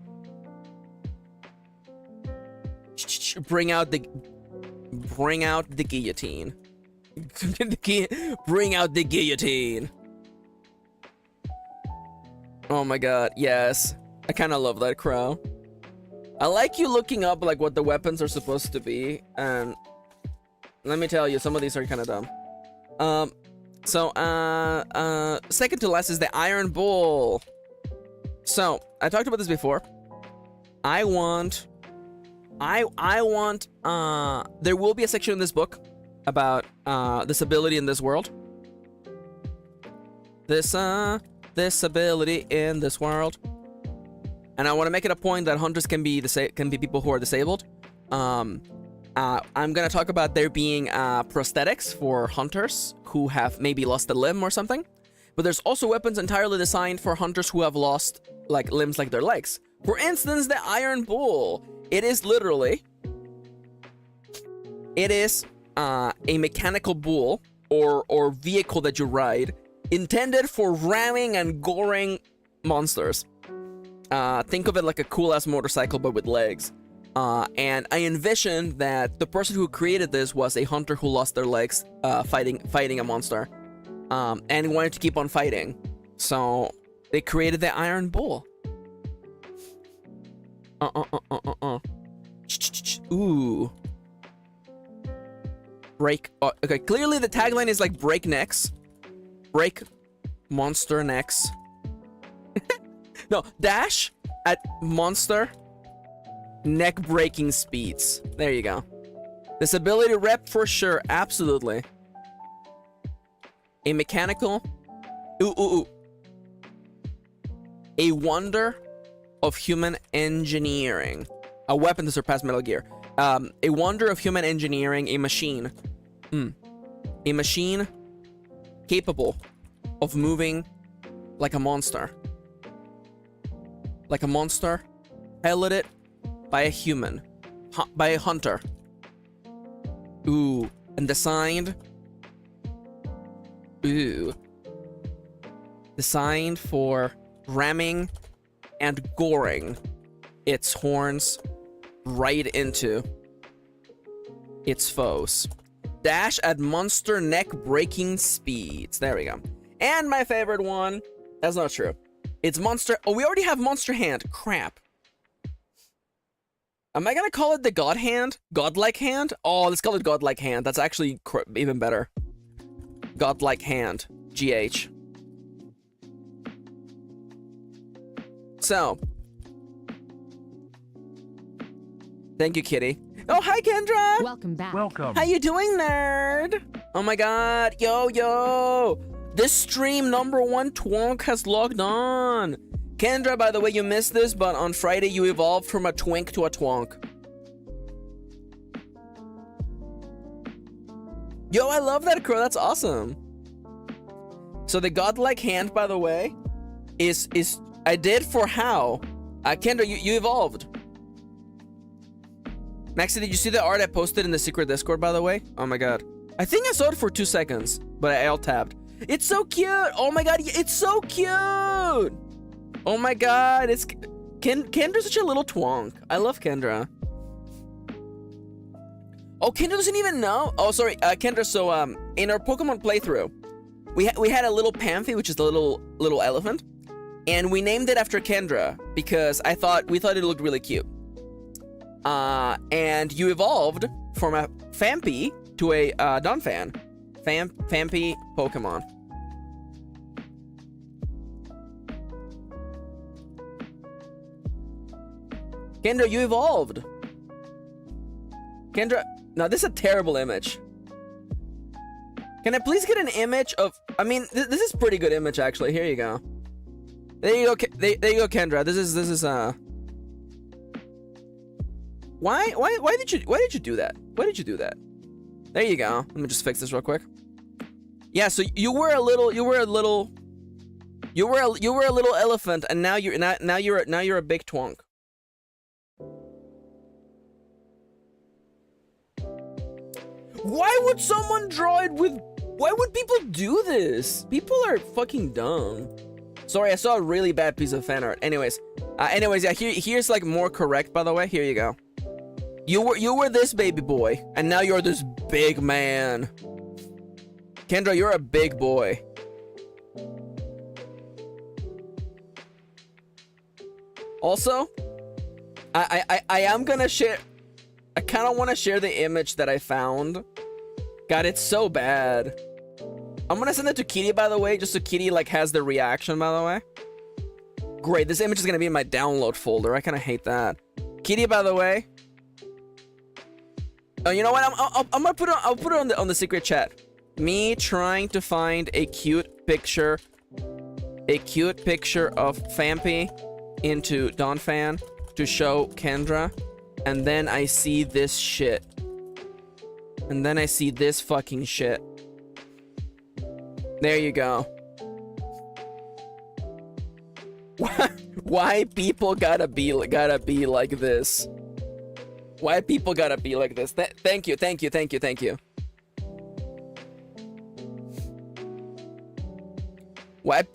Bring out the guillotine. Bring out the guillotine. Oh my god, yes. I kind of love that crow. I like you looking up like what the weapons are supposed to be, and let me tell you, some of these are kind of dumb. Second to last is the Iron Bull. So, I talked about this before. I want, there will be a section in this book about, this ability in this world. This ability in this world. And I want to make it a point that hunters can be people who are disabled. I'm gonna talk about there being prosthetics for hunters who have maybe lost a limb or something. But there's also weapons entirely designed for hunters who have lost like limbs like their legs. For instance, the Iron Bull. It is literally a mechanical bull or vehicle that you ride intended for ramming and goring monsters. Think of it like a cool-ass motorcycle, but with legs. And I envision that the person who created this was a hunter who lost their legs fighting a monster. And wanted to keep on fighting. So, they created the Iron Bull. Ooh. Break. Okay, clearly the tagline is like break necks. Break monster necks. No, dash at monster neck breaking speeds. There you go. This ability rep for sure, absolutely. A mechanical. Ooh. A wonder of human engineering. A weapon to surpass Metal Gear. A wonder of human engineering, a machine. A machine capable of moving like a monster. Like a monster piloted by a human by a hunter. Ooh, and designed. Ooh. Designed for ramming and goring its horns right into its foes. Dash at monster neck breaking speeds. There we go. And my favorite one. That's not true. It's monster. Oh, we already have monster hand. Crap. Am I gonna call it the god hand? Godlike hand? Oh, let's call it godlike hand. That's actually even better. Godlike hand. GH. So. Thank you, Kitty. Oh, hi, Kendra. Welcome back. Welcome. How you doing, nerd? Oh my god. Yo. This stream #1 twonk has logged on. Kendra, by the way, you missed this, but on Friday you evolved from a twink to a twonk. Yo, I love that crow. That's awesome. So the godlike hand, by the way, is I did for how? Kendra, you evolved. Maxie, did you see the art I posted in the secret Discord, by the way? Oh my god. I think I saw it for 2 seconds, but I alt-tabbed. It's so cute! Oh my god, it's so cute! Oh my god, Kendra's such a little twonk. I love Kendra. Oh, Kendra doesn't even know? Oh, sorry, Kendra, so, in our Pokemon playthrough, we had a little Pamphy, which is the little elephant, and we named it after Kendra, because we thought it looked really cute. And you evolved from a Phampi to a Donphan. Phampi Pokemon. Kendra, you evolved. Kendra, now this is a terrible image. Can I please get an image of? I mean, this is pretty good image actually. Here you go. There you go. There you go, Kendra. This is Why did you do that? Why did you do that? There you go. Let me just fix this real quick. Yeah, so you were a little elephant, and now you're a big twonk. Why would someone draw it with? Why would people do this? People are fucking dumb. Sorry, I saw a really bad piece of fan art. Anyways, yeah. Here's like more correct. By the way, here you go. You were this baby boy, and now you're this big man. Kendra, you're a big boy. Also, I am gonna share. I kind of want to share the image that I found. God, it's so bad. I'm gonna send it to Kitty, by the way, just so Kitty like has the reaction. By the way, great. This image is gonna be in my download folder. I kind of hate that. Kitty, by the way. Oh, you know what? I'm gonna put it. I'll put it on the secret chat. Me trying to find a cute picture of Phampi into Donphan to show Kendra, and then I see this shit. And then I see this fucking shit. There you go. Why people gotta be like this? Why people gotta be like this? Thank you. What?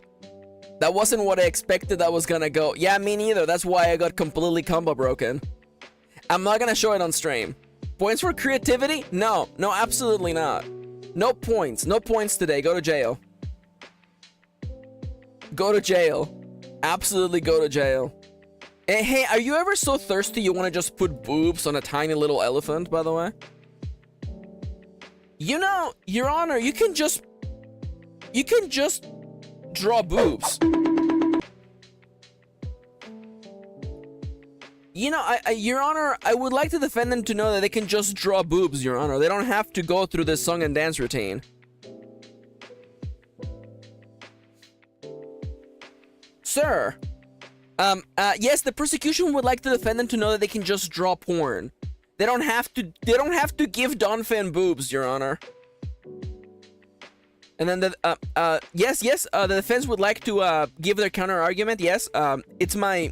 That wasn't what I expected that was gonna go. Yeah, me neither. That's why I got completely combo broken. I'm not gonna show it on stream. Points for creativity? No, absolutely not. No points today. Go to jail. Go to jail. Absolutely go to jail. Hey, are you ever so thirsty you want to just put boobs on a tiny little elephant, by the way? You know, Your Honor, you can just draw boobs. You know, Your Honor, I would like the defendant to know that they can just draw boobs, Your Honor. They don't have to go through this song and dance routine. Sir, yes, the prosecution would like the defendant to know that they can just draw porn. They don't have to give Donphan boobs, Your Honor. And then yes, the defense would like to give their counter argument. Yes, it's my.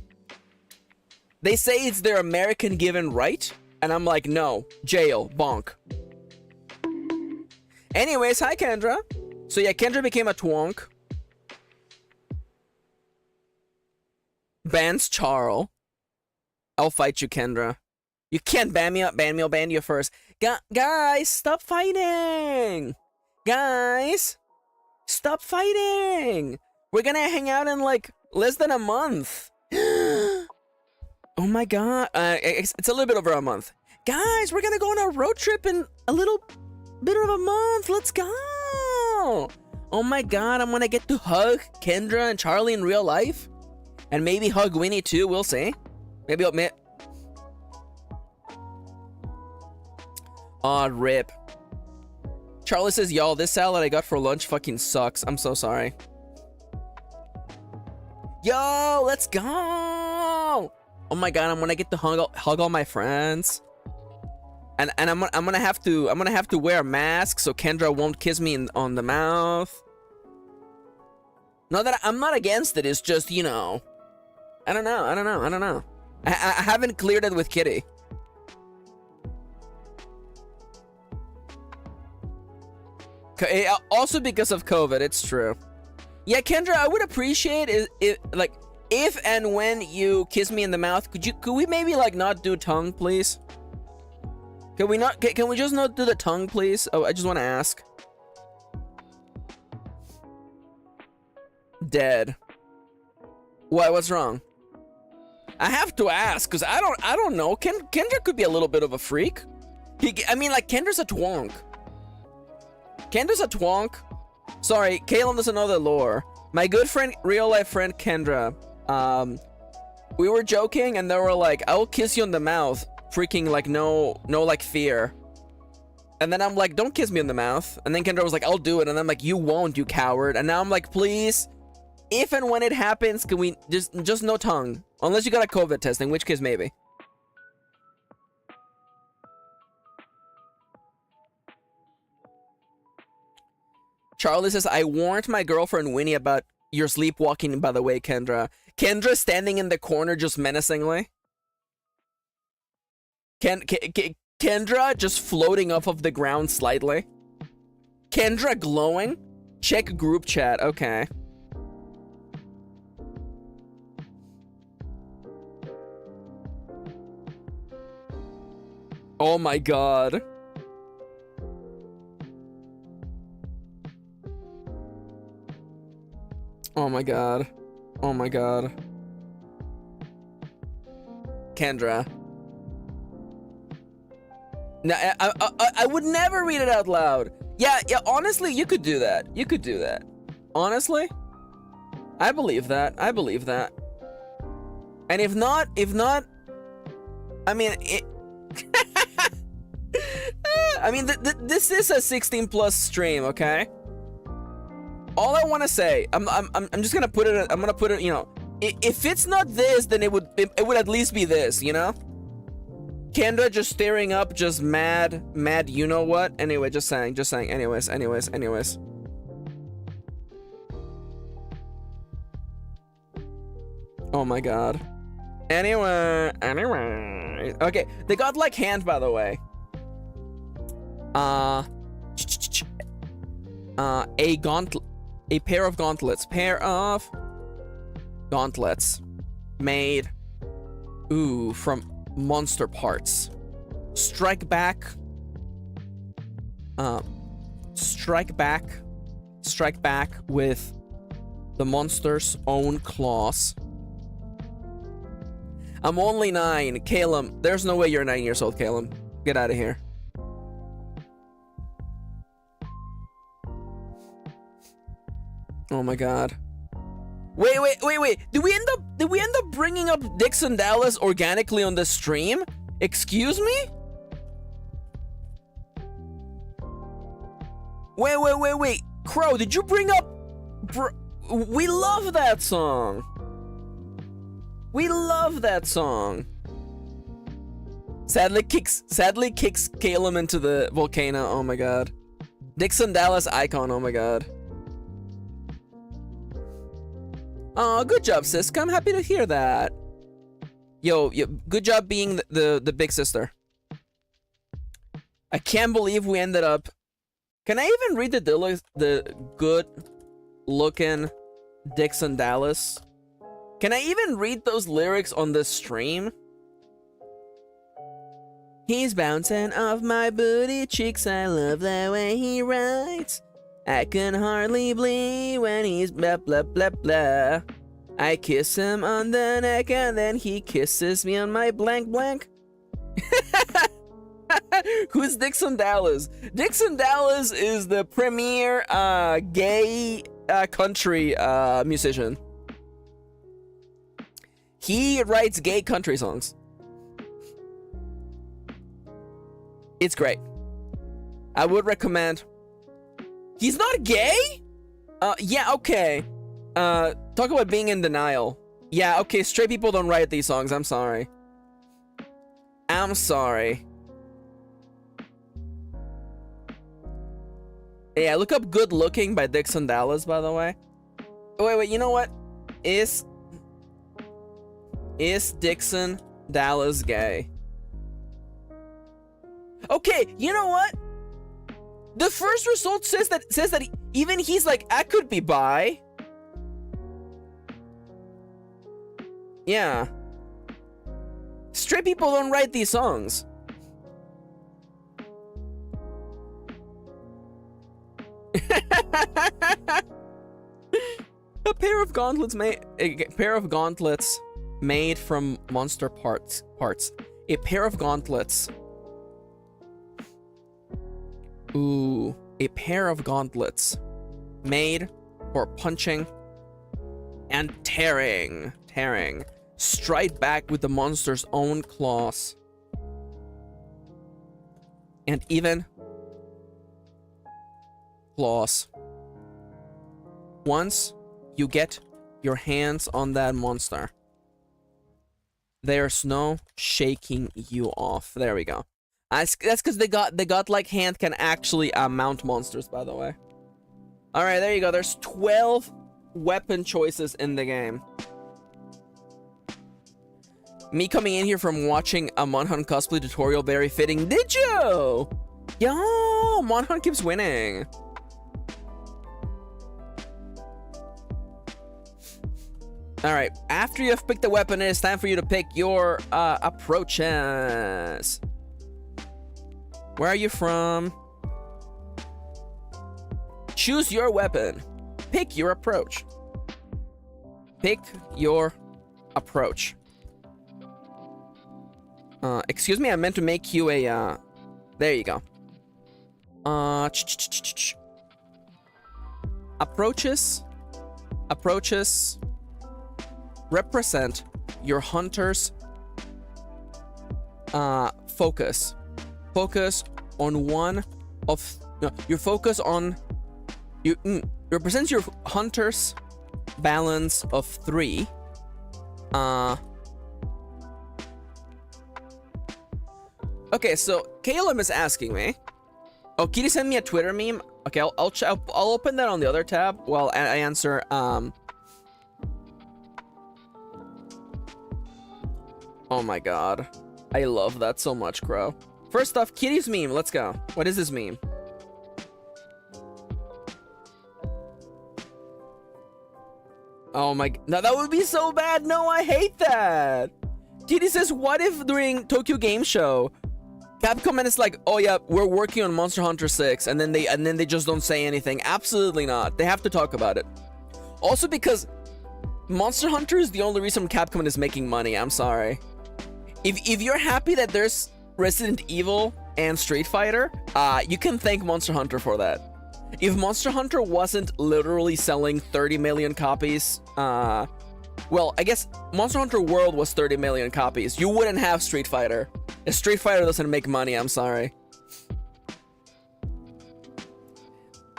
They say it's their American given right And I'm like, no, jail, bonk. Anyways, hi Kendra. So yeah, Kendra became a twonk. Bans Charl. I'll fight you, Kendra. You can't ban me, I'll ban you first. Guys, stop fighting! Guys, stop fighting! We're gonna hang out in like less than a month. Oh my god. It's a little bit over a month. Guys, we're gonna go on a road trip in a little bit of a month. Let's go! Oh my god, I'm gonna get to hug Kendra and Charlie in real life. And maybe hug Winnie too, we'll see. Maybe I'll... Aw, rip. Charlie says, y'all, this salad I got for lunch fucking sucks. I'm so sorry. Yo, let's go! Oh my god, I'm gonna get to hug all my friends. And I'm gonna have to wear a mask so Kendra won't kiss me on the mouth. Not that I'm not against it, it's just, you know. I don't know. I haven't cleared it with Kitty. Also because of COVID, it's true. Yeah, Kendra, I would appreciate it, like, if and when you kiss me in the mouth, could we maybe like not do tongue, please? Can we just not do the tongue, please? Oh, I just want to ask. Dead. What's wrong? I have to ask, cause I don't know. Kendra could be a little bit of a freak. I mean, like, Kendra's a twonk. Kendra's a twonk. Sorry, Caleb doesn't know the lore. My good friend, real life friend Kendra, we were joking and they were like, I will kiss you on the mouth. Freaking like no like fear. And then I'm like, don't kiss me in the mouth. And then Kendra was like, I'll do it. And I'm like, you won't, you coward. And now I'm like, please, if and when it happens, can we just no tongue? Unless you got a COVID test, in which case maybe. Charlie says, I warned my girlfriend Winnie about your sleepwalking, by the way, Kendra. Kendra standing in the corner just menacingly. Kendra just floating off of the ground slightly. Kendra glowing. Check group chat. Okay. Oh my god. Oh my god. Oh my god. Kendra. No, I would never read it out loud. Yeah, honestly, you could do that. You could do that. Honestly, I believe that. I believe that. And if not, I mean, I mean, this is a 16 plus stream, okay? All I want to say, I'm just gonna put it. I'm gonna put it. You know, if it's not this, then it would at least be this. You know. Kendra just staring up, just mad, you know what? Anyway, just saying. Anyways. Oh my god. Anyway. Okay, they got like hand, by the way. A pair of gauntlets made, from monster parts. Strike back with the monster's own claws. I'm only 9. Caleb, there's no way you're 9 years old, Caleb. Get out of here. Oh my god. Wait. Did we end up bringing up Dixon Dallas organically on the stream? Excuse me? Wait. Crow, did you bring up... We love that song. Sadly kicks Caleb into the volcano. Oh my god. Dixon Dallas icon. Oh my god. Oh, good job, Siska. I'm happy to hear that. Yo, good job being the big sister. I can't believe we ended up... Can I even read the good-looking Dixon Dallas? Can I even read those lyrics on this stream? He's bouncing off my booty cheeks. I love the way he writes. I can hardly bleed when he's blah blah blah blah. I kiss him on the neck and then he kisses me on my blank blank. Who's Dixon Dallas? Dixon Dallas is the premier gay country musician. He writes gay country songs. It's great. I would recommend. He's not gay? Yeah, okay. Talk about being in denial. Yeah, okay, straight people don't write these songs. I'm sorry. I'm sorry. Yeah, look up Good Looking by Dixon Dallas, by the way. Wait, you know what? Is Dixon Dallas gay? Okay, you know what? The first result says that even he's like, I could be bi. Yeah. Straight people don't write these songs. A pair of gauntlets made from monster parts. A pair of gauntlets. Ooh, a pair of gauntlets made for punching and tearing. Strike back with the monster's own claws. And even claws. Once you get your hands on that monster, there's no shaking you off. There we go. That's because the godlike hand can actually mount monsters, by the way. Alright, there you go. There's 12 weapon choices in the game. Me coming in here from watching a Monhunt cosplay tutorial, very fitting. Did you? Yo, Monhunt keeps winning. Alright, after you have picked the weapon, it is time for you to pick your approaches. Where are you from? Choose your weapon. Pick your approach. Pick your approach. Excuse me, I meant to make you a, there you go. Approaches represent your hunter's focus. Focus on one of, no, your focus on, represents your hunter's balance of 3. Okay, so Caleb is asking me. Oh, can you send me a Twitter meme? Okay, I'll open that on the other tab while I answer. Oh my god, I love that so much, Crow. First off, Kitty's meme. Let's go. What is this meme? Oh my, no, that would be so bad. No, I hate that. Kitty says, what if during Tokyo Game Show, Capcom and it's like, oh yeah, we're working on Monster Hunter 6, and then they just don't say anything. Absolutely not. They have to talk about it. Also because Monster Hunter is the only reason Capcom is making money. I'm sorry. If you're happy that there's Resident Evil and Street Fighter, you can thank Monster Hunter for that. If Monster Hunter wasn't literally selling 30 million copies, well, I guess Monster Hunter World was 30 million copies, you wouldn't have Street Fighter. If Street Fighter doesn't make money, I'm sorry.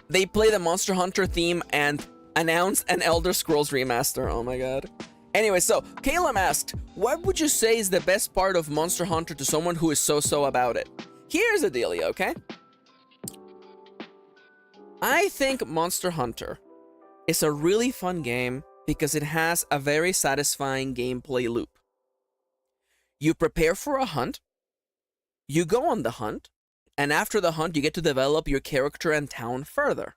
They play the Monster Hunter theme and announced an Elder Scrolls remaster. Oh my god. Anyway, so Caleb asked, what would you say is the best part of Monster Hunter to someone who is so-so about it? Here's the dealio, okay? I think Monster Hunter is a really fun game because it has a very satisfying gameplay loop. You prepare for a hunt, you go on the hunt, And after the hunt, you get to develop your character and town further.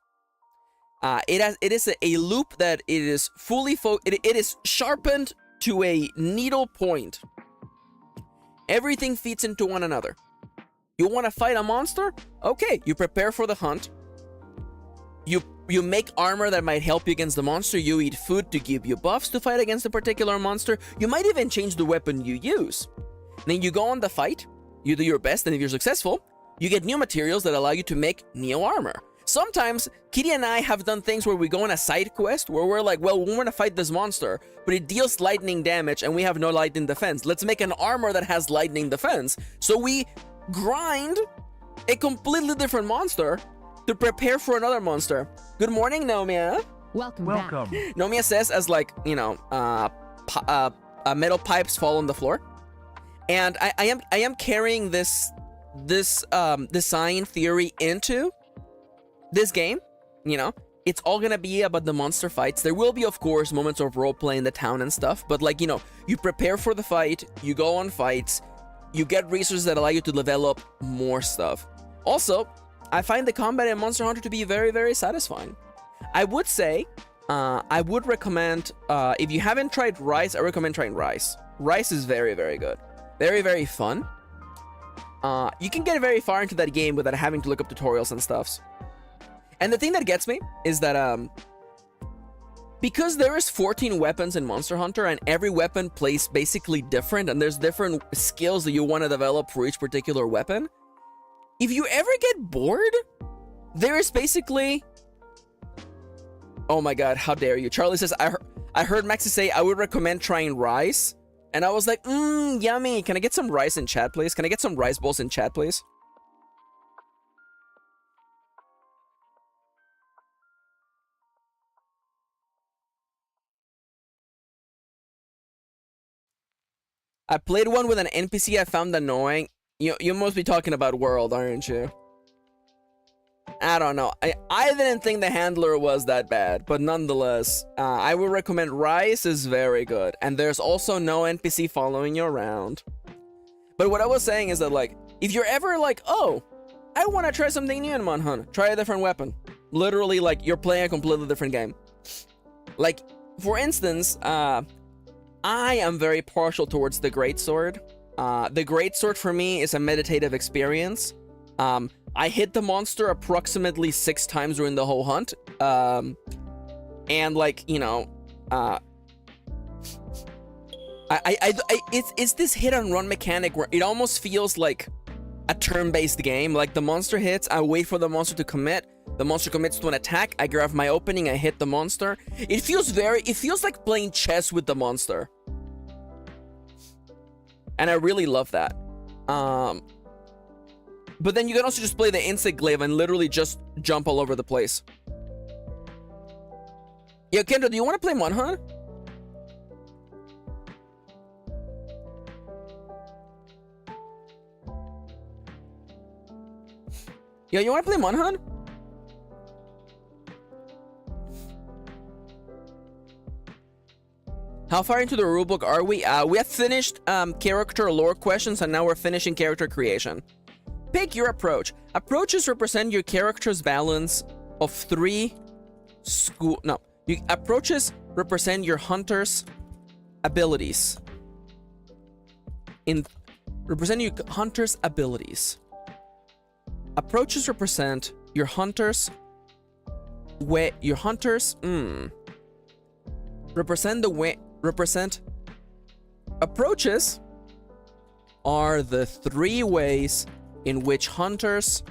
It is a loop that it is fully it is sharpened to a needle point. Everything feeds into one another. You want to fight a monster? Okay, you prepare for the hunt. You make armor that might help you against the monster. You eat food to give you buffs to fight against a particular monster. You might even change the weapon you use. Then you go on the fight. You do your best, and if you're successful, you get new materials that allow you to make neo armor. Sometimes, Kitty and I have done things where we go on a side quest where we're like, well, we want to fight this monster, but it deals lightning damage and we have no lightning defense. Let's make an armor that has lightning defense. So we grind a completely different monster to prepare for another monster. Good morning, Nomia. Welcome back. Nomia says as like, you know, metal pipes fall on the floor. And I am carrying this design theory into this game. You know, it's all gonna be about the monster fights. There will be, of course, moments of role play in the town and stuff, but like, you know, you prepare for the fight, you go on fights, you get resources that allow you to develop more stuff. Also, I find the combat in Monster Hunter to be very, very satisfying. I would say, I would recommend, if you haven't tried Rise, I recommend trying Rise. Rise is very, very good. Very, very fun. You can get very far into that game without having to look up tutorials and stuffs. And the thing that gets me is that, because there is 14 weapons in Monster Hunter and every weapon plays basically different and there's different skills that you want to develop for each particular weapon, if you ever get bored, there is basically... Oh my god, how dare you. Charlie says, I heard Maxi say I would recommend trying Rice. And I was like, yummy. Can I get some rice in chat, please? Can I get some rice balls in chat, please? I played one with an NPC I found annoying. You must be talking about World, aren't you? I don't know. I didn't think the handler was that bad, but nonetheless, I would recommend Rice is very good. And there's also no NPC following you around. But what I was saying is that, like, if you're ever like, oh, I want to try something new in Monhunt, try a different weapon. Literally, like, you're playing a completely different game. Like, for instance, I am very partial towards the Greatsword. The Greatsword for me is a meditative experience. I hit the monster approximately 6 times during the whole hunt. And like, you know, it's this hit and run mechanic where it almost feels like a turn-based game. Like the monster hits, I wait for the monster to commit. The monster commits to an attack. I grab my opening, I hit the monster. It feels like playing chess with the monster. And I really love that. But then you can also just play the insect glaive and literally just jump all over the place. Yo, Kendra, do you want to play Monhunt? Yo, you want to play Monhunt? How far into the rulebook are we? We have finished character lore questions, and now we're finishing character creation. Pick your approach. Approaches represent your character's balance of 3 approaches represent your hunter's abilities. Represent your hunter's abilities. Approaches represent your hunter's approaches are the 3 ways in which hunters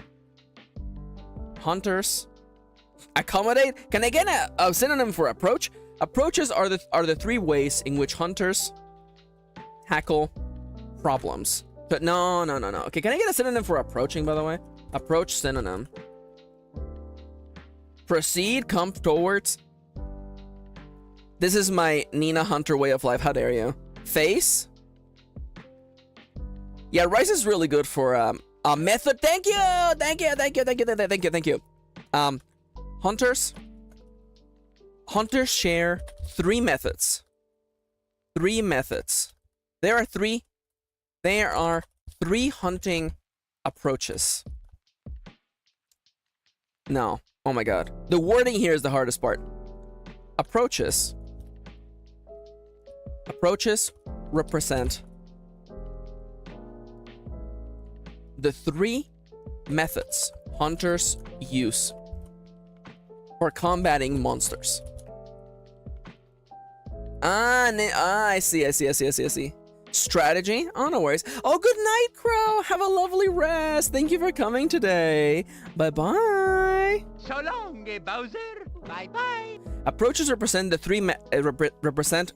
accommodate. Can I get a synonym for approach? Approaches are the 3 ways in which hunters tackle problems. But no. Okay, can I get a synonym for approaching, by the way? Approach synonym. Proceed, come towards. This is my Nina Hunter way of life. How dare you? Face. Yeah, Rice is really good for a method. Thank you. Hunters share 3 methods. 3 methods. There are 3 hunting approaches. No. Oh my god. The wording here is the hardest part. Approaches. Approaches represent the 3 methods hunters use for combating monsters. I see. Strategy? Oh, no worries. Oh, good night, Crow. Have a lovely rest. Thank you for coming today. Bye-bye. So long, Bowser. Bye-bye. Approaches represent the represent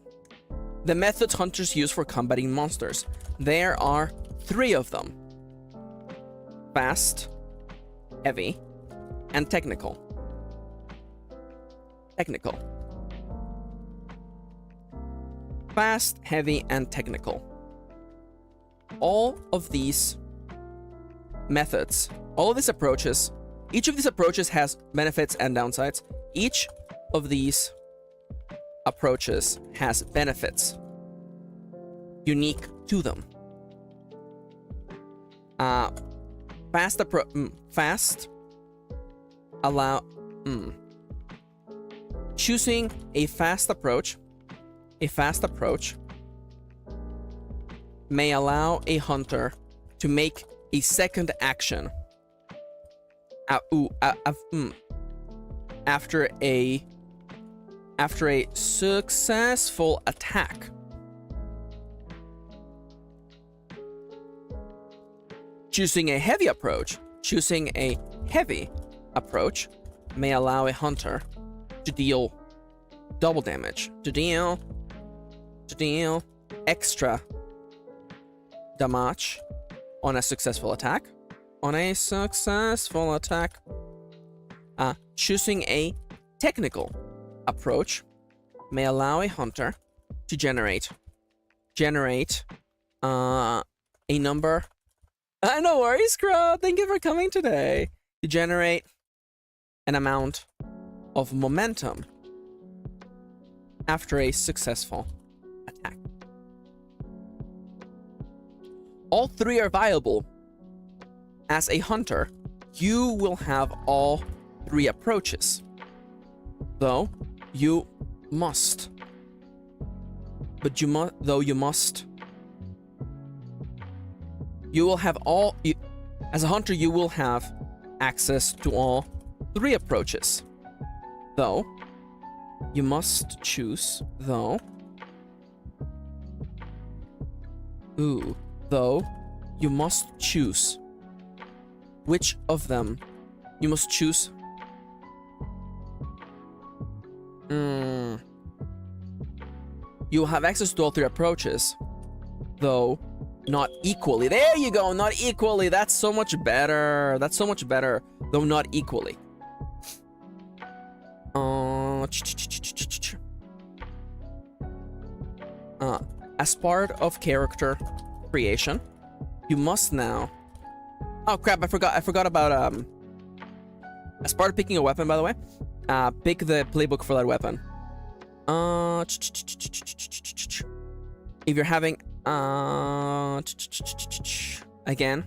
the methods hunters use for combating monsters. There are 3 of them. Fast, heavy, and technical. Fast, heavy, and technical. All of these methods, all of these approaches, each of these approaches has benefits and downsides. Each of these approaches has benefits unique to them. Choosing a fast approach may allow a hunter to make a second action after a successful attack. Choosing a heavy approach may allow a hunter to deal double damage, to deal extra damage on a successful attack. Choosing a technical approach may allow a hunter to generate a number. No worries, Crow. Thank you for coming today. To generate an amount of momentum after a successful attack. All 3 are viable. As a hunter, you will have all 3 approaches. Though you must. You will have all. As a hunter, you will have access to all 3 approaches. Though you must choose. Though you must choose which of them you must choose. You will have access to all 3 approaches, though not equally. There you go, not equally. That's so much better. Though not equally. As part of character creation, you must now. Oh crap! I forgot about As part of picking a weapon, by the way, pick the playbook for that weapon. If you're having again,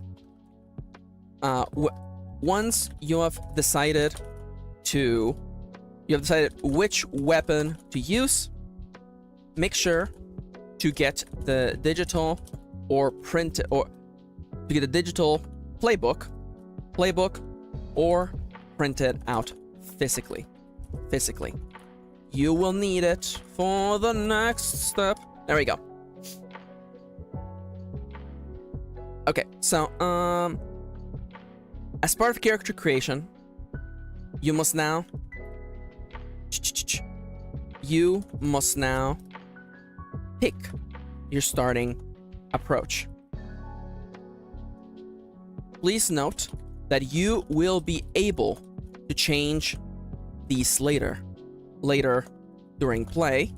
once you have decided which weapon to use, make sure to get the digital or print or to get the digital playbook or print it out physically. You will need it for the next step. There we go. Okay, so as part of character creation, you must now pick your starting approach. Please note that you will be able to change these later during play.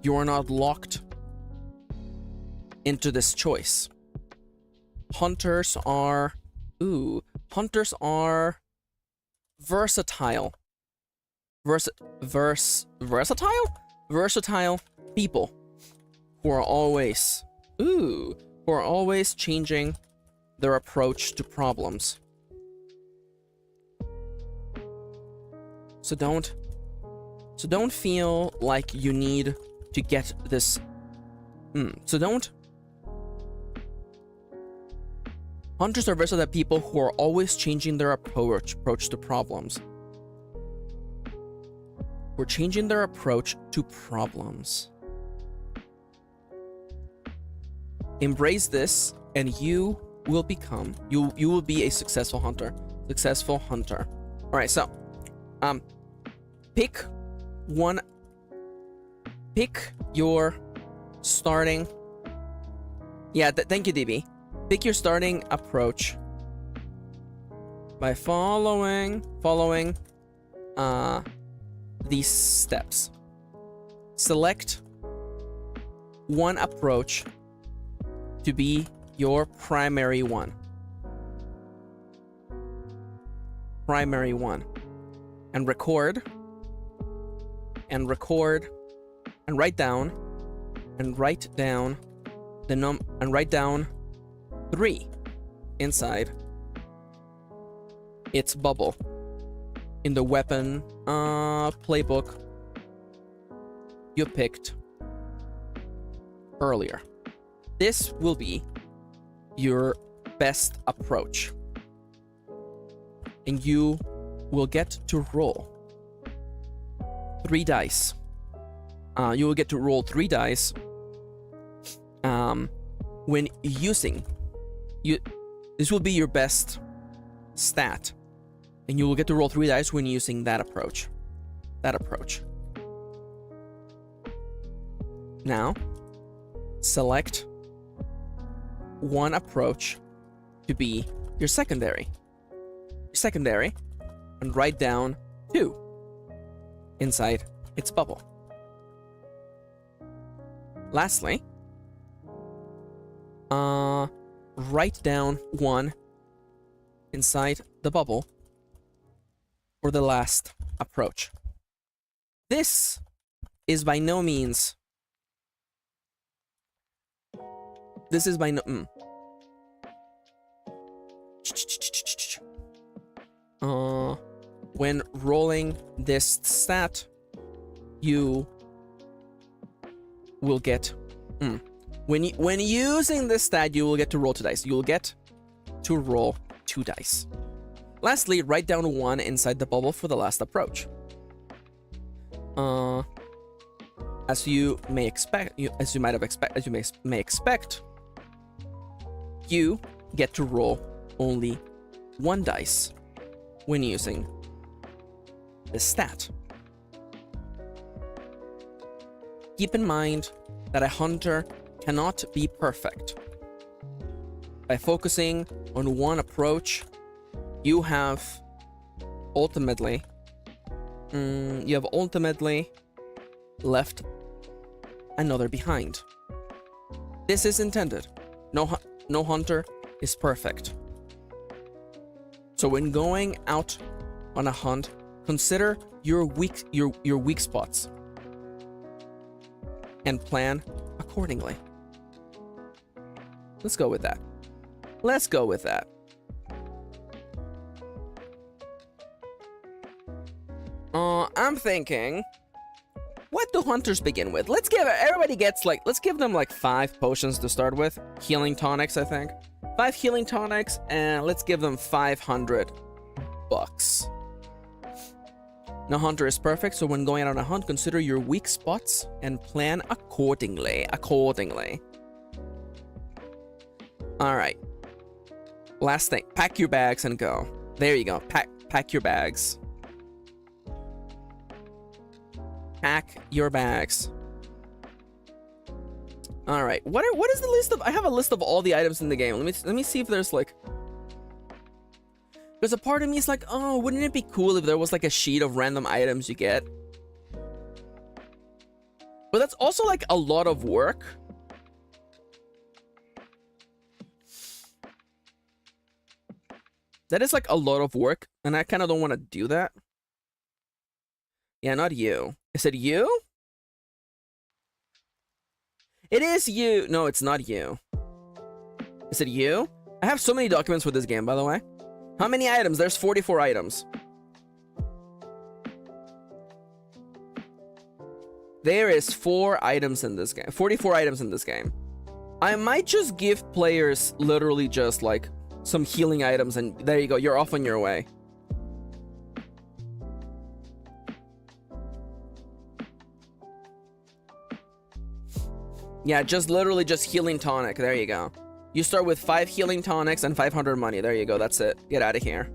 You are not locked into this choice. Hunters are versatile. Versatile people who are always changing their approach to problems. So don't feel like you need to get this. So don't. Hunters are versatile people who are always changing their approach to problems. We're changing their approach to problems. Embrace this, and you will become. You will be a successful hunter. Successful hunter. All right. So, pick one. Pick your starting. Yeah. Thank you, DB. Pick your starting approach by following these steps. Select one approach to be your primary one. Primary one. And record and write down and write down 3 inside its bubble in the weapon playbook you picked earlier. This will be your best approach, and you will get to roll 3 dice. You will get to roll 3 dice when using. This will be your best stat, and you will get to roll 3 dice when using that approach. Now, select one approach to be your secondary. And write down 2 inside its bubble. Lastly, write down 1 inside the bubble for the last approach. This is by no means. This is by no. When rolling this stat, you will get. When using this stat, you will get to roll 2 dice. You will get to roll 2 dice. Lastly, write down 1 inside the bubble for the last approach. As you may expect, as you may expect, you get to roll only 1 dice when using this stat. Keep in mind that a hunter cannot be perfect. By focusing on one approach, you have ultimately left another behind. This is intended. No hunter is perfect. So when going out on a hunt, consider your weak spots and plan accordingly. Let's go with that. I'm thinking, what do hunters begin with? Let's give them like 5 potions to start with. Healing tonics, I think. 5 healing tonics, and let's give them $500. No hunter is perfect, so when going out on a hunt, consider your weak spots and plan accordingly. Alright. Last thing, pack your bags and go. There you go. Pack your bags. Pack your bags. All right. What is the list of? I have a list of all the items in the game. Let me see if there's like. There's a part of me is like, oh, wouldn't it be cool if there was like a sheet of random items you get? But that's also like a lot of work. That is like a lot of work, and I kind of don't want to do that. Yeah, not you. Is it you? It is you. No, it's not you. Is it you? I have so many documents for this game, by the way. How many items? There's 44 items. There is 4 items in this game. 44 items in this game. I might just give players literally just like some healing items, and there you go. You're off on your way. Yeah, just literally just healing tonic. There you go. You start with 5 healing tonics and 500 money. There you go. That's it. Get out of here.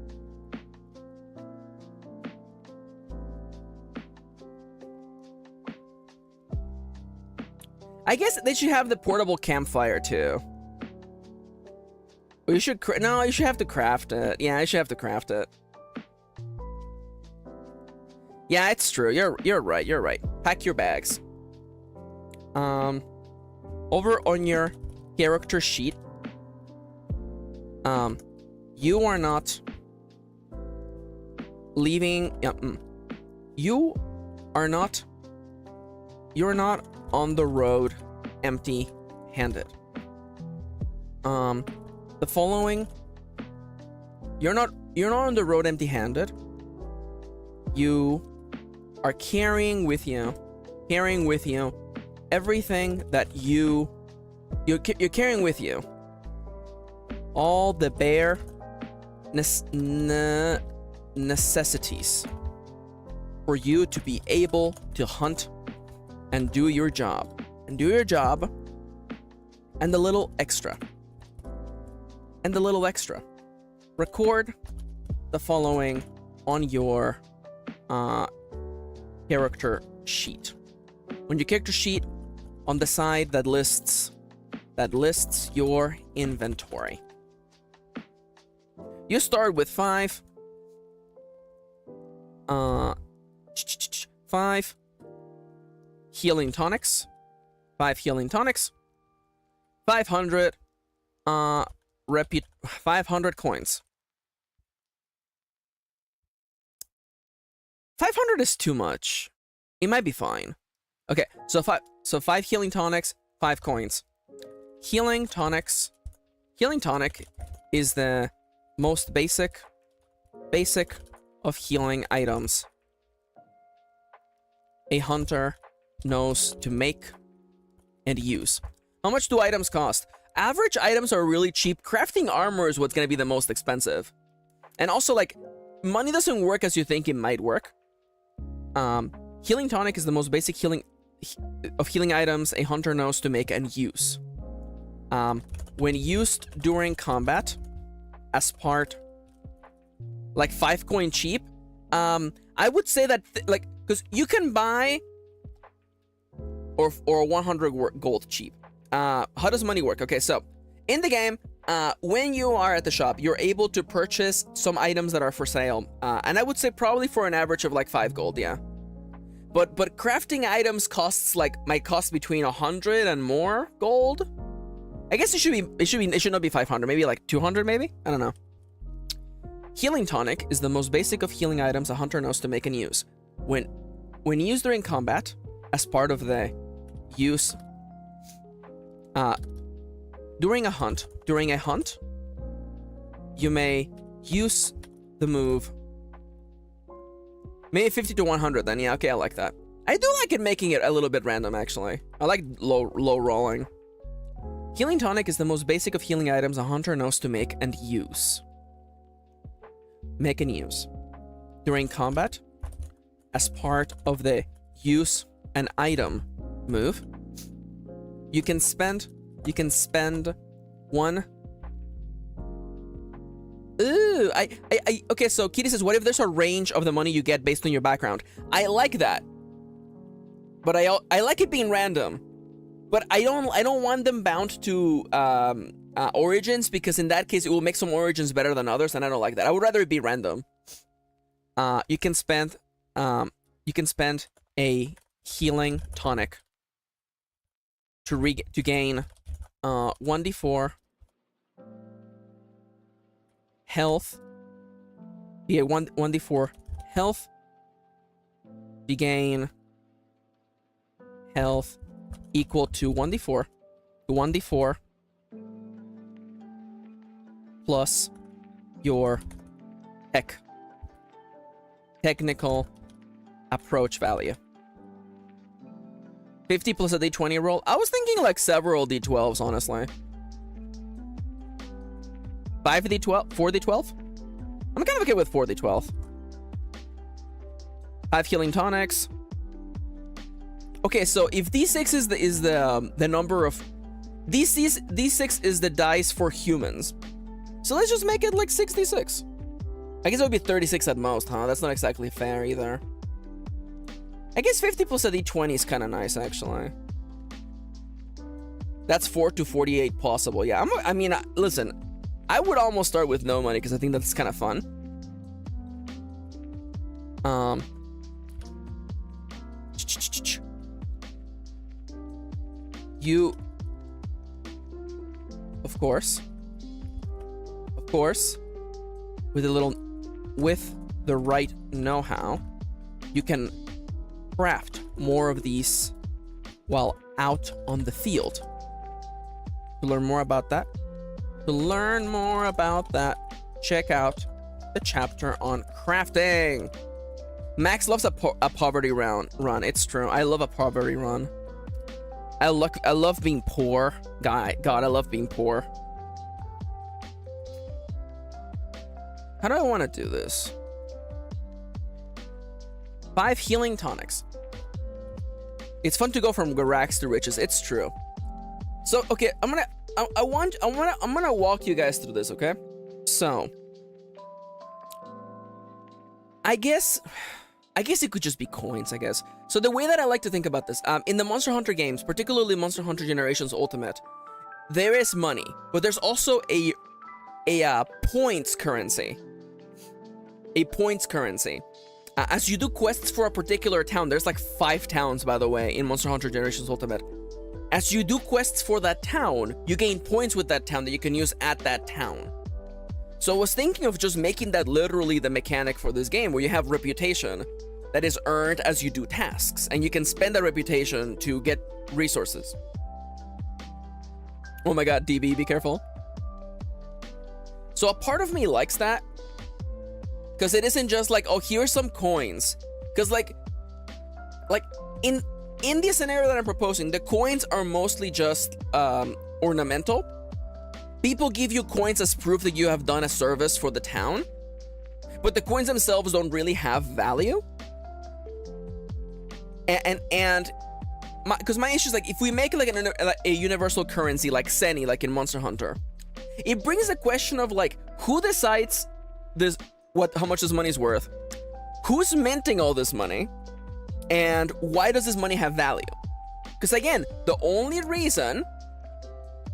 I guess they should have the portable campfire too. You should no, you should have to craft it. Yeah, I should have to craft it. Yeah, it's true. You're right. You're right. Pack your bags. Over on your character sheet, you are not leaving. You are not. You're not on the road empty-handed. The following. You're not on the road empty-handed. You are carrying with you everything that you're carrying with you. All the bare necessities for you to be able to hunt and do your job. And the little extra. Record the following on your character sheet. On your character sheet, on the side that lists your inventory. You start with 5 healing tonics. 5 healing tonics. 500 500 coins. 500 is too much. It might be fine. Okay, so 5 healing tonics, 5 coins. Healing tonics. Healing tonic is the most basic of healing items a hunter knows to make and use. How much do items cost? Average items are really cheap. Crafting armor is what's going to be the most expensive. And also, like, money doesn't work as you think it might work. Healing tonic is the most basic healing items a hunter knows to make and use. When used during combat as part, like 5 coin cheap, I would say that like, because you can buy or 100 gold cheap. How does money work? Okay, so in the game, when you are at the shop, you're able to purchase some items that are for sale, and I would say probably for an average of like 5 gold, yeah. But crafting items might cost between 100 and more gold. I guess it should not be 500, maybe like 200, maybe? I don't know. Healing tonic is the most basic of healing items a hunter knows to make and use. When used during combat, as part of the use, during a hunt, you may use the move. Maybe 50 to 100 then, yeah, okay, I like that. I do like it making it a little bit random, actually. I like low rolling. Healing tonic is the most basic of healing items a hunter knows to make and use. Make and use. During combat, as part of the use an item move, you can spend one. Ooh, okay, so Kitty says, what if there's a range of the money you get based on your background? I like that. But I like it being random. But I don't want them bound to origins, because in that case it will make some origins better than others, and I don't like that. I would rather it be random. You can spend a healing tonic to gain 1d4 health. Yeah, 1d4 health. You gain health equal to 1d4 plus your technical approach value. 50 plus a d20 roll. I was thinking like several d12s, honestly. 5 d12, 4 d12. I'm kind of okay with 4 d12. 5 healing tonics. Okay, so if d6 is the number of d6 is the dice for humans. So let's just make it like 66. I guess it would be 36 at most, huh? That's not exactly fair either. I guess 50 plus a d20 is kind of nice, actually. That's 4 to 48 possible. Yeah, I mean, listen, I would almost start with no money because I think that's kind of fun. You, of course, with the right know-how, you can craft more of these while out on the field. To learn more about that, check out the chapter on crafting. Max loves a poverty run. It's true. I love a poverty run. I love being poor. God, I love being poor. How do I want to do this? 5 healing tonics. It's fun to go from rags to riches. It's true. So, okay, I'm gonna walk you guys through this, okay? So, I guess it could just be coins, I guess. So the way that I like to think about this, in the Monster Hunter games, particularly Monster Hunter Generations Ultimate, there is money, but there's also a points currency. A points currency. As you do quests for a particular town, there's like 5 towns, by the way, in Monster Hunter Generations Ultimate. As you do quests for that town, you gain points with that town that you can use at that town. So I was thinking of just making that literally the mechanic for this game, where you have reputation that is earned as you do tasks, and you can spend that reputation to get resources. Oh my god, DB, be careful. So a part of me likes that, because it isn't just like, oh, here's some coins. Because like in the scenario that I'm proposing, the coins are mostly just ornamental. People give you coins as proof that you have done a service for the town, but the coins themselves don't really have value. And because my issue is, like, if we make like a universal currency like Seni, like in Monster Hunter, it brings a question of like, who decides this, how much this money is worth, who's minting all this money, and why does this money have value? Because again, the only reason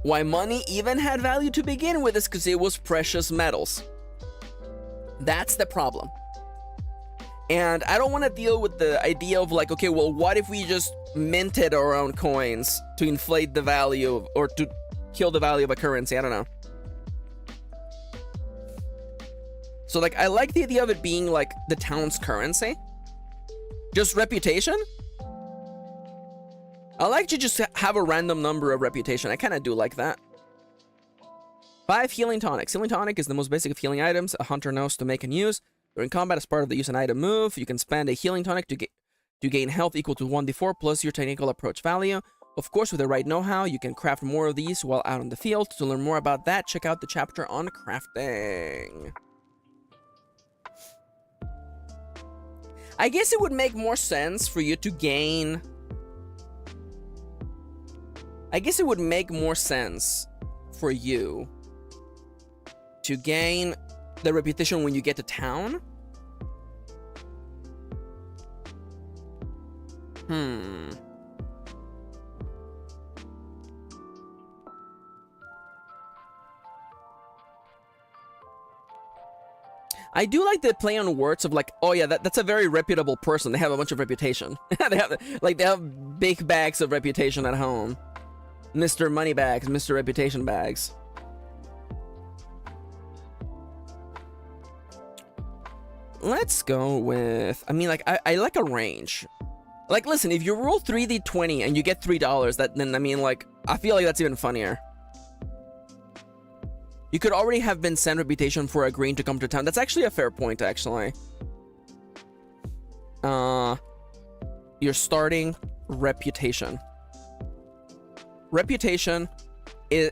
why money even had value to begin with is because it was precious metals. That's the problem. And I don't want to deal with the idea of like, okay, well, what if we just minted our own coins to inflate the value of, or to kill the value of a currency? I don't know. So like, I like the idea of it being like the town's currency. Just reputation. I like to just have a random number of reputation. I kind of do like that. 5 healing tonics. Healing tonic is the most basic of healing items a hunter knows to make and use. During combat, as part of the use an item move, you can spend a healing tonic to gain health equal to 1d4 plus your technical approach value. Of course, with the right know-how, you can craft more of these while out on the field. To learn more about that, check out the chapter on crafting. I guess it would make more sense for you to gain... I guess it would make more sense for you to gain the reputation when you get to town. I do like the play on words of like, oh yeah, that's a very reputable person. They have a bunch of reputation. they have big bags of reputation at home. Mr. Moneybags, Mr. Reputation bags. Let's go with, I mean, like, I like a range. Like, listen, if you roll 3d20 and you get $3, then, I mean, like, I feel like that's even funnier. You could already have been sent reputation for agreeing to come to town. That's actually a fair point, actually. Your starting reputation. reputation is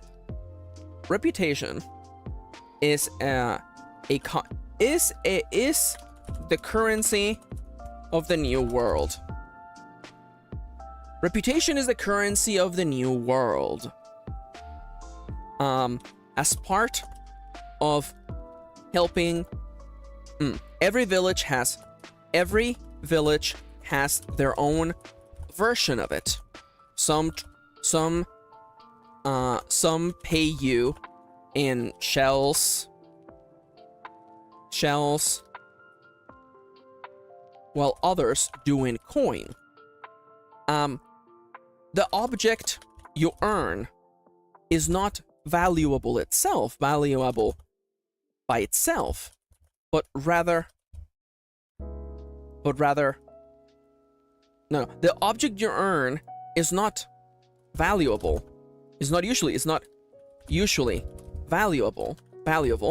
the currency of the new world. Reputation is the currency of the new world. As part of helping, every village has their own version of it. Some pay you in shells, while others do in coin. The object you earn is not valuable by itself, but rather, no, the object you earn is not valuable, is not usually valuable,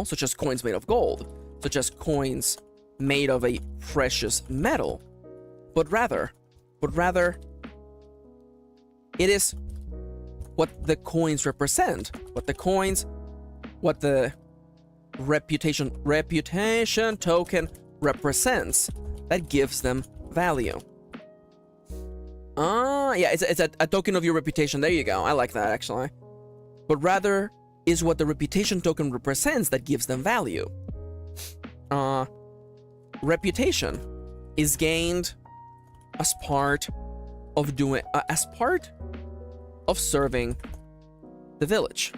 such as coins made of gold, such as coins made of a precious metal, but rather, it is what the coins represent, what the reputation token represents that gives them value. Yeah, it's a token of your reputation. There you go. I like that, actually. But rather is what the reputation token represents that gives them value. Reputation is gained as part of serving the village.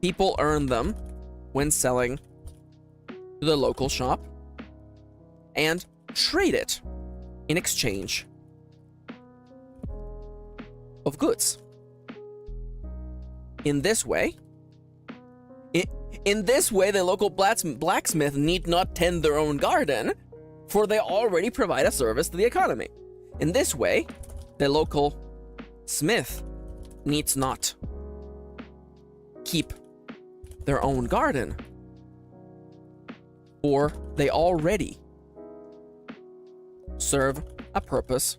People earn them when selling to the local shop and trade it in exchange of goods. In this way, the local blacksmith need not tend their own garden, for they already provide a service to the economy. In this way, the local smith needs not keep their own garden, or they already serve a purpose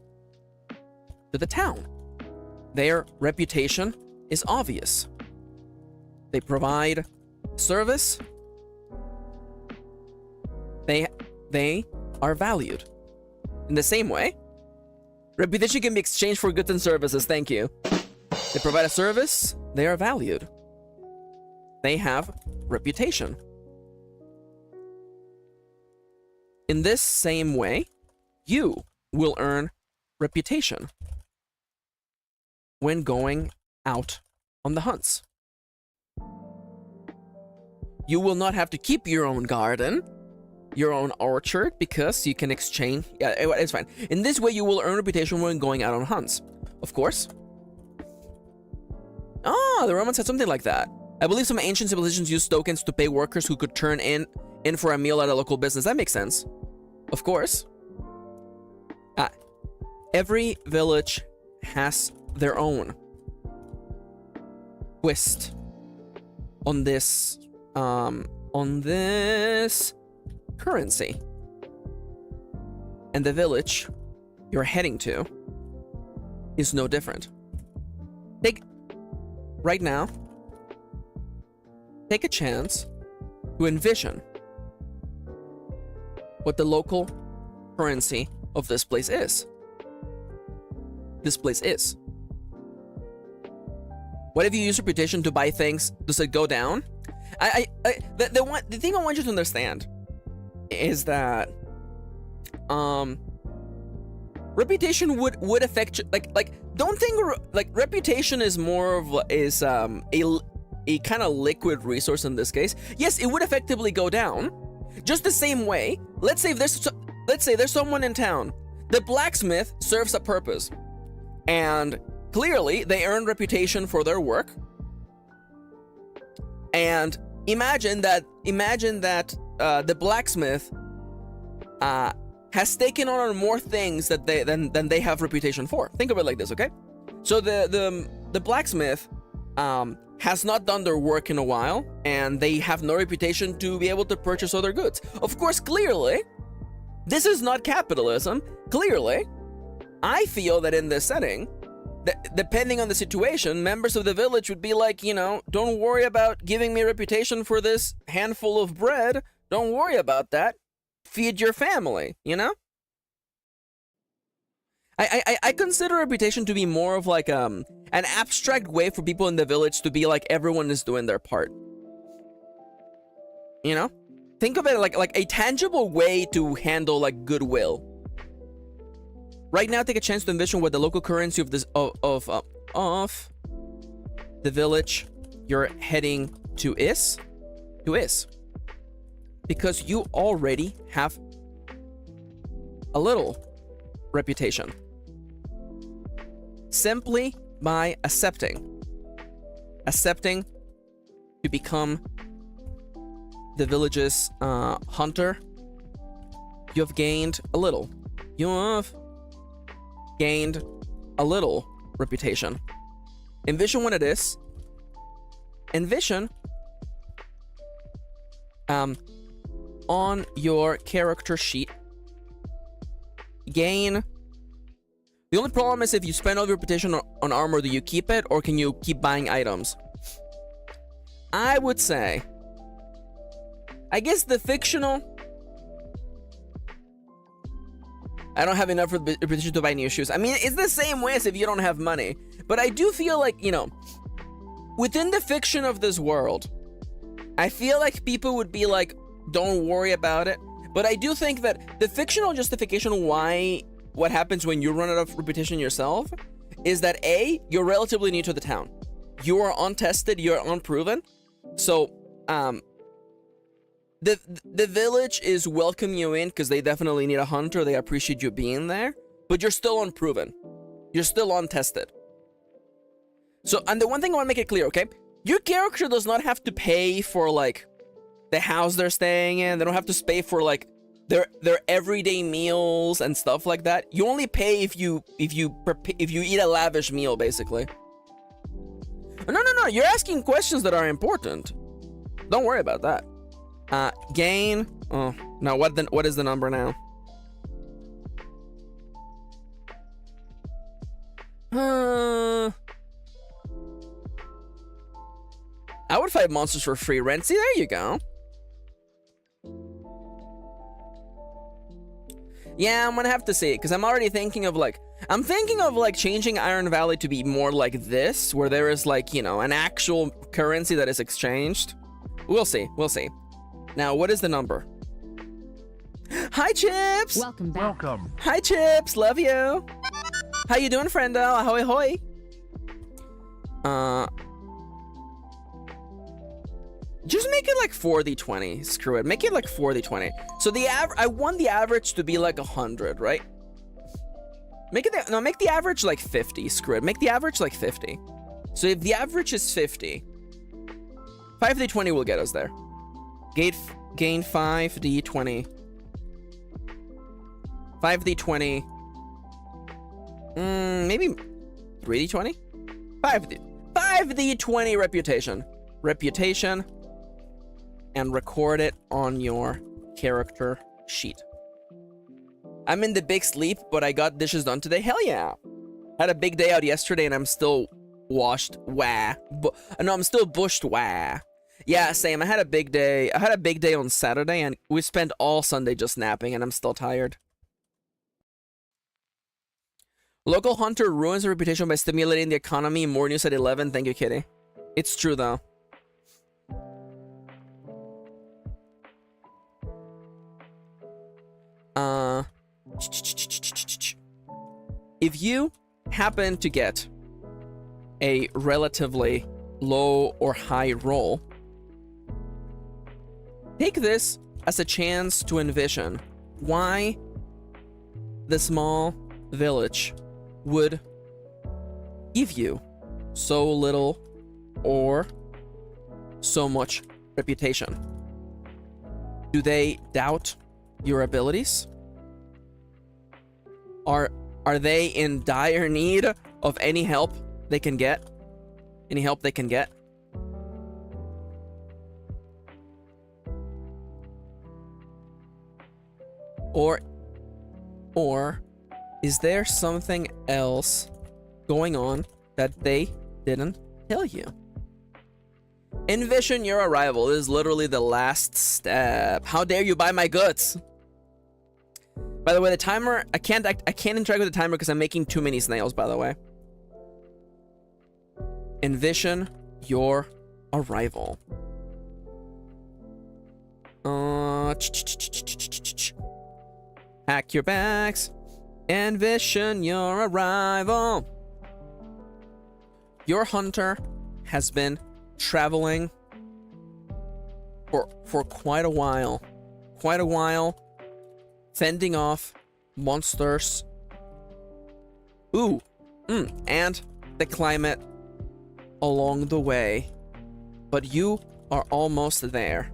to the town. Their reputation is obvious. They provide service. They are valued. In the same way, reputation can be exchanged for goods and services. Thank you. They provide a service. They are valued. They have reputation. In this same way, you will earn reputation when going out on the hunts. You will not have to keep your own garden, your own orchard, because you can exchange. Yeah, it's fine. In this way, you will earn reputation when going out on hunts. Of course. The Romans had something like that. I believe some ancient civilizations used tokens to pay workers who could turn in for a meal at a local business. That makes sense. Of course. Every village has their own twist on this currency. And the village you're heading to is no different. Right now, take a chance to envision what the local currency of this place is. What if you use reputation to buy things? Does it go down? The thing I want you to understand is that reputation would affect you, don't think reputation is more of a kind of liquid resource in this case. Yes, it would effectively go down, just the same way. Let's say there's someone in town. The blacksmith serves a purpose, and clearly they earn reputation for their work. And imagine that the blacksmith has taken on more things than they have reputation for. Think of it like this, okay? So the blacksmith has not done their work in a while, and they have no reputation to be able to purchase other goods. Of course, clearly, this is not capitalism. Clearly, I feel that in this setting, depending on the situation, members of the village would be like, you know, don't worry about giving me a reputation for this handful of bread. Don't worry about that. Feed your family, you know? I consider reputation to be more of like an abstract way for people in the village to be like everyone is doing their part. You know? Think of it like a tangible way to handle like goodwill. Right now, take a chance to envision what the local currency of this of the village you're heading to is. Because you already have a little reputation. Simply by accepting to become the village's hunter, you have gained a little. You have gained a little reputation. Envision what it is. Envision on your character sheet. Gain. The only problem is if you spend all your reputation on armor, do you keep it or can you keep buying items? I would say, I guess the fictional, I don't have enough reputation to buy new shoes. I mean, it's the same way as if you don't have money. But I do feel like, you know, within the fiction of this world, I feel like people would be like, don't worry about it. But I do think that the fictional justification why what happens when you run out of reputation yourself is that A, you're relatively new to the town. You are untested, you're unproven. So, the village is welcoming you in because they definitely need a hunter. They appreciate you being there, but you're still unproven. You're still untested. So, and the one thing I want to make it clear, okay? Your character does not have to pay for like the house they're staying in. They don't have to pay for like their everyday meals and stuff like that. You only pay if you eat a lavish meal, basically. No. You're asking questions that are important. Don't worry about that. Gain. Oh no. What is the number now? I would fight monsters for free rent. See, there you go. Yeah, I'm gonna have to see it because I'm already thinking of like changing Iron Valley to be more like this, where there is like, you know, an actual currency that is exchanged. We'll see. Now, what is the number? Hi, Chips. Welcome back. Welcome. Hi, Chips. Love you. How you doing, friendo? Ahoy, hoy. Just make it like 4d20. Screw it. Make it like 4d20. So I want the average to be like 100, right? Make the average like 50. Screw it. Make the average like 50. So if the average is 50, 5d20 will get us there. Gain 5d20. 5d20. Maybe 3d20? 5d20 reputation. And record it on your character sheet. I'm in the big sleep, but I got dishes done today. Hell yeah. Had a big day out yesterday and I'm still washed. Wah. No, I'm still bushed. Wah. Yeah, same. I had a big day on Saturday and we spent all Sunday just napping and I'm still tired. Local hunter ruins a reputation by stimulating the economy. More news at 11. Thank you, Kitty. It's true though. If you happen to get a relatively low or high roll, take this as a chance to envision why the small village would give you so little or so much reputation. Do they doubt your abilities? Are they in dire need of any help they can get? Any help they can get? Or is there something else going on that they didn't tell you. Envision your arrival. This is literally the last step. How dare you buy my goods? By the way, the timer, I can't interact with the timer because I'm making too many snails, by the way. Envision your arrival. Pack your bags. Envision your arrival. Your hunter has been traveling for quite a while. Fending off monsters. And the climate along the way. But you are almost there.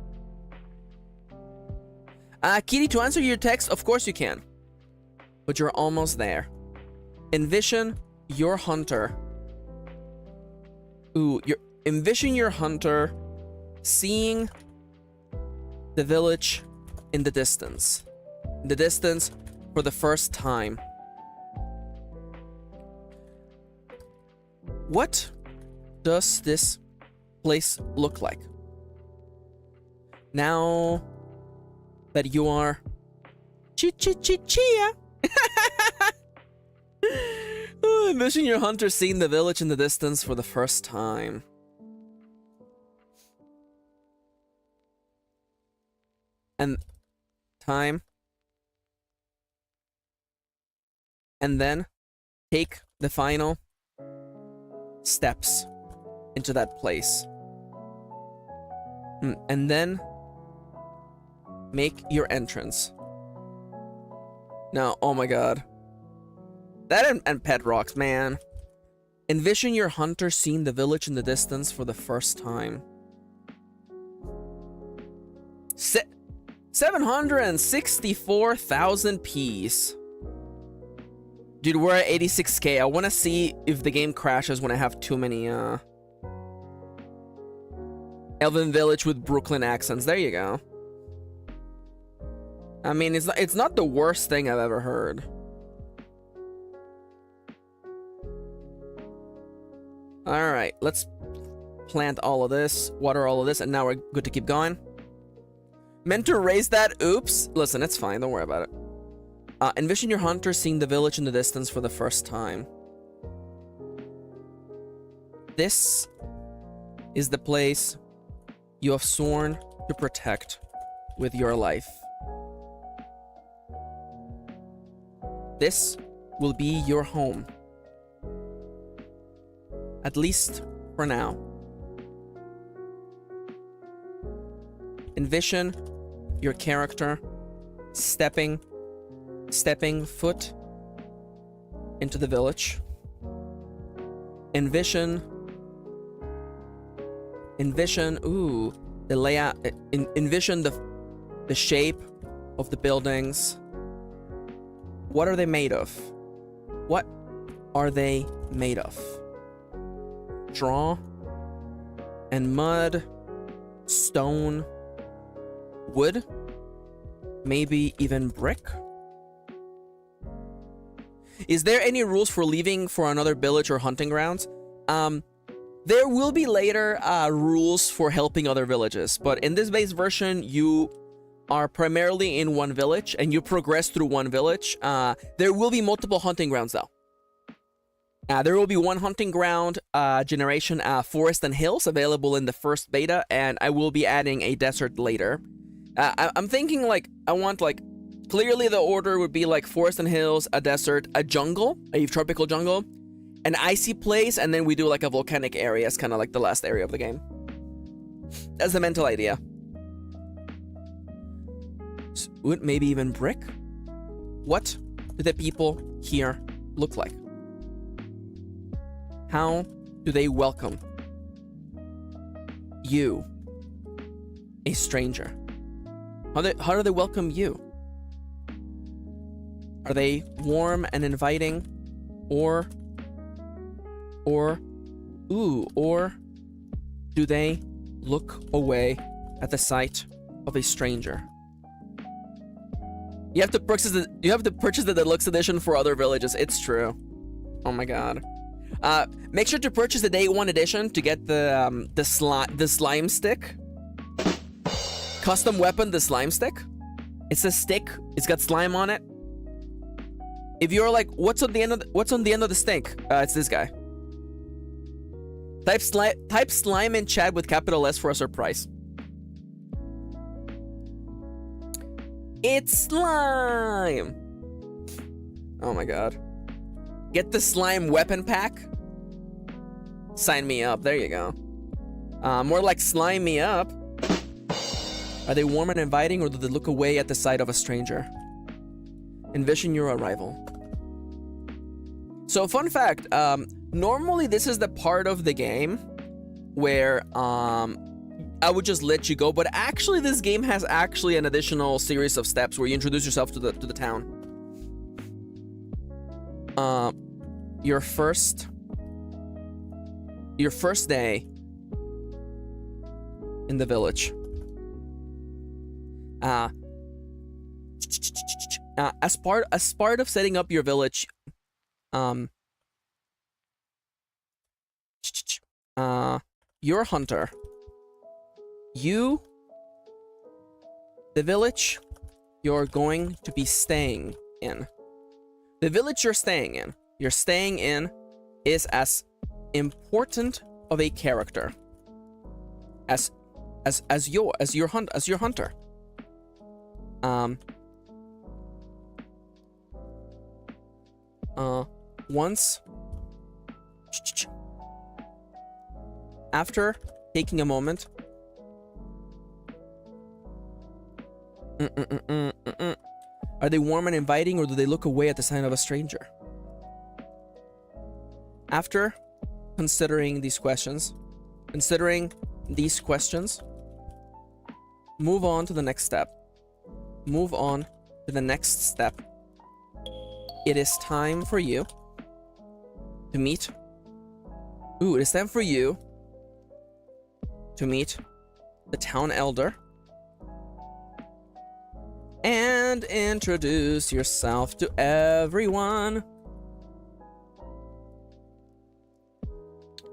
Kitty, to answer your text, of course you can. But you're almost there. Envision your hunter. Envision your hunter seeing the village in the distance. In the distance for the first time. What does this place look like? Now that you are chia. Envision your hunter seeing the village in the distance for the first time. And time. And then take the final steps into that place. And then make your entrance. Now, oh my god. That and pet rocks, man. Envision your hunter seeing the village in the distance for the first time. 764,000 Ps. Dude, we're at 86k. I want to see if the game crashes when I have too many, Elven Village with Brooklyn accents. There you go. I mean, it's not the worst thing I've ever heard. Alright, let's plant all of this, water all of this, and now we're good to keep going. Meant to raise that? Oops. Listen, it's fine. Don't worry about it. Envision your hunter seeing the village in the distance for the first time. This is the place you have sworn to protect with your life. This will be your home. At least for now. Envision your character stepping foot into the village. Envision, the layout. Envision the shape of the buildings. What are they made of? What are they made of? Straw and mud, stone, wood, maybe even brick. Is there any rules for leaving for another village or hunting grounds? There will be later rules for helping other villages, but in this base version, you are primarily in one village and you progress through one village. There will be multiple hunting grounds though. There will be one hunting ground generation, forest and hills, available in the first beta, and I will be adding a desert later. I'm thinking like, I want like, clearly the order would be like forest and hills, a desert, a jungle, a tropical jungle, an icy place, and then we do like a volcanic area. It's kind of like the last area of the game. That's the mental idea. Would maybe even brick? What do the people here look like? How do they welcome you, a stranger? How do they welcome you? Are they warm and inviting, or do they look away at the sight of a stranger? You have to purchase the deluxe edition for other villages. It's true. Oh my god. Make sure to purchase the day 1 edition to get the slime stick. Custom weapon, the slime stick. It's a stick. It's got slime on it. If you're like, what's on the end of the stick? It's this guy. Type slime in chat with capital S for a surprise. It's slime. Oh my god. Get the slime weapon pack. Sign me up. There you go. More like slime me up. Are they warm and inviting, or do they look away at the sight of a stranger? Envision your arrival. So, fun fact, normally this is the part of the game where I would just let you go, but actually this game has actually an additional series of steps where you introduce yourself to the town. Your first day in the village. As part of setting up your village, you're a hunter. The village you're going to be staying in. The village you're staying in is as important of a character as your hunter. Once after taking a moment, are they warm and inviting, or do they look away at the sign of a stranger? After considering these questions, move on to the next step. It is time for you to meet. It is time for you to meet the town elder and introduce yourself to everyone.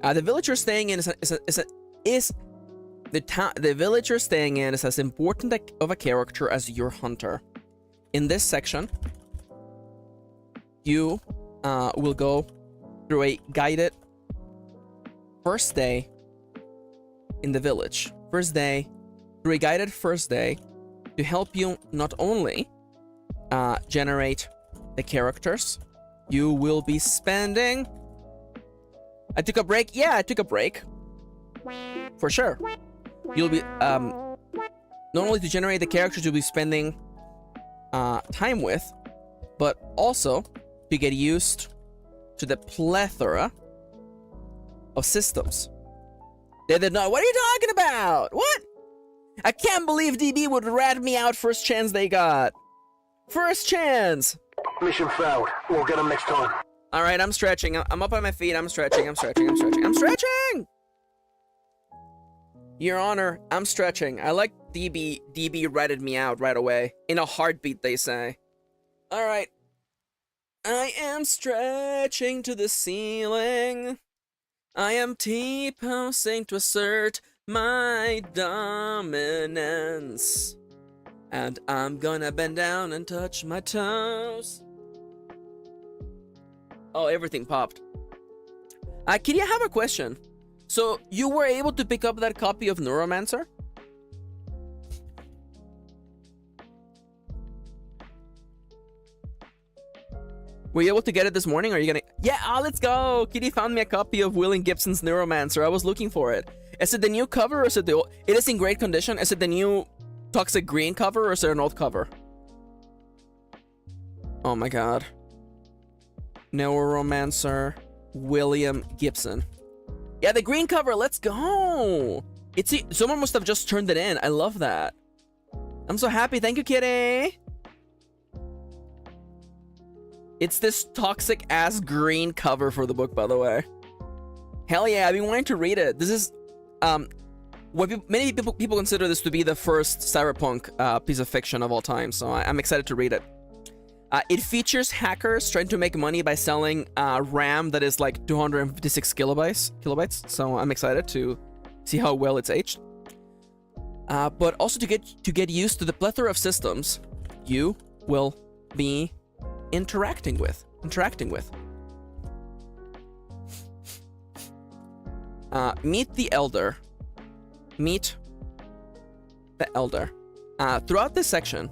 The village you're staying in the village you're staying in is as important of a character as your hunter. In this section, you will go through a guided first day in the village. First day to help you not only generate the characters you will be spending. I took a break. Yeah, I took a break. For sure. You'll be not only to generate the characters you'll be spending time with, but also to get used to the plethora of systems. They did not. What are you talking about? What? I can't believe DB would rat me out first chance they got. First chance. Mission failed. We'll get them next time. All right, I'm stretching. I'm up on my feet. I'm stretching. Your Honor, I'm stretching. I like DB. DB ratted me out right away. In a heartbeat, they say. All right. I am stretching to the ceiling. I am T-posing to assert my dominance. And I'm gonna bend down and touch my toes. Oh, everything popped. Kitty, I have a question. So, you were able to pick up that copy of Neuromancer? Were you able to get it this morning? Are you gonna... Yeah, let's go! Kitty found me a copy of William Gibson's Neuromancer. I was looking for it. Is it the new cover, or is it the old... It is in great condition. Is it the new Toxic Green cover, or is it an old cover? Oh my god. Neuromancer, William Gibson. Yeah, the green cover, let's go! Someone must have just turned it in. I love that. I'm so happy. Thank you, Kitty! It's this toxic-ass green cover for the book, by the way. Hell yeah, I've been wanting to read it. This is, what many people consider this to be the first cyberpunk piece of fiction of all time, so I'm excited to read it. It features hackers trying to make money by selling RAM that is like 256 kilobytes. So I'm excited to see how well it's aged. But also to get used to the plethora of systems you will be interacting with. Meet the Elder. Meet the Elder. Throughout this section,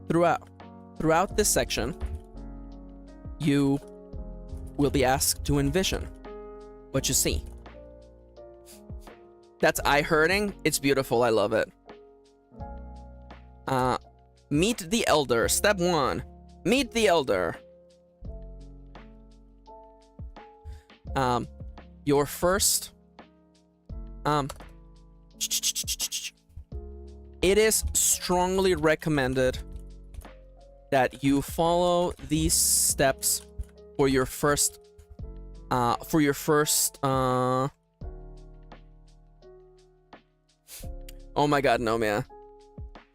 throughout this section, you will be asked to envision what you see. That's eye hurting. It's beautiful. I love it. Meet the Elder. Step 1. Meet the Elder. Your first it is strongly recommended that you follow these steps for your first oh my god, no, man.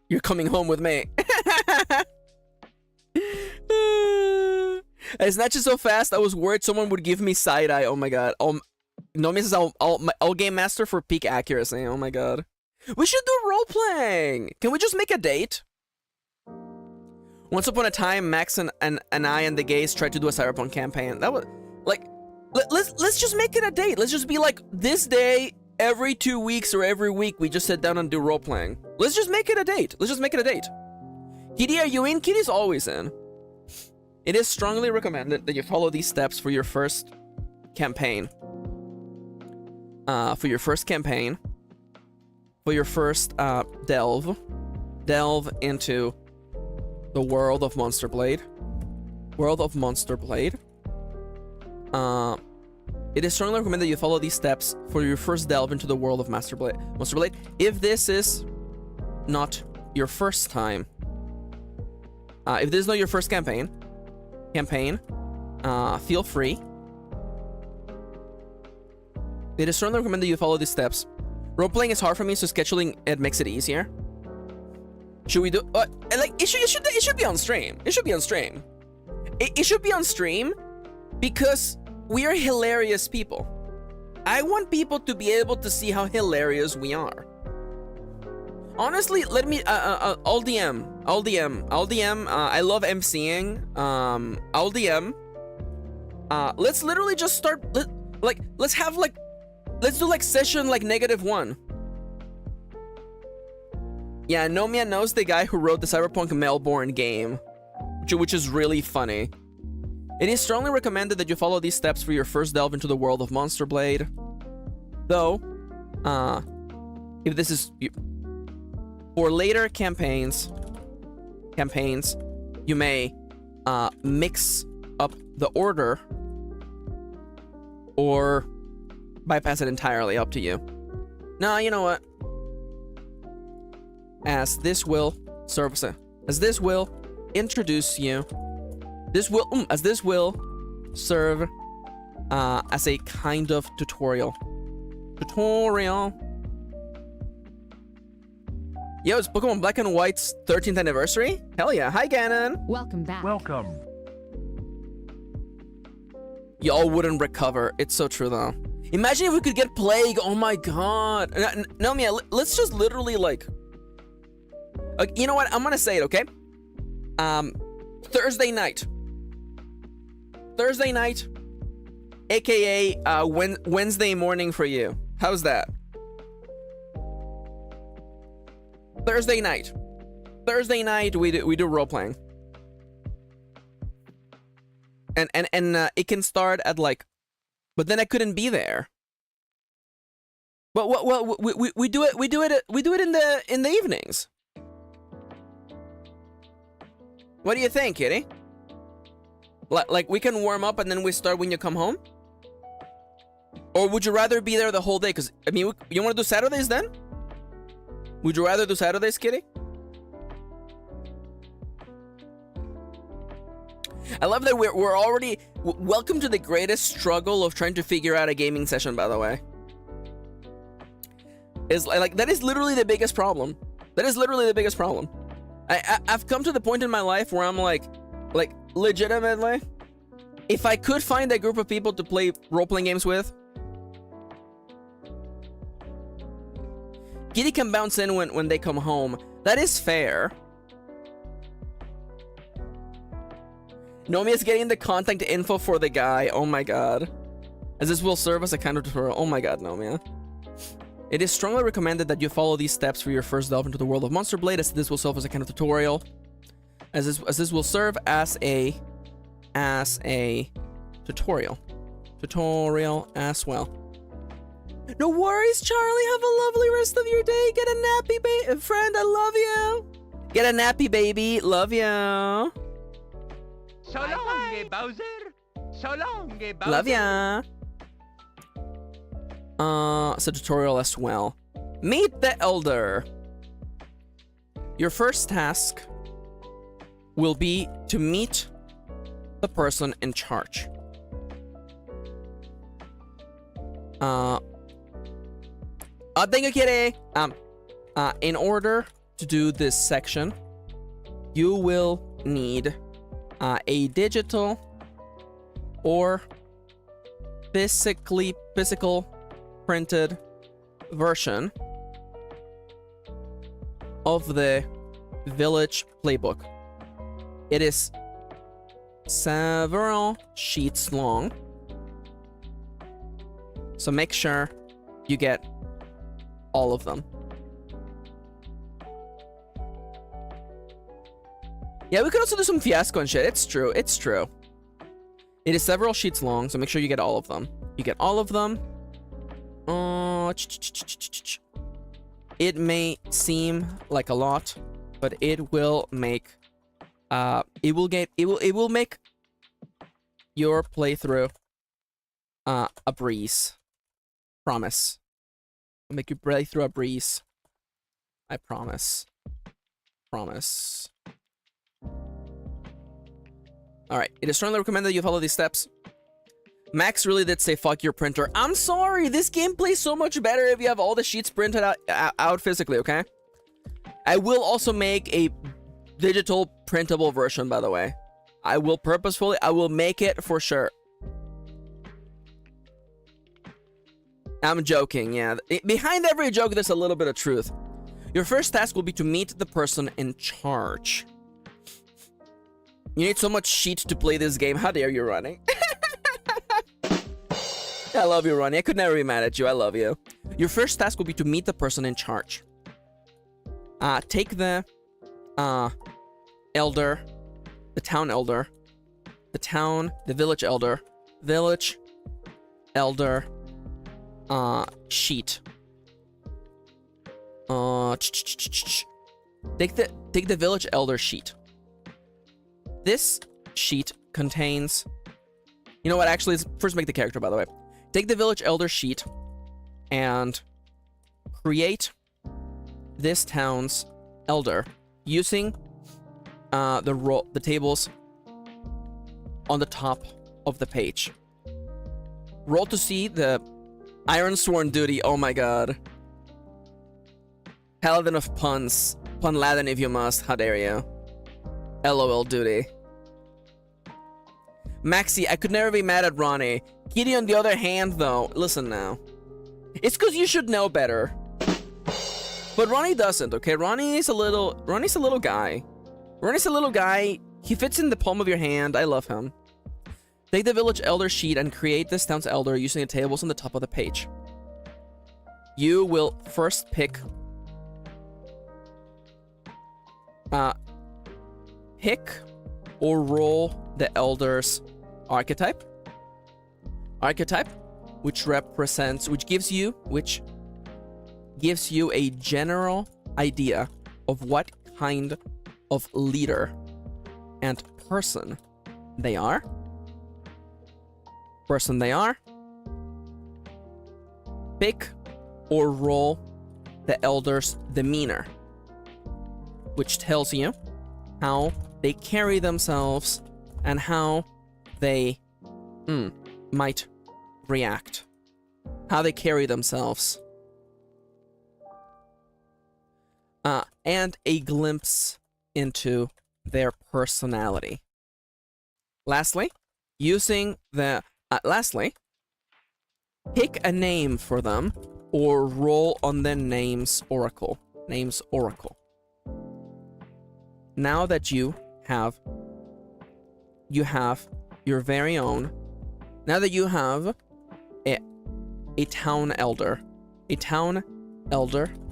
You're coming home with me. It's not just so fast. I was worried someone would give me side eye. Oh my god. Nomi says I'll game master for peak accuracy. Oh my god. We should do role playing. Can we just make a date? Once upon a time, Max and I and the gays tried to do a cyberpunk campaign. That was like, let's just make it a date. Let's just be like, this day, every 2 weeks or every week, we just sit down and do role playing. Let's just make it a date. Kitty, are you in? Kitty's always in. It is strongly recommended that you follow these steps for your first campaign. For your first delve into the world of Monster Blade. It is strongly recommended that you follow these steps for your first delve into the world of Monster Blade. If this is not your first time, if this is not your first campaign, feel free. It is strongly recommended that you follow these steps. Role-playing is hard for me, so scheduling it makes it easier. Should we do... like, it should be on stream. It should be on stream. It should be on stream because we are hilarious people. I want people to be able to see how hilarious we are. Honestly, let me... I'll DM. I love MCing. I'll DM. Let's literally just start... Let's have, like... Let's do, like, session, like, -1. Yeah, Nomia knows the guy who wrote the Cyberpunk Melbourne game, which is really funny. It is strongly recommended that you follow these steps for your first delve into the world of Monster Blade. Though, if this is... For later campaigns, you may mix up the order or bypass it entirely, up to you. No, you know what? As this will introduce you, as this will serve as a kind of tutorial. Yo, it's Pokemon Black and White's 13th anniversary? Hell yeah. Hi, Ganon. Welcome back. Welcome. Y'all wouldn't recover. It's so true, though. Imagine if we could get Plague. Oh my god. No, Mia, let's just literally, like... you know what? I'm gonna say it, okay? Thursday night, aka Wednesday morning for you. How's that? Thursday night, we do role playing, and it can start at like, but then I couldn't be there. Well, we do it in the evenings. What do you think, Kitty? Like, we can warm up and then we start when you come home? Or would you rather be there the whole day? Because, I mean, you want to do Saturdays then? Would you rather do Saturdays, Kitty? I love that we're already... Welcome to the greatest struggle of trying to figure out a gaming session, by the way. It's like, that is literally the biggest problem. I've come to the point in my life where I'm like legitimately, if I could find a group of people to play role-playing games with, Kitty can bounce in when they come home. That is fair. Nomi is getting the contact info for the guy. Oh my god. As this will serve as a kind of tutorial. Oh my god, Nomi. It is strongly recommended that you follow these steps for your first delve into the world of Monster Blade, as this will serve as a kind of tutorial. As this will serve as a tutorial. Tutorial as well. No worries, Charlie. Have a lovely rest of your day. Get a nappy, friend. I love you. Get a nappy, baby. Love you. So long, Bowser. So long, Bowser. Love ya. It's a tutorial as well. Meet the Elder. Your first task will be to meet the person in charge. Thank you, Kitty. In order to do this section, you will need a digital or physical printed version of the village playbook. It is several sheets long, so make sure you get all of them. Yeah, we could also do some fiasco and shit. It's true. It's true. It is several sheets long, so make sure you get all of them. You get all of them. It may seem like a lot, but it will make it will make your playthrough a breeze. Promise. It'll make your playthrough a breeze. I promise. Promise. Alright, it is strongly recommended that you follow these steps. Max really did say fuck your printer. I'm sorry, this game plays so much better if you have all the sheets printed out physically, okay? I will also make a digital printable version, by the way. I will make it for sure. I'm joking, yeah. Behind every joke, there's a little bit of truth. Your first task will be to meet the person in charge. You need so much sheet to play this game. How dare you, Ronnie? I love you, Ronnie. I could never be mad at you. I love you. Your first task will be to meet the person in charge. Take the elder, the town elder, the village elder, sheet. Take the village elder sheet. This sheet contains... You know what, actually, let's first make the character, by the way. Take the village elder sheet and create this town's elder using the tables on the top of the page. Roll to see the Iron Sworn duty. Oh my god. Paladin of puns. Pun Laden if you must. How dare you. LOL duty. Maxi, I could never be mad at Ronnie. Kitty, on the other hand, though, listen now. It's because you should know better. But Ronnie doesn't, okay? Ronnie's a little guy. Ronnie's a little guy. He fits in the palm of your hand. I love him. Take the village elder sheet and create this town's elder using the tables on the top of the page. You will first pick or roll the elder's archetype, which gives you a general idea of what kind of leader and person they are. Pick or roll the elder's demeanor, which tells you how they carry themselves and how they might react. How they carry themselves. And a glimpse into their personality. Lastly, using the pick a name for them or roll on the names oracle. Names oracle. Now that you have your very own. Now that you have a town elder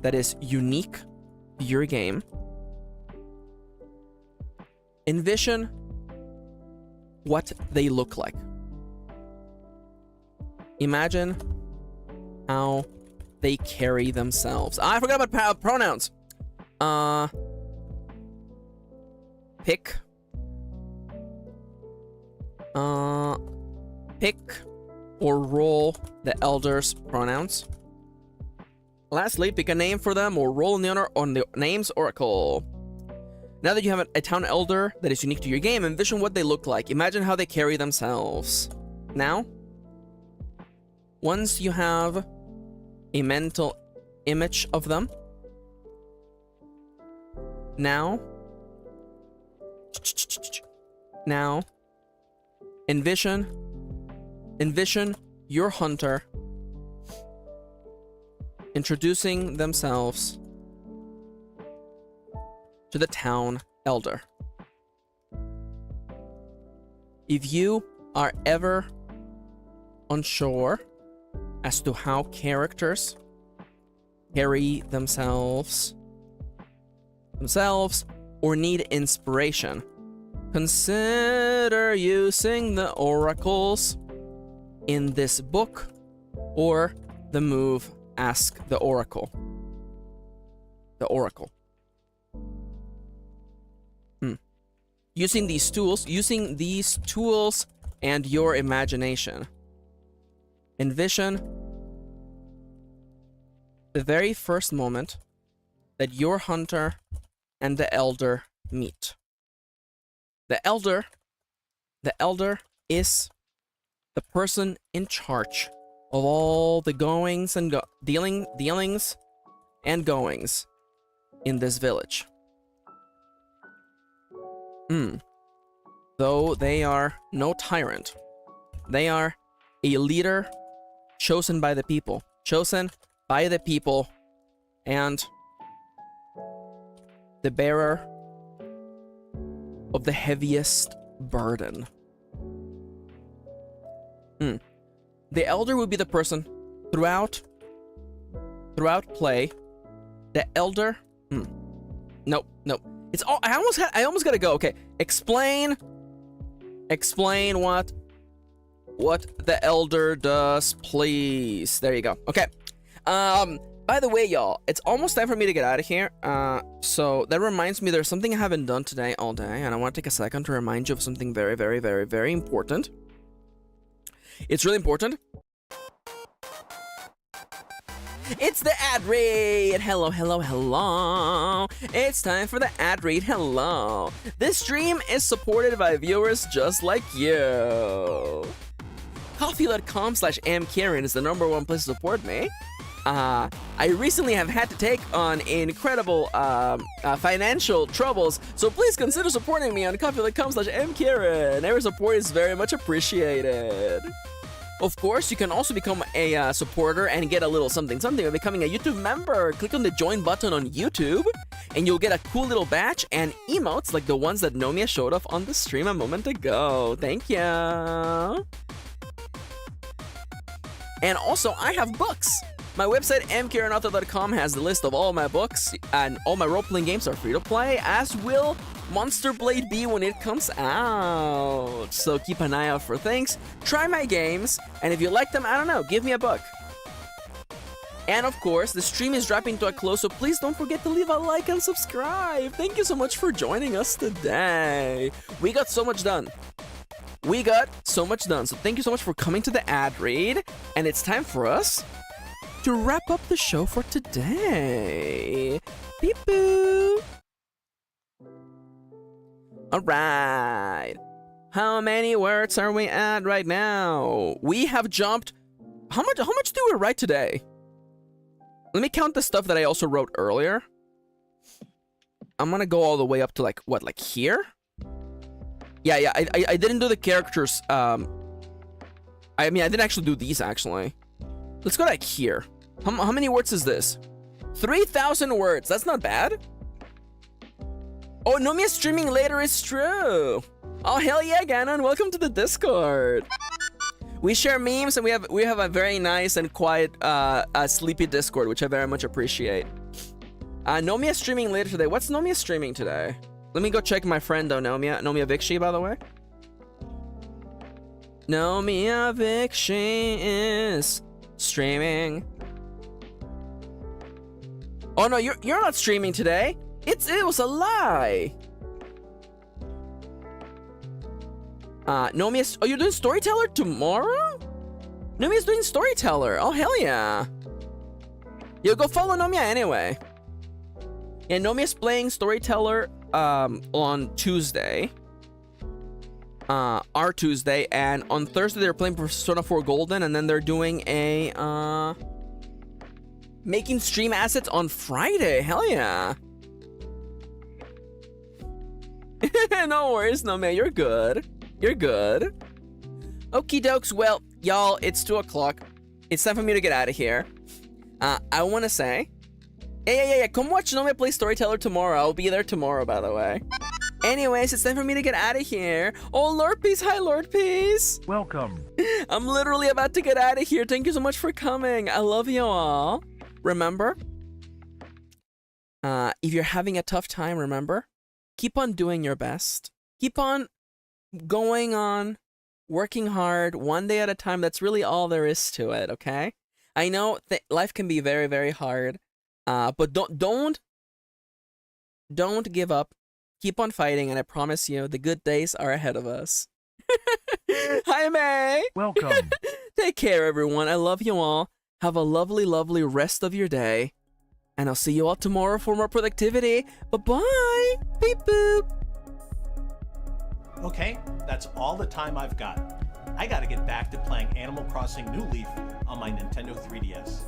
that is unique to your game, envision what they look like. Imagine how they carry themselves. I forgot about pronouns. Pick or roll the elder's pronouns. Lastly, pick a name for them or roll on the names oracle. Now that you have a town elder that is unique to your game, envision what they look like. Imagine how they carry themselves. Now, once you have a mental image of them, now envision your hunter introducing themselves to the town elder. If you are ever unsure as to how characters carry themselves or need inspiration, consider using the oracles in this book or the move Ask the Oracle. The Oracle. Using these tools and your imagination, envision the very first moment that your hunter and the elder meet. The elder is the person in charge of all the goings and dealings and goings in this village. Though they are no tyrant, they are a leader chosen by the people, and the bearer of the heaviest burden. The elder would be the person throughout play. The elder. Nope. It's all. I almost gotta go. Okay. Explain what the elder does, please. There you go. Okay. By the way, y'all, it's almost time for me to get out of here. So that reminds me, there's something I haven't done today all day, and I want to take a second to remind you of something very, very, very, very important. It's really important. It's the ad read. Hello. It's time for the ad read. Hello. This stream is supported by viewers just like you. Coffee.com/mkirin is the #1 place to support me. I recently have had to take on incredible financial troubles, so please consider supporting me on coffee.com/mkirin. Every support is very much appreciated. Of course, you can also become a supporter and get a little something by becoming a YouTube member. Click on the join button on YouTube, and you'll get a cool little badge and emotes like the ones that Nomia showed off on the stream a moment ago. Thank you. And also, I have books. My website, mkirinauthor.com, has the list of all my books, and all my role-playing games are free to play, as will Monster Blade be when it comes out. So keep an eye out for things, try my games, and if you like them, I don't know, give me a book. And of course, the stream is dropping to a close, so please don't forget to leave a like and subscribe. Thank you so much for joining us today. We got so much done. So thank you so much for coming to the ad read, and it's time for us to wrap up the show for today. Beep boo. All right. How many words are we at right now? We have jumped. How much do we write today? Let me count the stuff that I also wrote earlier. gonna go all the way up to like what, like here? Yeah, I didn't do the characters. I mean, I didn't actually do these actually. Let's go like here. How many words is this? 3,000 words. That's not bad. Oh, Nomiya streaming later is true. Oh, hell yeah, Ganon. Welcome to the Discord. We share memes and we have a very nice and quiet, sleepy Discord, which I very much appreciate. Nomiya streaming later today. What's Nomiya streaming today? Let me go check my friend though, Nomiya Vikshi, by the way. Nomiya Vikshi is streaming. Oh no, you're not streaming today. It was a lie. Nomiya, oh, you're doing Storyteller tomorrow? Nomiya's doing Storyteller. Oh hell yeah. Yo, go follow Nomiya anyway. Yeah, Nomiya's playing Storyteller on Tuesday. Our Tuesday, and on Thursday they're playing Persona 4 Golden, and then they're doing a making stream assets on Friday. Hell yeah. No worries, Nomiya, you're good. You're good. Okie dokes. Well, y'all, it's 2 o'clock. It's time for me to get out of here. I want to say, yeah. Come watch Nomiya play Storyteller tomorrow. I'll be there tomorrow, by the way. Anyways, it's time for me to get out of here. Oh, Lord Peace. Hi, Lord Peace. Welcome. I'm literally about to get out of here. Thank you so much for coming. I love you all. Remember, if you're having a tough time, remember, keep on doing your best. Keep on going on, working hard, one day at a time. That's really all there is to it, okay? I know that life can be very, very hard, but don't give up. Keep on fighting, and I promise you, the good days are ahead of us. Hi, May. Welcome. Take care, everyone. I love you all. Have a lovely, lovely rest of your day, and I'll see you all tomorrow for more productivity. Bye-bye. Beep boop. Okay, that's all the time I've got. I gotta get back to playing Animal Crossing New Leaf on my Nintendo 3DS.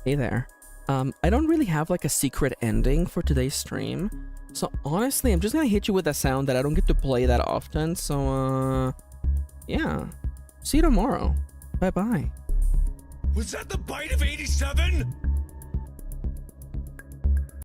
Hey there. I don't really have like a secret ending for today's stream. So honestly, I'm just gonna hit you with a sound that I don't get to play that often. So, yeah. See you tomorrow. Bye-bye. Was that the bite of 87?